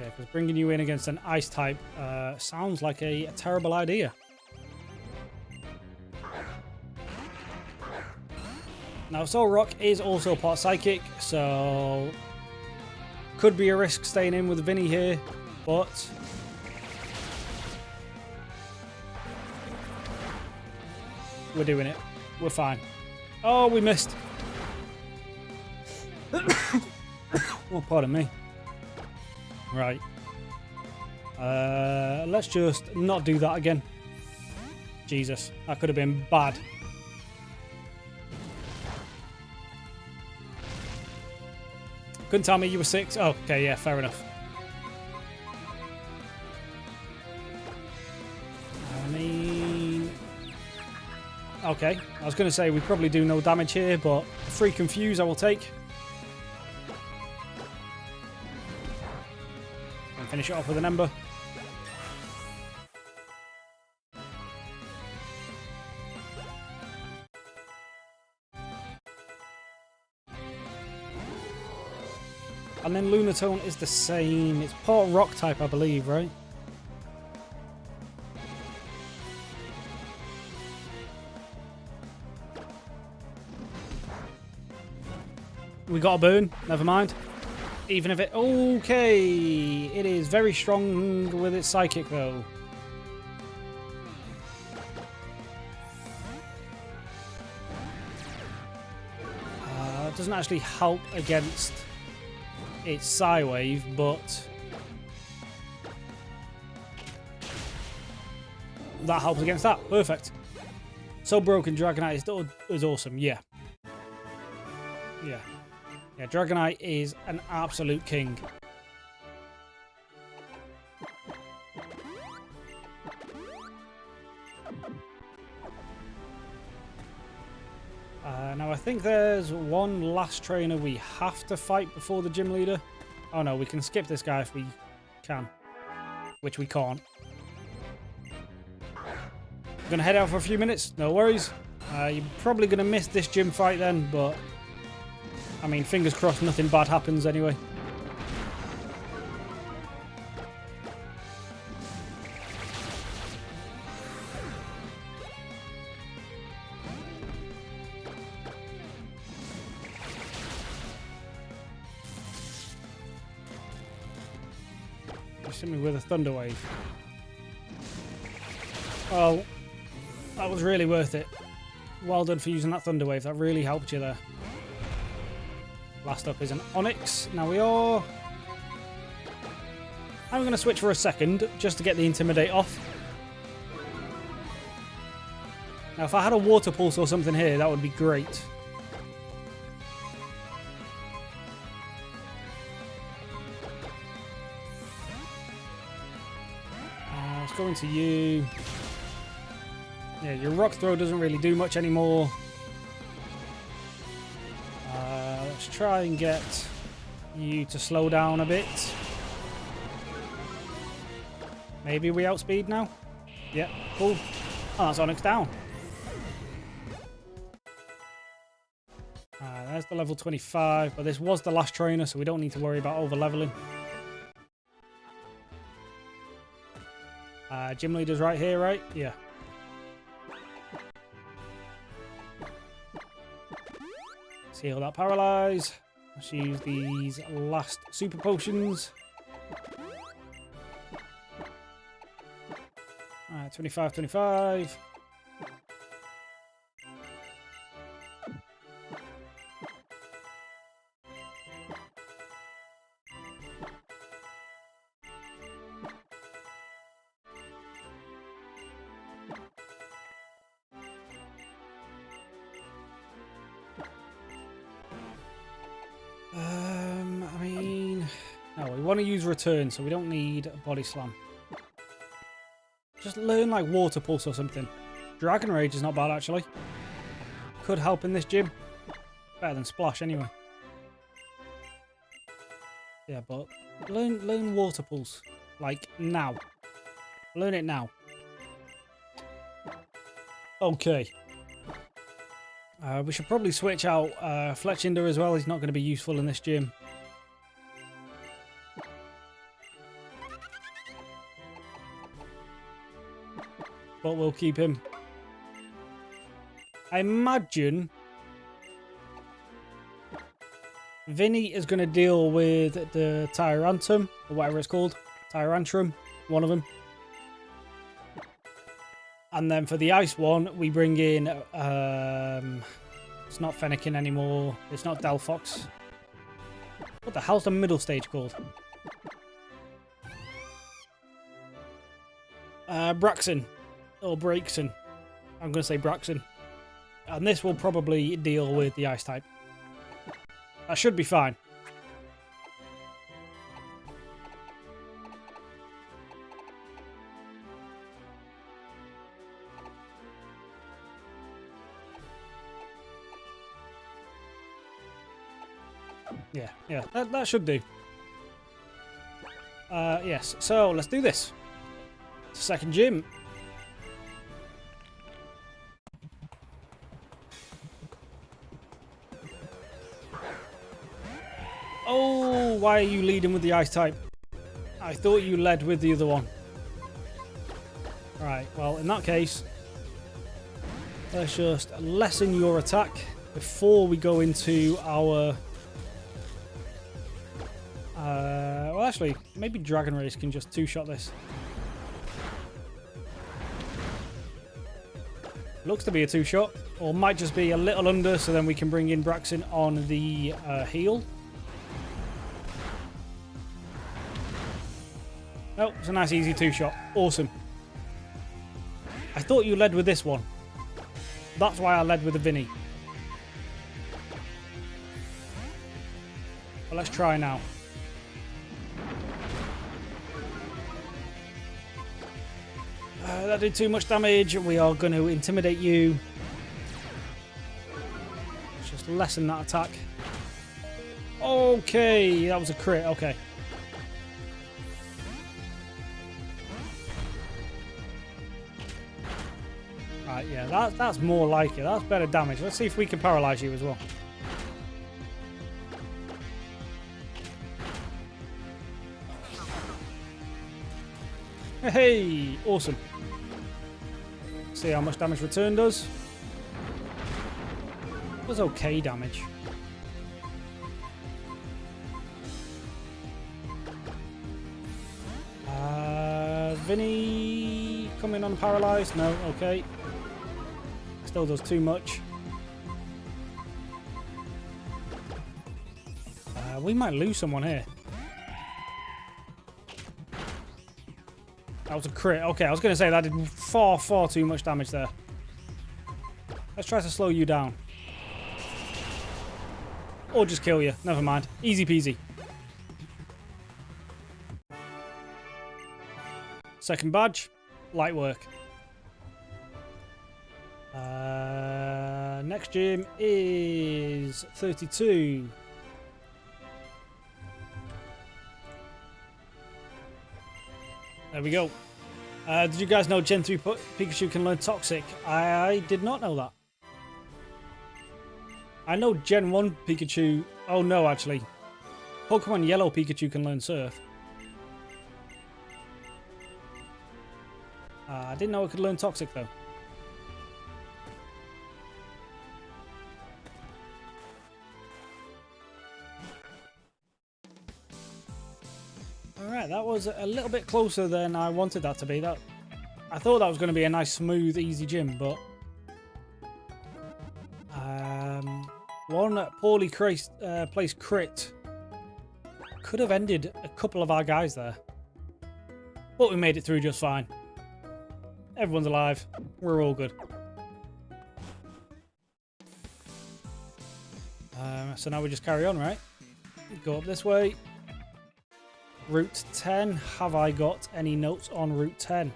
Speaker 1: Yeah, because bringing you in against an Ice type sounds like a terrible idea. Now, Solrock is also part Psychic, so... Could be a risk staying in with Vinny here, but... We're doing it. We're fine. Oh, we missed. Oh, pardon me. Right. Let's just not do that again. Jesus, that could have been bad. Couldn't tell me you were 6. Oh, okay, yeah, fair enough. I mean... Okay, I was going to say we probably do no damage here, but free confuse I will take. And finish it off with an ember. And then Lunatone is the same. It's part rock type, I believe, right? We got a burn. Never mind. Even if it... Okay. It is very strong with its psychic, though. It doesn't actually help against... It's Psywave, but that helps against that. Perfect. So broken, Dragonite is awesome. Yeah. Yeah. Yeah, Dragonite is an absolute king. Now, I think there's one last trainer we have to fight before the gym leader. Oh, no, we can skip this guy if we can. Which we can't. I'm going to head out for a few minutes. No worries. You're probably going to miss this gym fight then, but... I mean, fingers crossed nothing bad happens anyway. Hit me with a thunder wave. Oh, that was really worth it. Well done for using that thunder wave. That really helped you there. Last up is an Onyx. Now we are... I'm going to switch for a second just to get the Intimidate off. Now if I had a Water Pulse or something here, that would be great. Go into you. Yeah, your rock throw doesn't really do much anymore. Let's try and get you to slow down a bit. Maybe we outspeed now? Yeah, cool. Oh, that's Onyx down. There's the level 25, but this was the last trainer, so we don't need to worry about over-leveling. Gym leader's right here, right? Yeah. Let's heal that paralyze. Let's use these last super potions. Alright, 25, 25. I mean, no, we want to use return, so we don't need a body slam. Just learn like Water Pulse or something. Dragon Rage is not bad actually. Could help in this gym. Better than Splash anyway. Yeah, but learn Water Pulse. Like now. Learn it now. Okay. We should probably switch out Fletchinder as well. He's not going to be useful in this gym. But we'll keep him. I imagine Vinny is going to deal with the Tyrantum, or whatever it's called. Tyrantrum, one of them. And then for the ice one, we bring in... it's not Fennekin anymore. It's not Delphox. What the hell's the middle stage called? Braxton. Or Braixen. I'm going to say Braxton. And this will probably deal with the ice type. That should be fine. Yeah, that should do. Yes, so let's do this. Second gym. Oh, why are you leading with the ice type? I thought you led with the other one. Right, well, in that case, let's just lessen your attack before we go into our... well, actually, maybe Dragon Race can just two-shot this. Looks to be a two-shot, or might just be a little under, so then we can bring in Braxton on the heal. Oh, it's a nice easy two-shot. Awesome. I thought you led with this one. That's why I led with the Vinny. But let's try now. That did too much damage. We are going to intimidate you. Let's just lessen that attack. Okay, that was a crit. Okay. Right, yeah, that's more like it. That's better damage. Let's see if we can paralyze you as well. Hey, awesome. See how much damage return does. It was okay damage. Vinny coming on paralyzed. No, okay. Still does too much. We might lose someone here. That was a crit. Okay, I was going to say that did far, far too much damage there. Let's try to slow you down. Or just kill you. Never mind. Easy peasy. Second badge. Light work. Next gym is 32. There we go. Did you guys know Gen 3 Pikachu can learn Toxic? I did not know that. I know Gen 1 Pikachu... Oh no, actually. Pokemon Yellow Pikachu can learn Surf. I didn't know it could learn Toxic though. Alright, that was a little bit closer than I wanted that to be. I thought that was going to be a nice, smooth, easy gym, but... one poorly placed crit could have ended a couple of our guys there. But we made it through just fine. Everyone's alive. We're all good. So now we just carry on, right? Go up this way. Route 10. Have I got any notes on Route 10?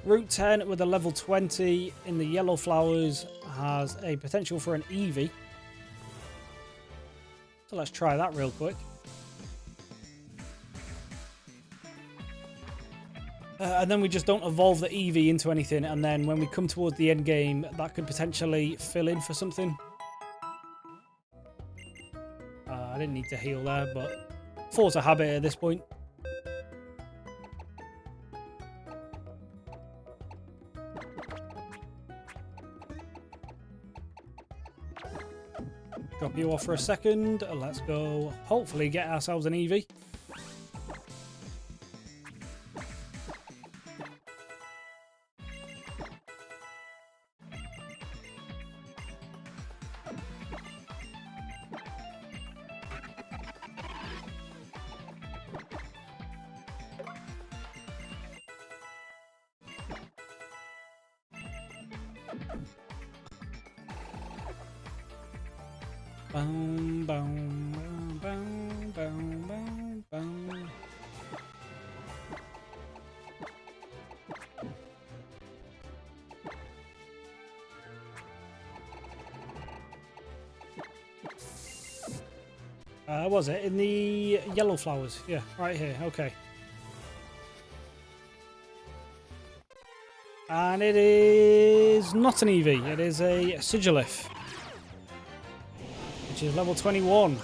Speaker 1: Route 10 with a level 20 in the yellow flowers has a potential for an Eevee. So let's try that real quick. And then we just don't evolve the Eevee into anything, and then when we come towards the end game, that could potentially fill in for something. I didn't need to heal there, but force a habit at this point. Drop you off for a second. Let's go hopefully get ourselves an Eevee. Boom, boom, boom, boom, boom, boom, boom. Was it? In the yellow flowers? Yeah, right here. Okay. And it is not an EV. It is a Sigilif, which is level 21.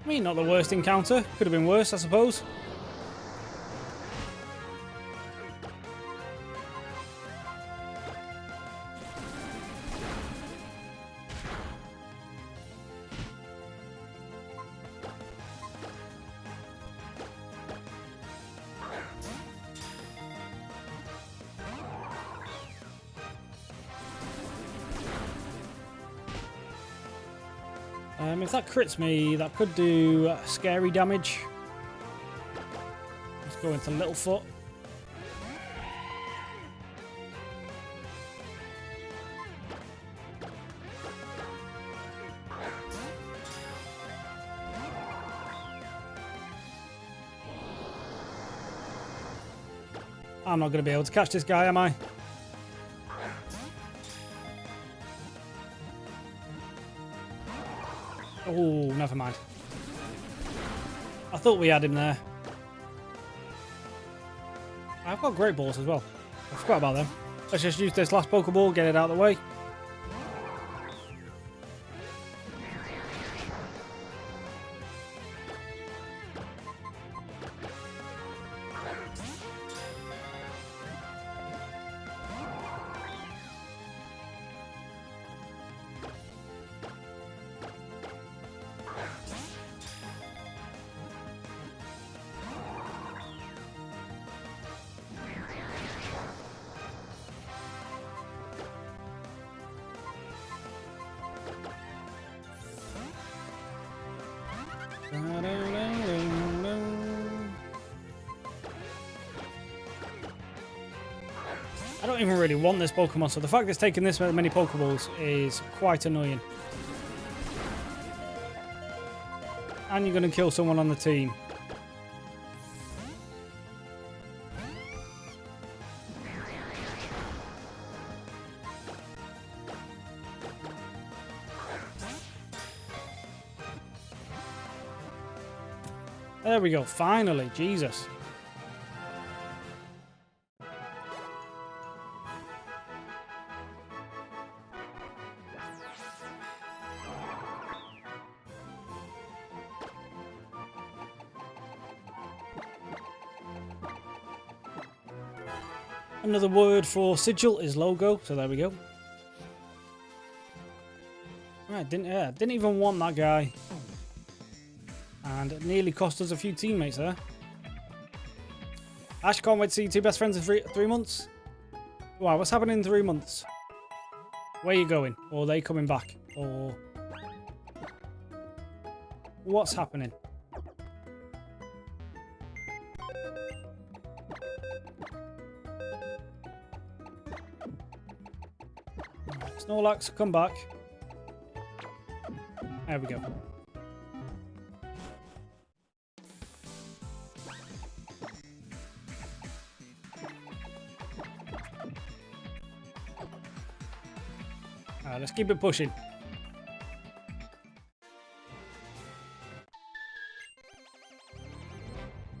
Speaker 1: I mean, not the worst encounter. Could have been worse, I suppose. If that crits me, that could do scary damage. Let's go into Littlefoot. I'm not going to be able to catch this guy, am I? Oh, never mind. I thought we had him there. I've got great balls as well. I forgot about them. Let's just use this last Pokeball, get it out of the way. I don't even really want this Pokemon, so the fact it's taking this many Pokeballs is quite annoying. And you're going to kill someone on the team. There we go, finally, Jesus. Another word for sigil is logo, so there we go. Right, didn't even want that guy. And it nearly cost us a few teammates there. Ash, can't wait to see you two best friends in three months. Wow, what's happening in 3 months? Where are you going? Or are they coming back? Or what's happening? Snorlax, come back. There we go. Alright, let's keep it pushing.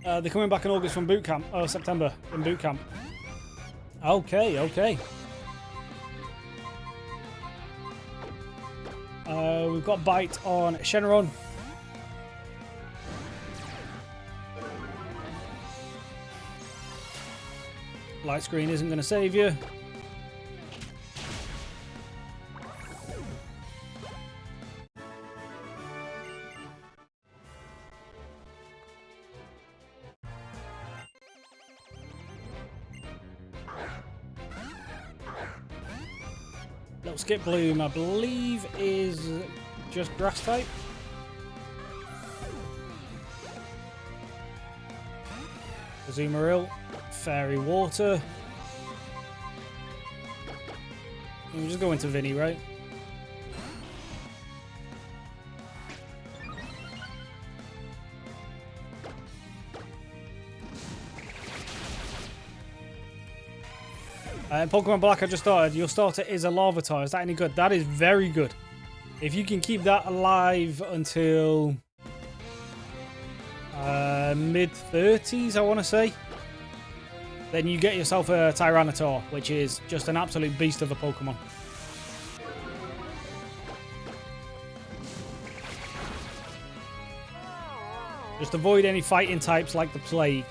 Speaker 1: They're coming back in August from boot camp. Oh, September in boot camp. Okay, okay. We've got Bite on Shenron. Light screen isn't going to save you. Little Skip Bloom, I believe, is just grass type. Azumarill, Fairy Water. We'll just go into Vinny, right? Pokemon Black I just started. Your starter is a Larvitar. Is that any good? That is very good. If you can keep that alive until mid-30s, I want to say, then you get yourself a Tyranitar, which is just an absolute beast of a Pokemon. Just avoid any fighting types like the Plague.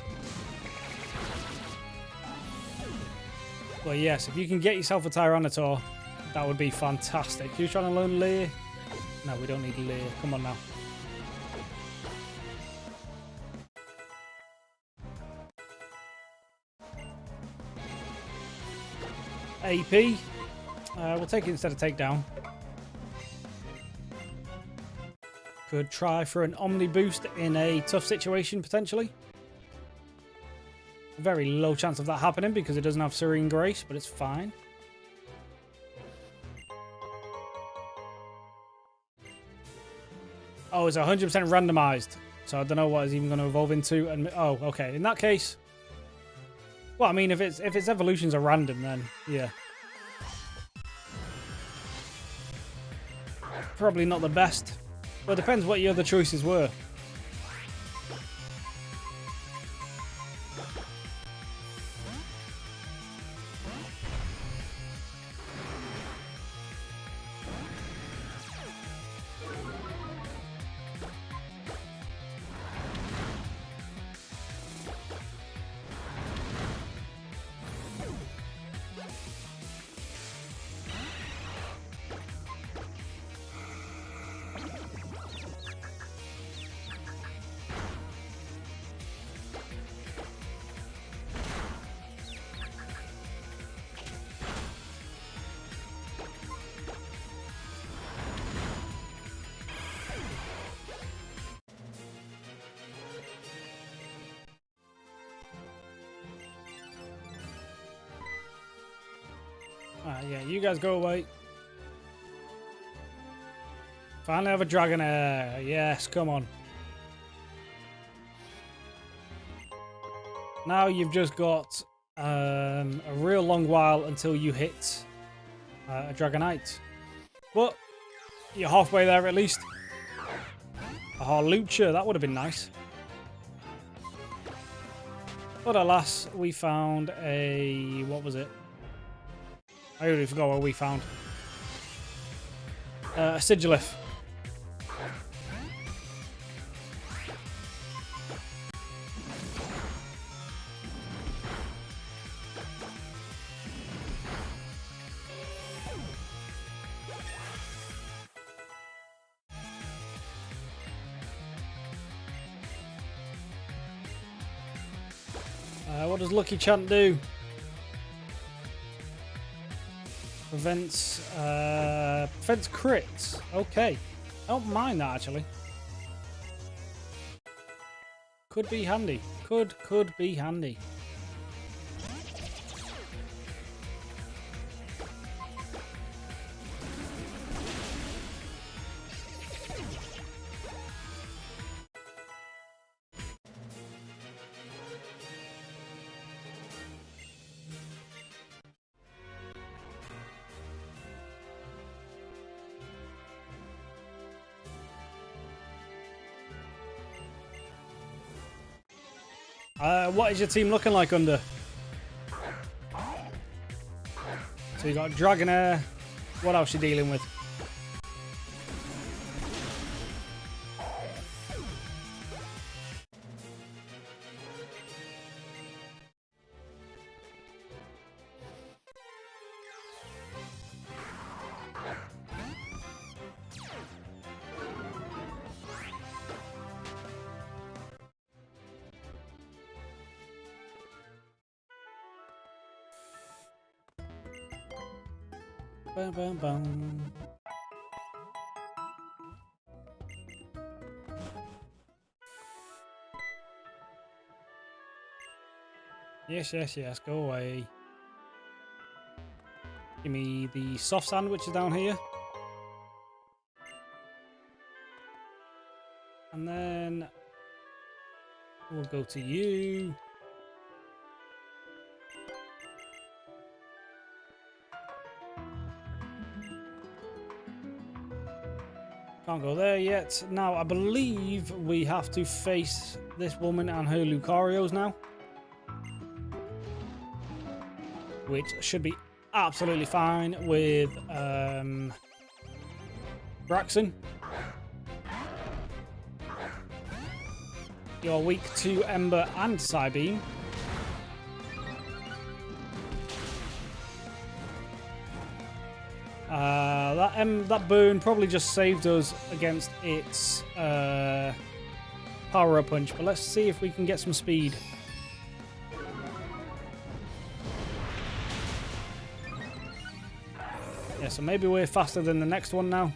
Speaker 1: But yes, if you can get yourself a Tyranitar, that would be fantastic. You're trying to learn Leer? No, we don't need Leer. Come on now. AP. We'll take it instead of takedown. Could try for an Omni boost in a tough situation, potentially. Very low chance of that happening because it doesn't have Serene Grace, but it's fine. Oh, it's 100% randomized, so I don't know what it's even going to evolve into. And oh, okay. In that case, well, I mean, if its evolutions are random, then yeah, probably not the best. But it depends what your other choices were. Yeah, you guys go away. Finally have a Dragonair. Yes, come on. Now you've just got a real long while until you hit a Dragonite. But you're halfway there at least. A Lucha, that would have been nice. But alas, we found a... what was it? I already forgot what we found. A Sigilif. What does Lucky Chant do? Prevents crits. Okay. I don't mind that, actually. Could be handy. Could be handy. What is your team looking like under? So you got Dragonair. What else you dealing with? Bum, bum, bum. Yes. Go away. Give me the soft sandwiches down here. And then we'll go to you. Can't go there yet. Now, I believe we have to face this woman and her Lucarios now. Which should be absolutely fine with Braxton. You're weak to Ember and Psybeam. That burn probably just saved us against its power-up punch, but let's see if we can get some speed. Yeah, so maybe we're faster than the next one now.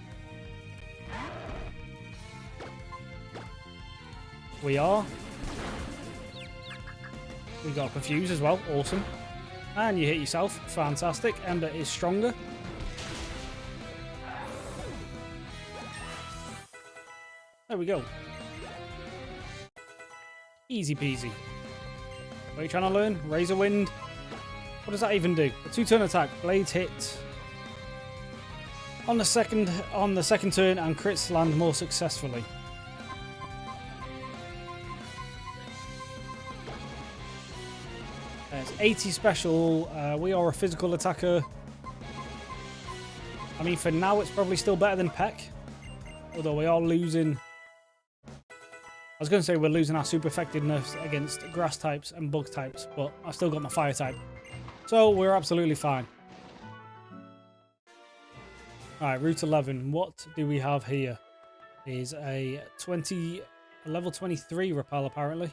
Speaker 1: We are. We got confused as well. Awesome. And you hit yourself. Fantastic. Ember is stronger. There we go. Easy peasy. What are you trying to learn? Razor Wind. What does that even do? A 2-turn attack. Blades hit on the second turn and crits land more successfully. It's 80 special. We are a physical attacker. I mean, for now, it's probably still better than Peck. Although we are losing... I was going to say we're losing our super effectiveness against grass types and bug types, but I've still got my fire type. So we're absolutely fine. Alright, Route 11. What do we have here? Is a level 23 Repel, apparently.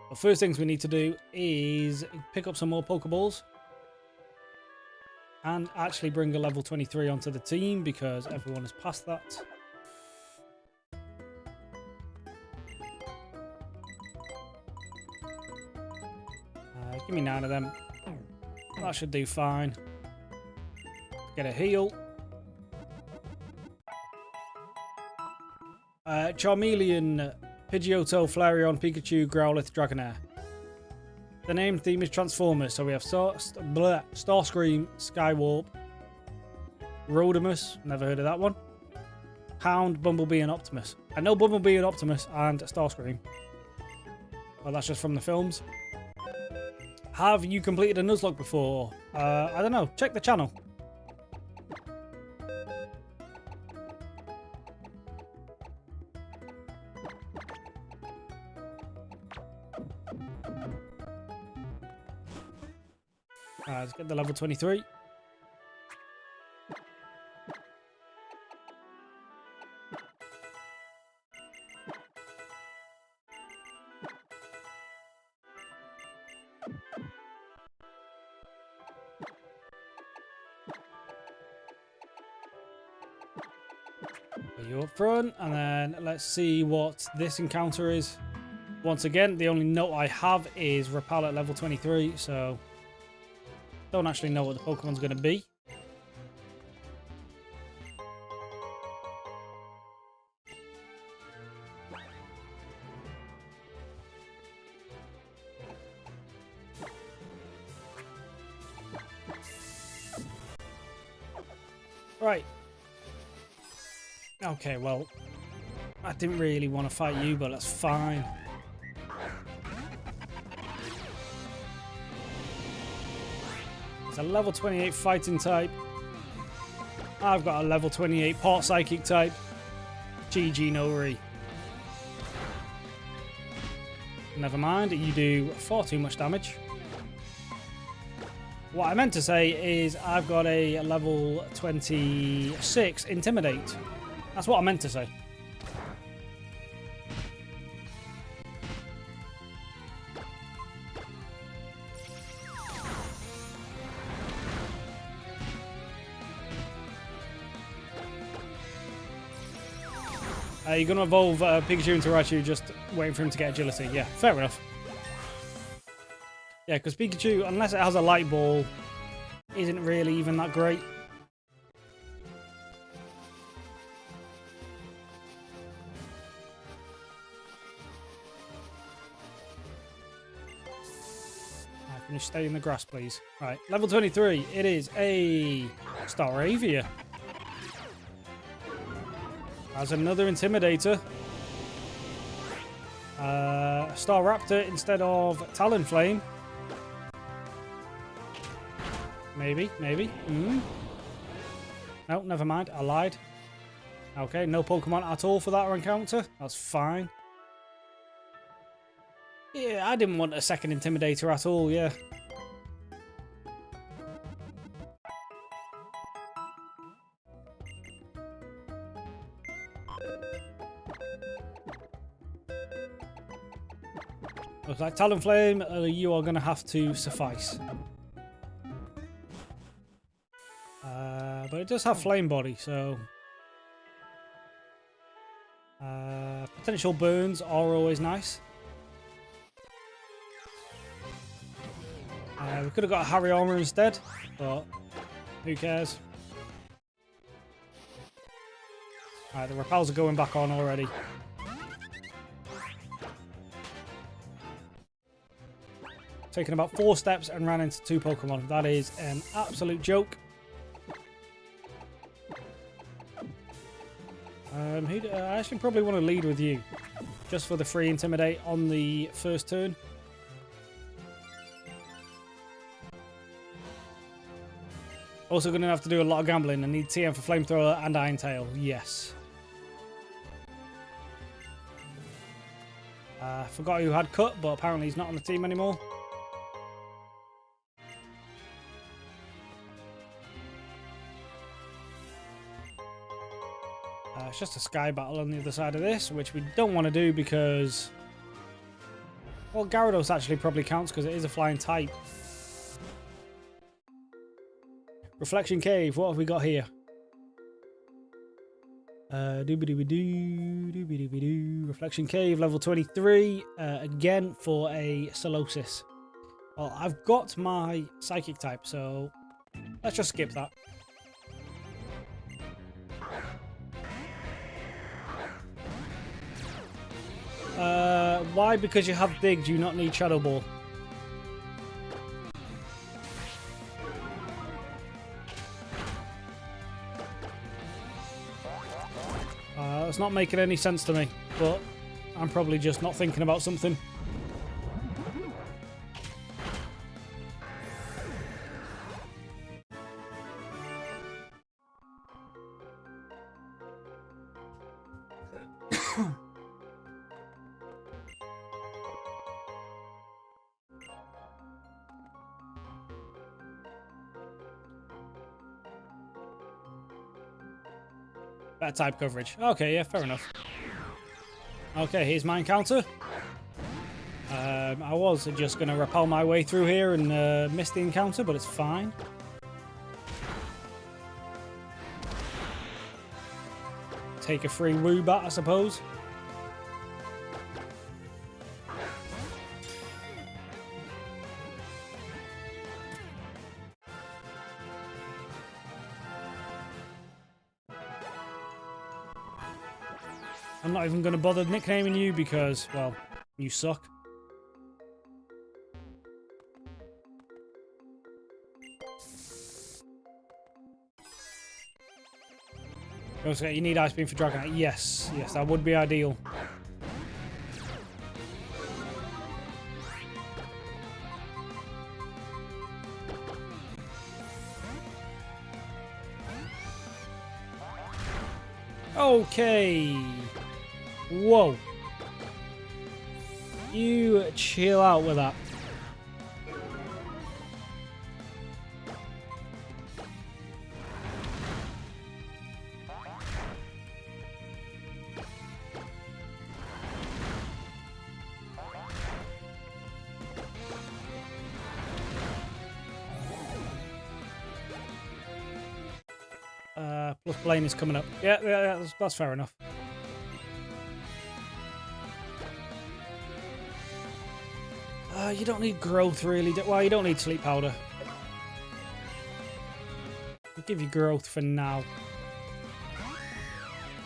Speaker 1: The first things we need to do is pick up some more Pokeballs. And actually bring a level 23 onto the team because everyone has passed that. Give me 9 of them. That should do fine. Get a heal. Charmeleon, Pidgeotto, Flareon, Pikachu, Growlithe, Dragonair. The name theme is Transformers, so we have Starscream, Skywarp, Rodimus, never heard of that one, Hound, Bumblebee, and Optimus. I know Bumblebee and Optimus and Starscream. Well, that's just from the films. Have you completed a Nuzlocke before? I don't know. Check the channel. Let's get the level 23. You up front, and then let's see what this encounter is. Once again, the only note I have is Repel at level 23, so don't actually know what the Pokemon's going to be. Right. Okay, well, I didn't really want to fight you, but that's fine. It's a level 28 fighting type. I've got a level 28 part psychic type. GG Nori. Never mind, you do far too much damage. What I meant to say is I've got a level 26 Intimidate. That's what I meant to say. You're going to evolve Pikachu into Raichu, just waiting for him to get agility. Yeah, fair enough. Yeah, because Pikachu, unless it has a light ball, isn't really even that great. Can you stay in the grass, please? Right, level 23. It is a Staravia. As another Intimidator. Staraptor instead of Talonflame. Maybe. No, never mind. I lied. Okay, no Pokemon at all for that encounter. That's fine. Yeah, I didn't want a second Intimidator at all, yeah. Looks like Talonflame, you are going to have to suffice. But it does have Flame Body, so... potential burns are always nice. We could have got a Hariyama instead, but who cares? Alright, the repels are going back on already. Taken about 4 steps and ran into 2 Pokemon. That is an absolute joke. I actually probably want to lead with you. Just for the free Intimidate on the first turn. Also going to have to do a lot of gambling. I need TM for Flamethrower and Iron Tail. Yes. Forgot who had Cut, but apparently he's not on the team anymore. It's just a Sky Battle on the other side of this, which we don't want to do because... Well, Gyarados actually probably counts because it is a flying type. Reflection Cave, what have we got here? Reflection Cave, level 23. Again, for a Solosis. Well, I've got my Psychic type, so let's just skip that. Why? Because you have Dig, do you not need Shadow Ball? It's not making any sense to me, but I'm probably just not thinking about something. Better type coverage. Okay, yeah, fair enough. Okay, here's my encounter. I was just going to rappel my way through here and miss the encounter, but it's fine. Take a free Woobat, I suppose. I'm not even going to bother nicknaming you because, well, you suck. You need Ice Beam for Dragonite. Yes, yes, that would be ideal. Okay. Whoa. You chill out with that. Plus Blaine is coming up. Yeah, that's fair enough. You don't need growth, really. Well, you don't need sleep powder. I'll give you growth for now.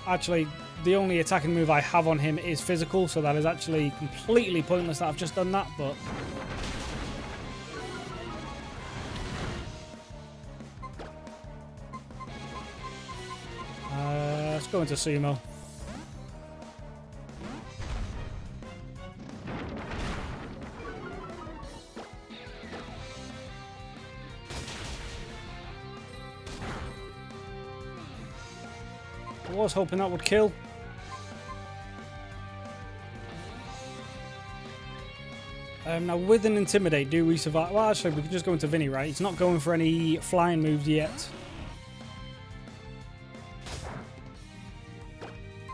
Speaker 1: Actually, the only attacking move I have on him is physical, so that is actually completely pointless that I've just done that, but... go into sumo. I was hoping that would kill. Now with an Intimidate, do we survive? Well, actually, we can just go into Vinny, right? He's not going for any flying moves yet.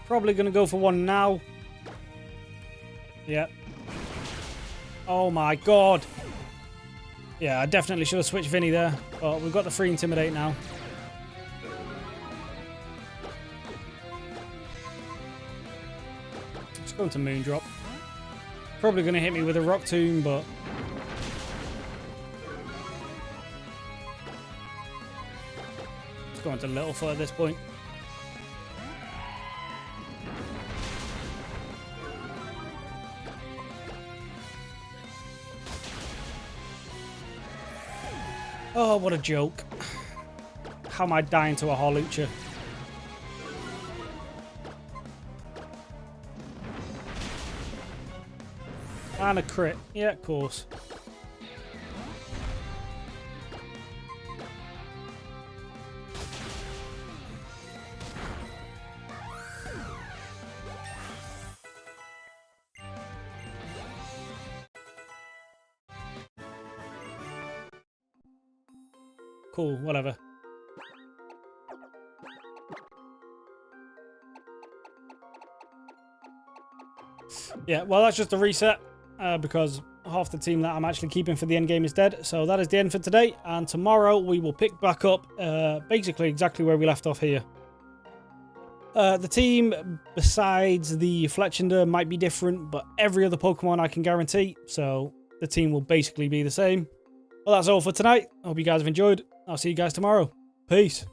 Speaker 1: Probably going to go for one now. Yep. Oh my god. Yeah, I definitely should have switched Vinny there. But we've got the free Intimidate now. Let's go into Moondrop. Probably going to hit me with a Rock Tomb, but... let's go into Littlefoot at this point. Oh, what a joke. How am I dying to a Hawlucha? And a crit. Yeah, of course. Cool, whatever. Yeah, well, that's just a reset. Because half the team that I'm actually keeping for the end game is dead. So that is the end for today. And tomorrow we will pick back up basically exactly where we left off here. The team, besides the Fletchinder, might be different, but every other Pokemon I can guarantee. So the team will basically be the same. Well, that's all for tonight. I hope you guys have enjoyed. I'll see you guys tomorrow. Peace.